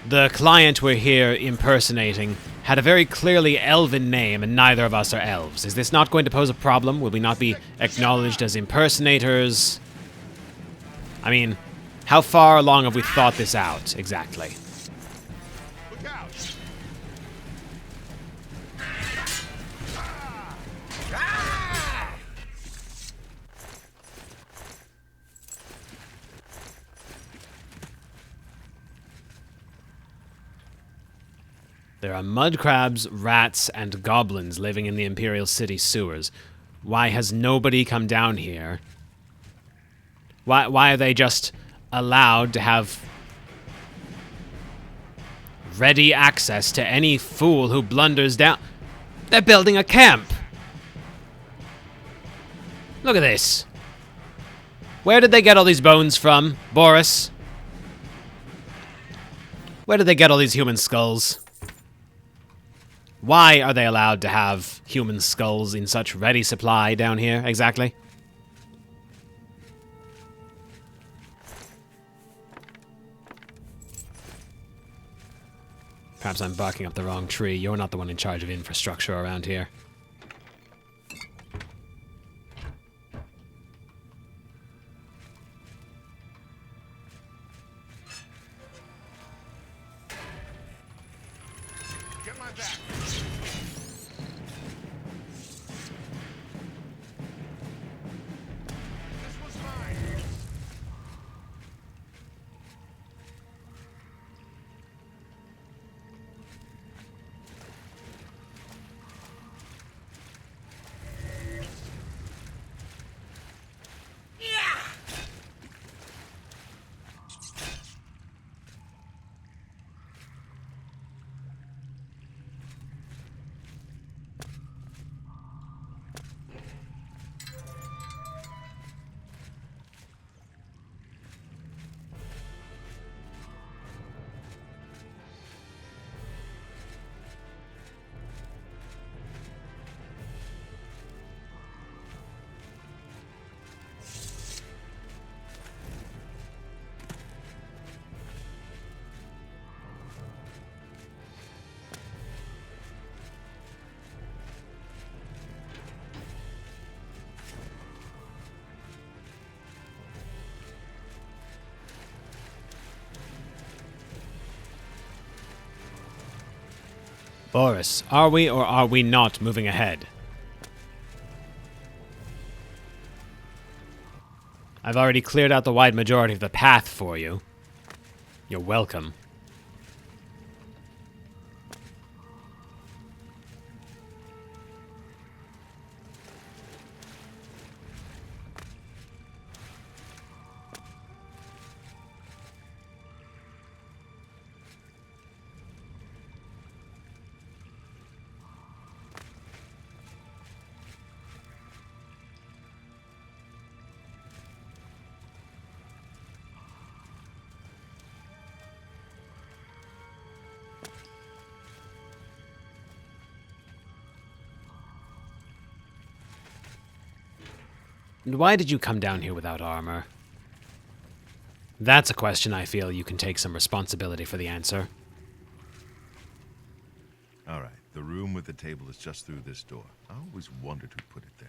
the client we're here impersonating had a very clearly elven name, and neither of us are elves. Is this not going to pose a problem? Will we not be acknowledged as impersonators? I mean, how far along have we thought this out, exactly? Look out! There are mud crabs, rats, and goblins living in the Imperial City sewers. Why has nobody come down here? Why are they just allowed to have ready access to any fool who blunders down? They're building a camp! Look at this. Where did they get all these bones from, Boris? Where did they get all these human skulls? Why are they allowed to have human skulls in such ready supply down here, exactly? Perhaps I'm barking up the wrong tree. You're not the one in charge of infrastructure around here. Get my back. This was mine. Boris, are we or are we not moving ahead? I've already cleared out the wide majority of the path for you. You're welcome. And why did you come down here without armor? That's a question I feel you can take some responsibility for the answer. All right, the room with the table is just through this door. I always wondered who put it there.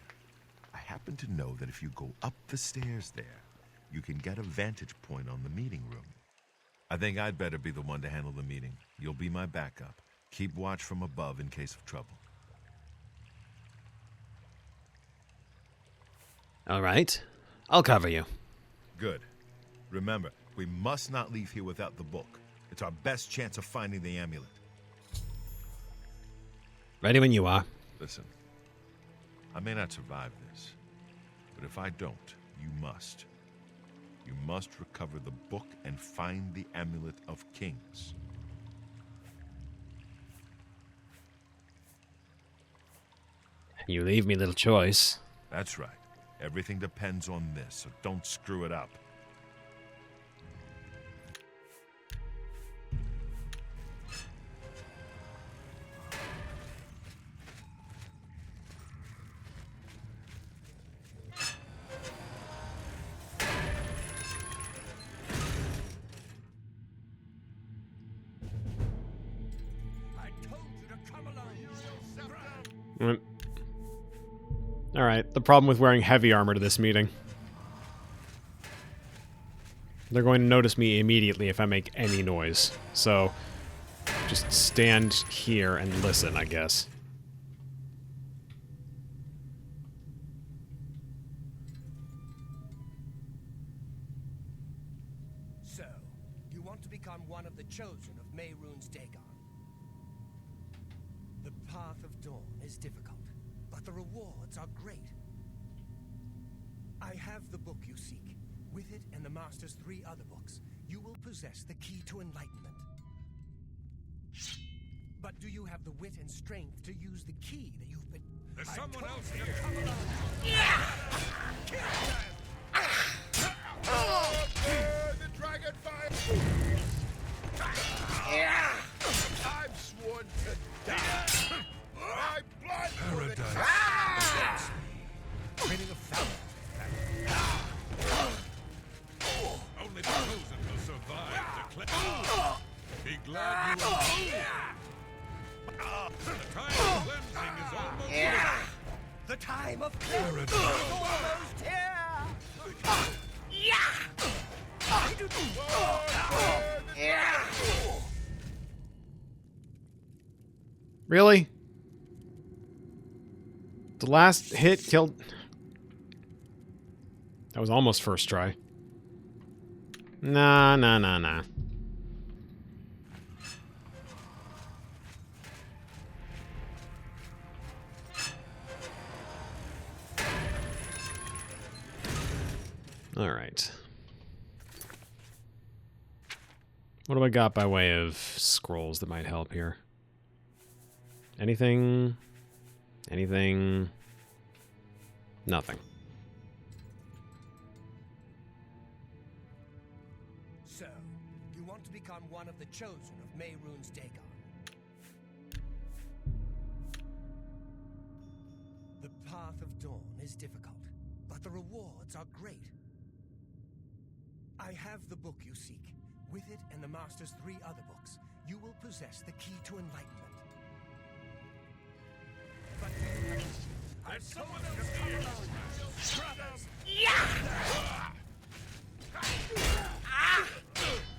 I happen to know that if you go up the stairs there, you can get a vantage point on the meeting room. I think I'd better be the one to handle the meeting. You'll be my backup. Keep watch from above in case of trouble. All right. I'll cover you. Good. Remember, we must not leave here without the book. It's our best chance of finding the amulet. Ready when you are. Listen, I may not survive this, but if I don't, you must. You must recover the book and find the amulet of kings. You leave me little choice. That's right. Everything depends on this, so don't screw it up. Alright, the problem with wearing heavy armor to this meeting. They're going to notice me immediately if I make any noise. So, just stand here and listen, I guess. So, you want to become one of the chosen of Mehrunes Dagon. The path of dawn is difficult, but the rewards are great. I have the book you seek. With it and the Master's 3 other books, you will possess the key to enlightenment. But do you have the wit and strength to use the key that you've been... There's someone else here. Come along. The dragon fire! I'm sworn to die! My blood! Paradise. Training a fellow. Only the chosen will survive the Be glad you are The time of cleansing is almost here. The time of cleansing is almost here! Really? The last hit killed... That was almost first try. Nah. Alright. What do I got by way of scrolls that might help here? Anything? Anything? Nothing. So, you want to become one of the chosen of Mehrunes Dagon. The path of dawn is difficult, but the rewards are great. I have the book you seek. With it and the Master's 3 other books, you will possess the key to enlightenment. But do you have... There's someone else here! Brothers!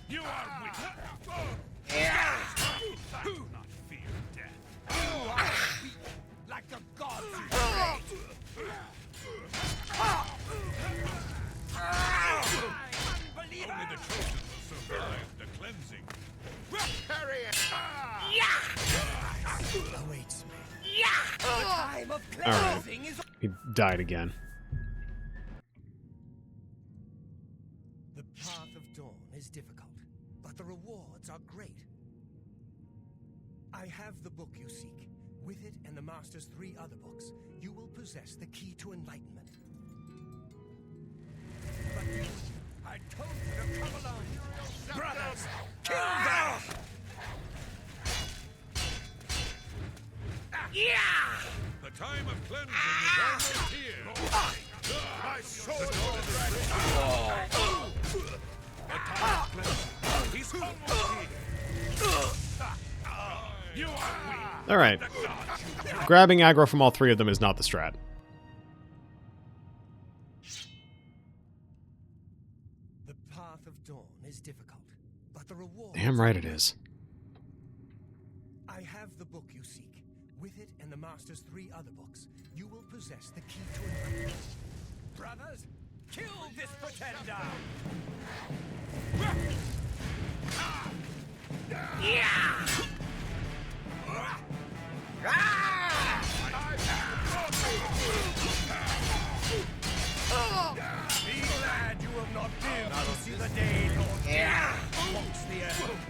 You are weak! Do not fear death! time of Alright. cleansing is... He died again. The path of dawn is difficult, but the rewards are great. I have the book you seek. With it and the Master's 3 other books, you will possess the key to enlightenment. But you, I told you to come along. Brothers, kill them! Yeah! The time of cleansing is almost here. My sword The time of cleansing. He's almost here. You are weak. Alright. Grabbing aggro from all 3 of them is not the strat. The path of dawn is difficult, but the reward... Damn right it is. I have the book you seek. With it and the Master's 3 other books, you will possess the key to enlightenment. Brothers, kill this pretender! Yeah! Be glad you have not lived to see the day Lord walks the earth.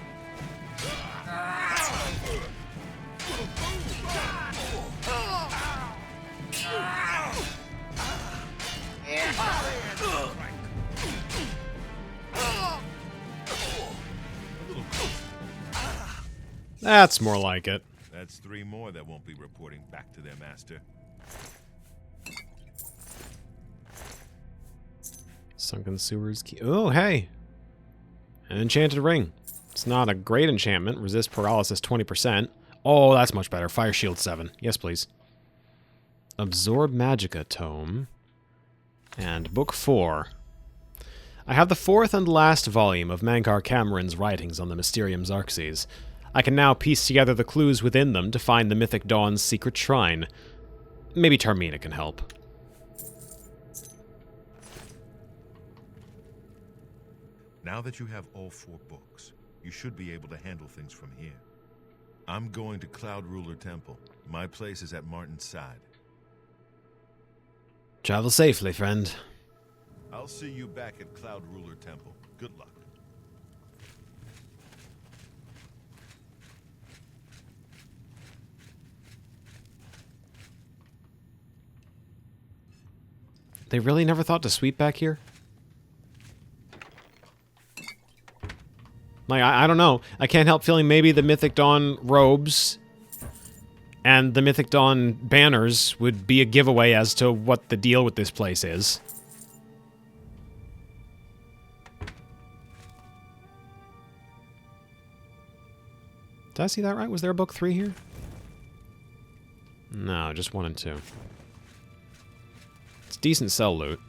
That's more like it. That's 3 more that won't be reporting back to their master. Sunken Sewers key. Oh, hey! An enchanted ring. It's not a great enchantment. Resist paralysis 20%. Oh, that's much better. Fire Shield 7. Yes, please. Absorb Magica Tome. And Book 4. I have the 4th and last volume of Mankar Cameron's writings on the Mysterium Xarxes. I can now piece together the clues within them to find the Mythic Dawn's secret shrine. Maybe Tarmina can help. Now that you have all 4 books, you should be able to handle things from here. I'm going to Cloud Ruler Temple. My place is at Martin's side. Travel safely, friend. I'll see you back at Cloud Ruler Temple. Good luck. They really never thought to sweep back here? Like, I don't know. I can't help feeling maybe the Mythic Dawn robes and the Mythic Dawn banners would be a giveaway as to what the deal with this place is. Did I see that right? Was there a book 3 here? No, just 1 and 2. It's decent cell loot.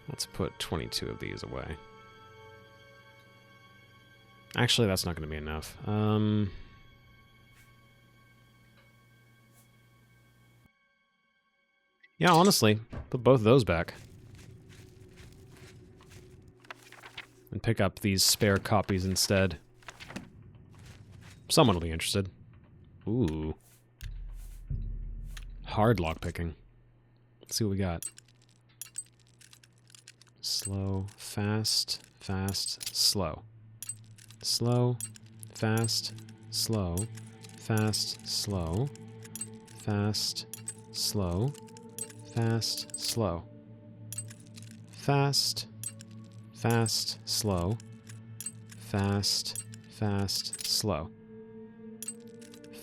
Let's put 22 of these away. Actually, that's not going to be enough. Yeah, honestly, put both of those back. And pick up these spare copies instead. Someone will be interested. Ooh. Hard lockpicking. Let's see what we got. Slow, fast, fast, slow. Slow, fast, slow, fast, slow, fast, slow, fast, slow. Fast, fast, slow, fast, fast, slow.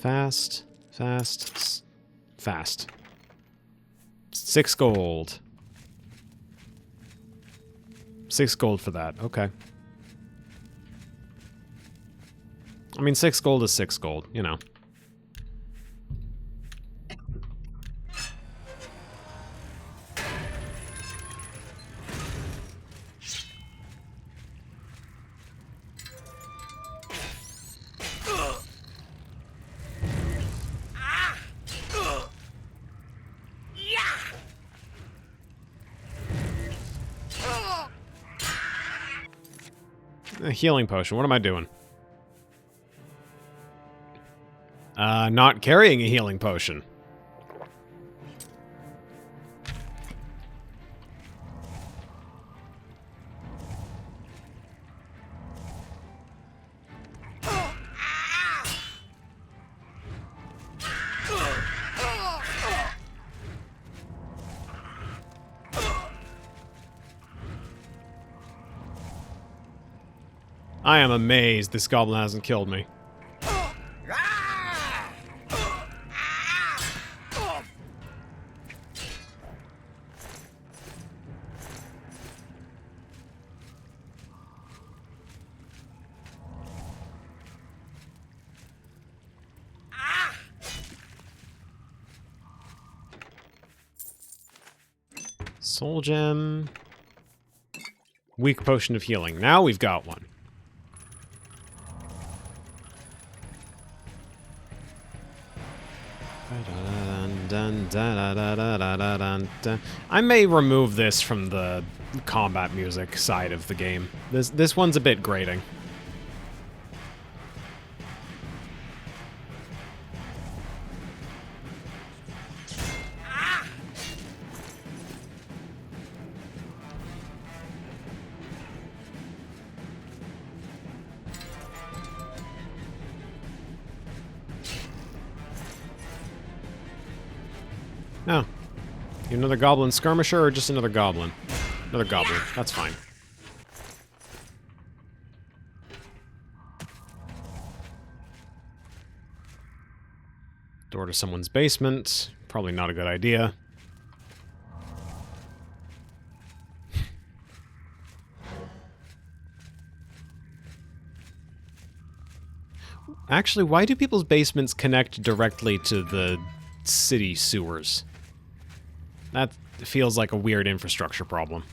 Fast, fast, fast. 6 gold. 6 gold for that. Okay. I mean, 6 gold is 6 gold, you know. A healing potion. What am I doing? Not carrying a healing potion. I am amazed this goblin hasn't killed me. Soul gem. Weak potion of healing. Now we've got one. I may remove this from the combat music side of the game. This one's a bit grating. Oh. You another goblin skirmisher or just another goblin? Another goblin. That's fine. Door to someone's basement. Probably not a good idea. Actually, why do people's basements connect directly to the city sewers? That feels like a weird infrastructure problem.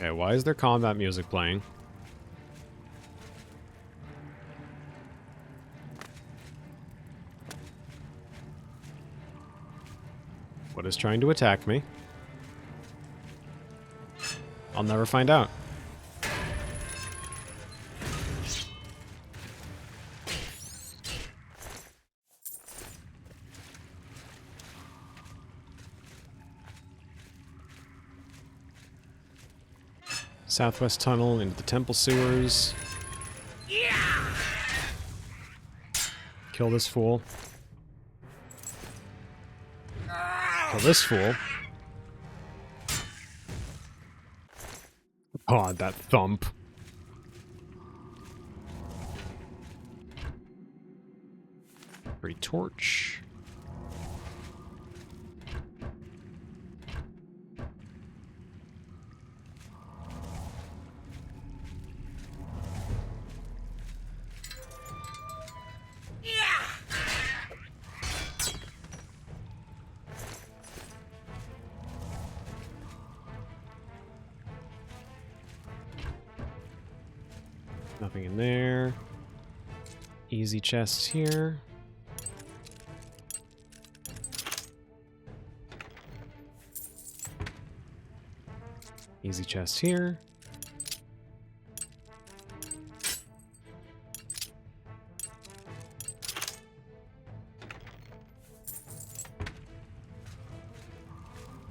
Okay, why is there combat music playing? What is trying to attack me? I'll never find out. Southwest tunnel into the temple sewers. Kill this fool. Kill this fool. Oh, that thump. Free torch. Nothing in there. Easy chests here. Easy chest here.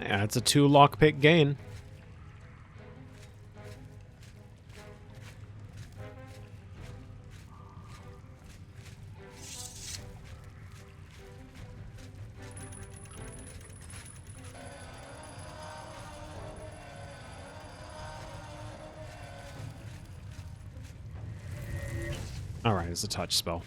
Yeah, it's a 2 lockpick gain. Alright, it's a touch spell.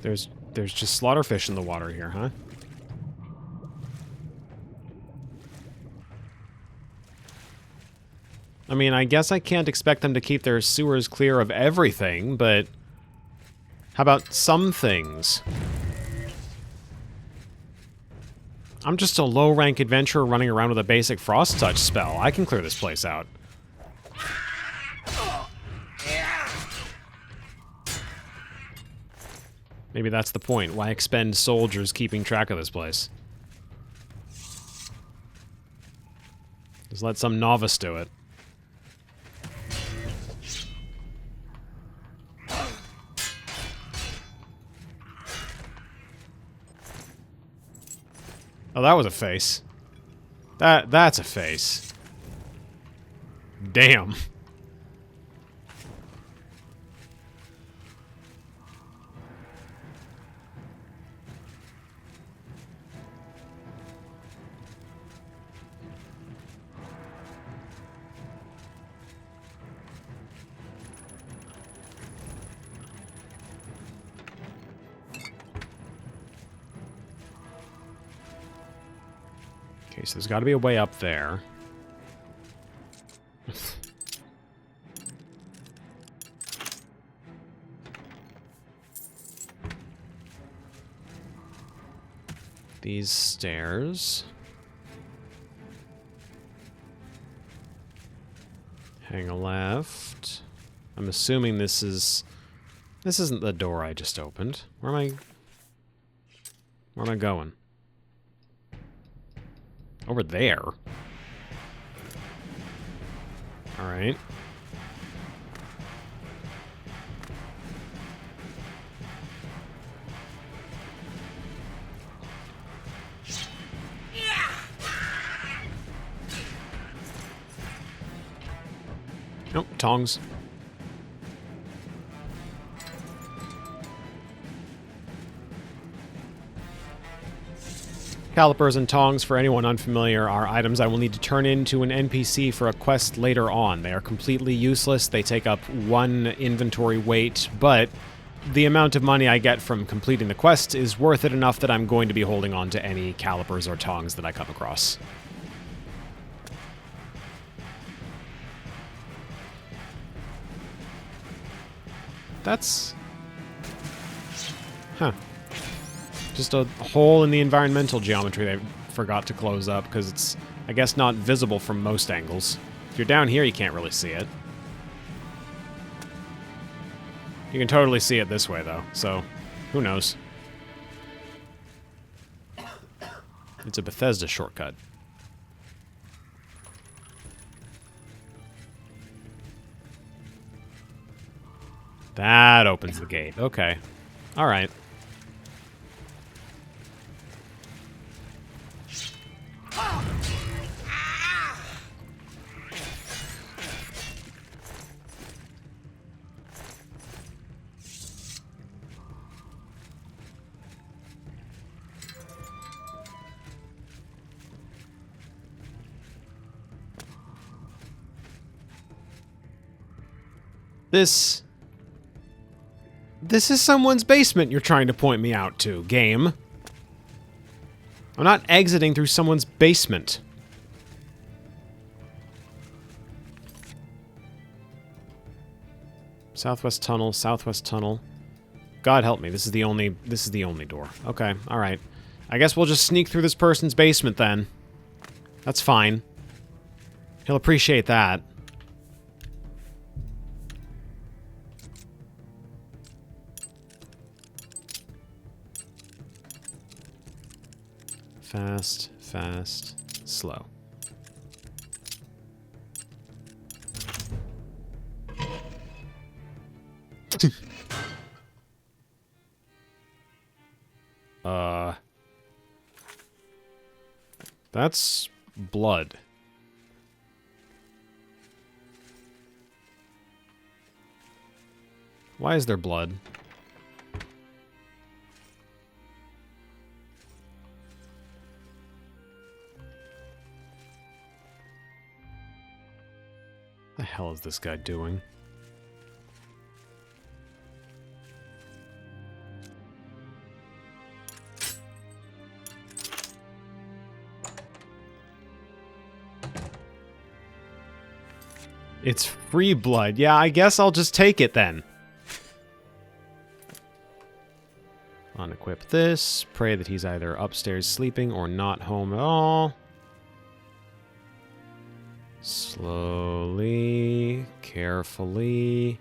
There's just slaughterfish in the water here, huh? I mean, I guess I can't expect them to keep their sewers clear of everything, but how about some things? I'm just a low-rank adventurer running around with a basic Frost Touch spell. I can clear this place out. Maybe that's the point. Why expend soldiers keeping track of this place? Just let some novice do it. Oh, that was a face. That's a face. Damn. Okay, so there's got to be a way up there. These stairs. Hang a left. I'm assuming this isn't the door I just opened. Where am I going? Over there. All right. Nope, tongs. Calipers and tongs, for anyone unfamiliar, are items I will need to turn into an NPC for a quest later on. They are completely useless. They take up 1 inventory weight, but the amount of money I get from completing the quest is worth it enough that I'm going to be holding on to any calipers or tongs that I come across. That's... Huh. Just a hole in the environmental geometry they forgot to close up, because it's, I guess, not visible from most angles. If you're down here, you can't really see it. You can totally see it this way, though, so who knows? It's a Bethesda shortcut. That opens the gate. Okay. All right. This is someone's basement you're trying to point me out to, game. I'm not exiting through someone's basement. Southwest tunnel, southwest tunnel. God help me, this is the only door. Okay, alright. I guess we'll just sneak through this person's basement then. That's fine. He'll appreciate that. Fast, fast, slow. That's blood. Why is there blood? hell is this guy doing? It's free blood. Yeah, I guess I'll just take it then. Unequip this. Pray that he's either upstairs sleeping or not home at all. Slowly, carefully.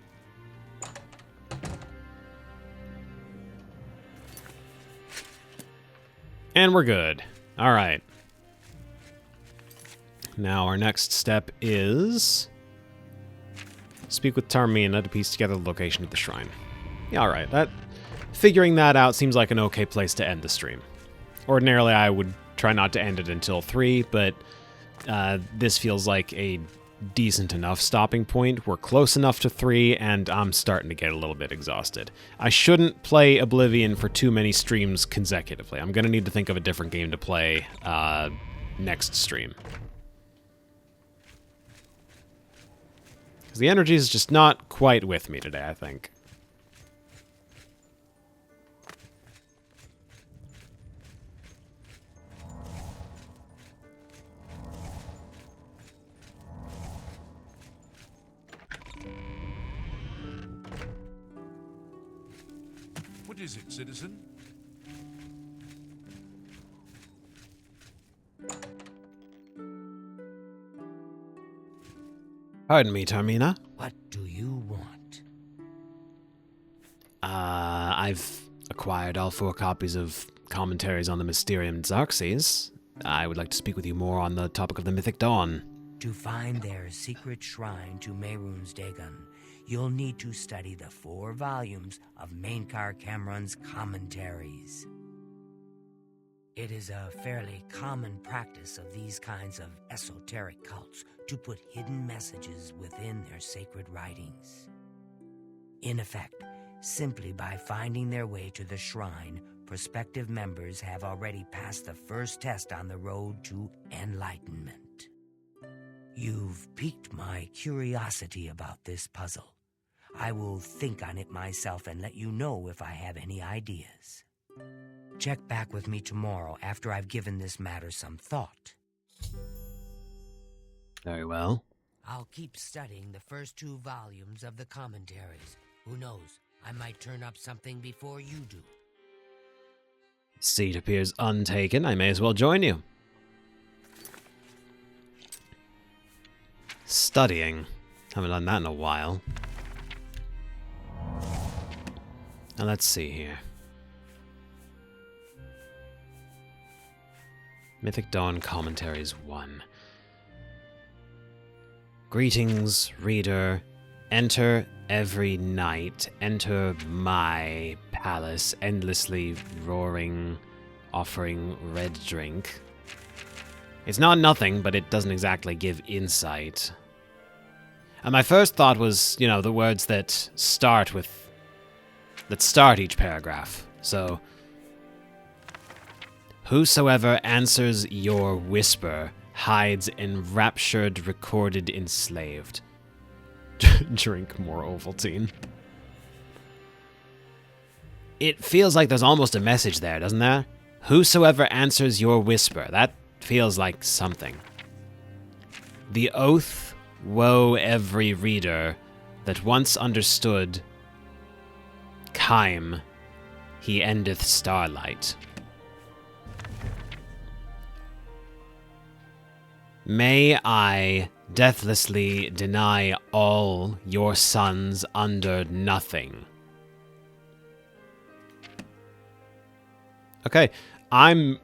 And we're good. All right. Now our next step is speak with Tarmina to piece together the location of the shrine. Yeah, all right. Figuring that out seems like an okay place to end the stream. Ordinarily, I would try not to end it until 3, but this feels like a decent enough stopping point. We're close enough to 3, and I'm starting to get a little bit exhausted. I shouldn't play Oblivion for too many streams consecutively. I'm going to need to think of a different game to play next stream. Because the energy is just not quite with me today, I think. What is it, citizen? Pardon me, Tarmina. What do you want? I've acquired all 4 copies of commentaries on the Mysterium Xarxes. I would like to speak with you more on the topic of the Mythic Dawn. To find their secret shrine to Mehrunes Dagon, you'll need to study the 4 volumes of Mainkar Cameron's commentaries. It is a fairly common practice of these kinds of esoteric cults to put hidden messages within their sacred writings. In effect, simply by finding their way to the shrine, prospective members have already passed the first test on the road to enlightenment. You've piqued my curiosity about this puzzle. I will think on it myself and let you know if I have any ideas. Check back with me tomorrow after I've given this matter some thought. Very well. I'll keep studying the first 2 volumes of the commentaries. Who knows, I might turn up something before you do. Seat appears untaken. I may as well join you. Studying. Haven't done that in a while. Now let's see here. Mythic Dawn Commentaries 1. Greetings, reader. Enter every night. Enter my palace, endlessly roaring, offering red drink. It's not nothing, but it doesn't exactly give insight. And my first thought was, you know, the words that start each paragraph. So, whosoever answers your whisper hides enraptured, recorded, enslaved. Drink more Ovaltine. It feels like there's almost a message there, doesn't there? Whosoever answers your whisper. That feels like something. The oath, woe every reader that once understood Kime, he endeth starlight. May I deathlessly deny all your sons under nothing. Okay, I know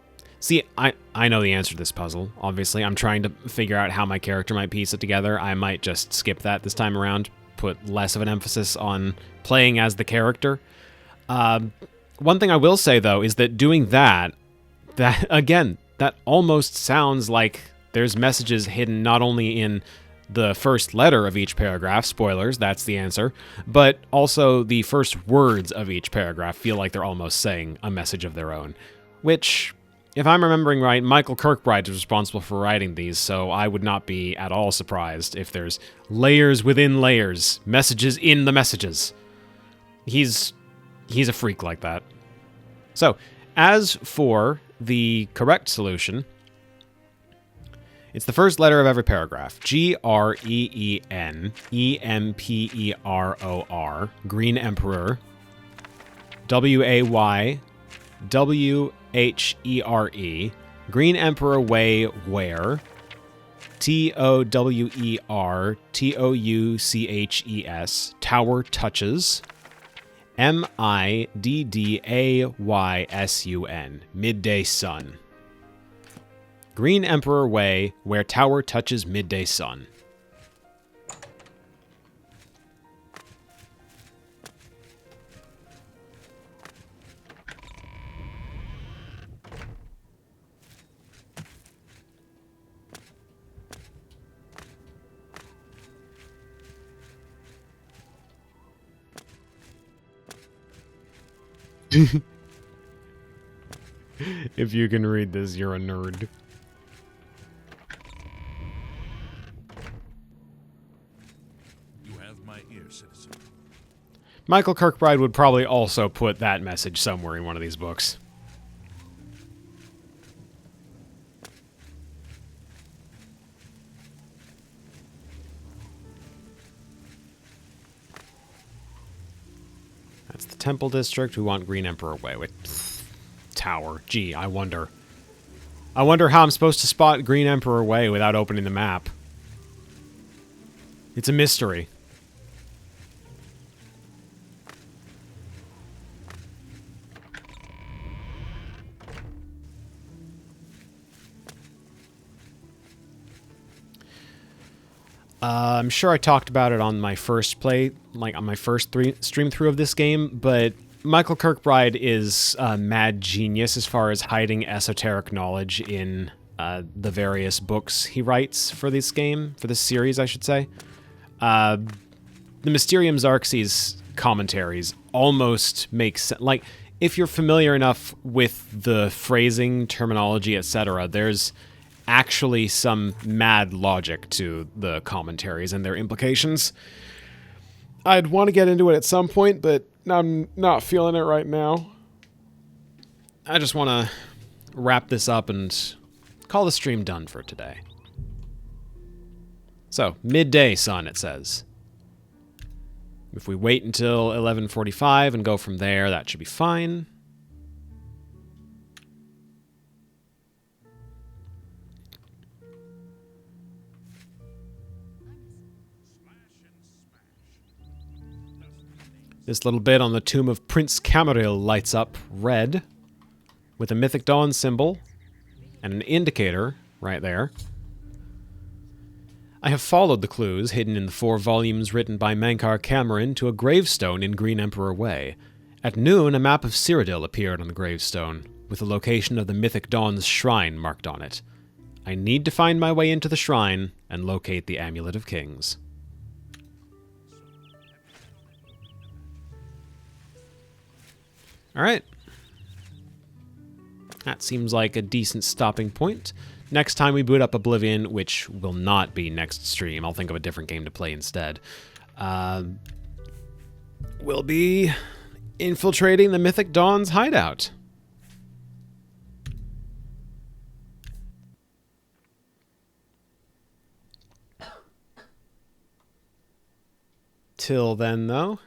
the answer to this puzzle, obviously. I'm trying to figure out how my character might piece it together. I might just skip that this time around, put less of an emphasis on playing as the character. One thing I will say, though, is that doing that again, that almost sounds like there's messages hidden not only in the first letter of each paragraph, spoilers, that's the answer, but also the first words of each paragraph feel like they're almost saying a message of their own, which if I'm remembering right, Michael Kirkbride is responsible for writing these, so I would not be at all surprised if there's layers within layers, messages in the messages. He's a freak like that. So, as for the correct solution, it's the first letter of every paragraph. Green Emperor, Green Emperor, Waywer, Green Emperor Way Where, Towertouches, Tower Touches, Middaysun, Midday Sun. Green Emperor Way, where tower touches midday sun. If you can read this, you're a nerd. You have my ear, citizen. Michael Kirkbride would probably also put that message somewhere in one of these books. That's the Temple District. We want Green Emperor Way. Wait, Tower. Gee, I wonder. I wonder how I'm supposed to spot Green Emperor Way without opening the map. It's a mystery. I'm sure I talked about it on my first play, like on my first stream through of this game, but Michael Kirkbride is a mad genius as far as hiding esoteric knowledge in the various books he writes for this game, for this series, I should say. The Mysterium Xarxes commentaries almost make sense. Like, if you're familiar enough with the phrasing, terminology, etc., there's actually some mad logic to the commentaries and their implications. I'd want to get into it at some point, but I'm not feeling it right now. I just want to wrap this up and call the stream done for today. So, midday sun, it says. If we wait until 11:45 and go from there, that should be fine. This little bit on the tomb of Prince Camaril lights up red with a Mythic Dawn symbol and an indicator right there. I have followed the clues hidden in the 4 volumes written by Mankar Cameron to a gravestone in Green Emperor Way. At noon, a map of Cyrodiil appeared on the gravestone, with the location of the Mythic Dawn's shrine marked on it. I need to find my way into the shrine and locate the Amulet of Kings. Alright. That seems like a decent stopping point. Next time we boot up Oblivion, which will not be next stream, I'll think of a different game to play instead, we'll be infiltrating the Mythic Dawn's hideout. Till then, though,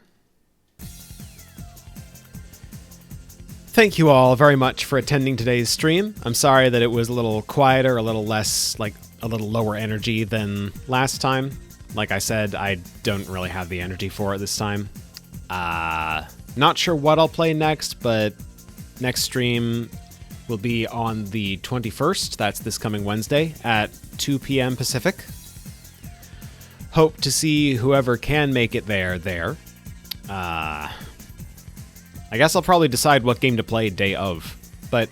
thank you all very much for attending today's stream. I'm sorry that it was a little quieter, a little less, like, a little lower energy than last time. Like I said, I don't really have the energy for it this time. Not sure what I'll play next, but next stream will be on the 21st. That's this coming Wednesday at 2 p.m. Pacific. Hope to see whoever can make it there. I guess I'll probably decide what game to play day of, but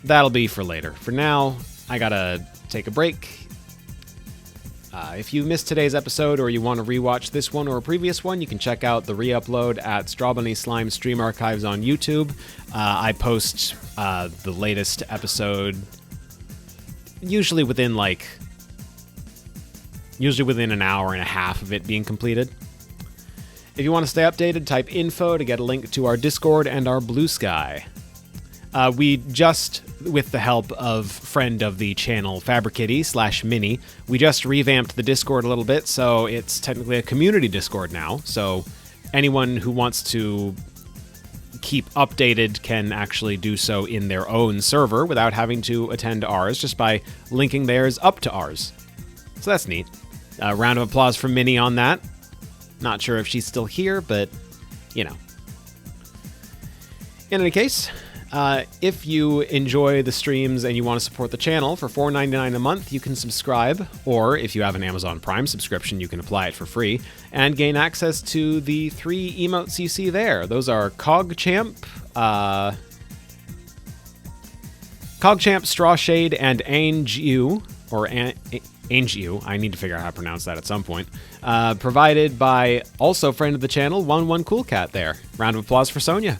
that'll be for later. For now, I gotta take a break. If you missed today's episode or you want to rewatch this one or a previous one, you can check out the re-upload at Strawbunny Slime Stream Archives on YouTube. I post the latest episode usually within an hour and a half of it being completed. If you want to stay updated, type info to get a link to our Discord and our Blue Sky. We just, with the help of friend of the channel, Fabrikitty/Mini, we just revamped the Discord a little bit, so it's technically a community Discord now. So anyone who wants to keep updated can actually do so in their own server without having to attend ours, just by linking theirs up to ours. So that's neat. A round of applause for Minnie on that. Not sure if she's still here, but, you know. In any case, if you enjoy the streams and you want to support the channel, for $4.99 a month, you can subscribe. Or if you have an Amazon Prime subscription, you can apply it for free and gain access to the 3 emotes you see there. Those are Cogchamp, Strawshade, and Angew, or Angew. I need to figure out how to pronounce that at some point. Provided by also friend of the channel, 11coolcat there. Round of applause for Sonia.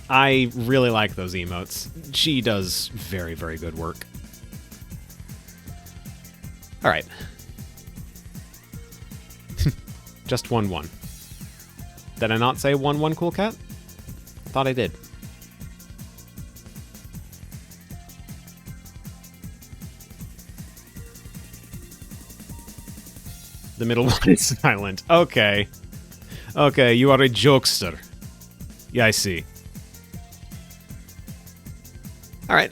I really like those emotes. She does very, very good work. All right. Just 1-1. Did I not say 11coolcat? Thought I did. The middle one is silent. Okay. Okay, you are a jokester. Yeah, I see. Alright.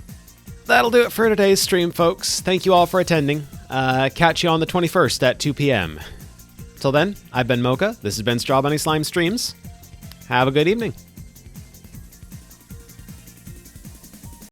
That'll do it for today's stream, folks. Thank you all for attending. Catch you on the 21st at 2 p.m. Till then, I've been Mocha. This has been Strawbunny Slime Streams. Have a good evening.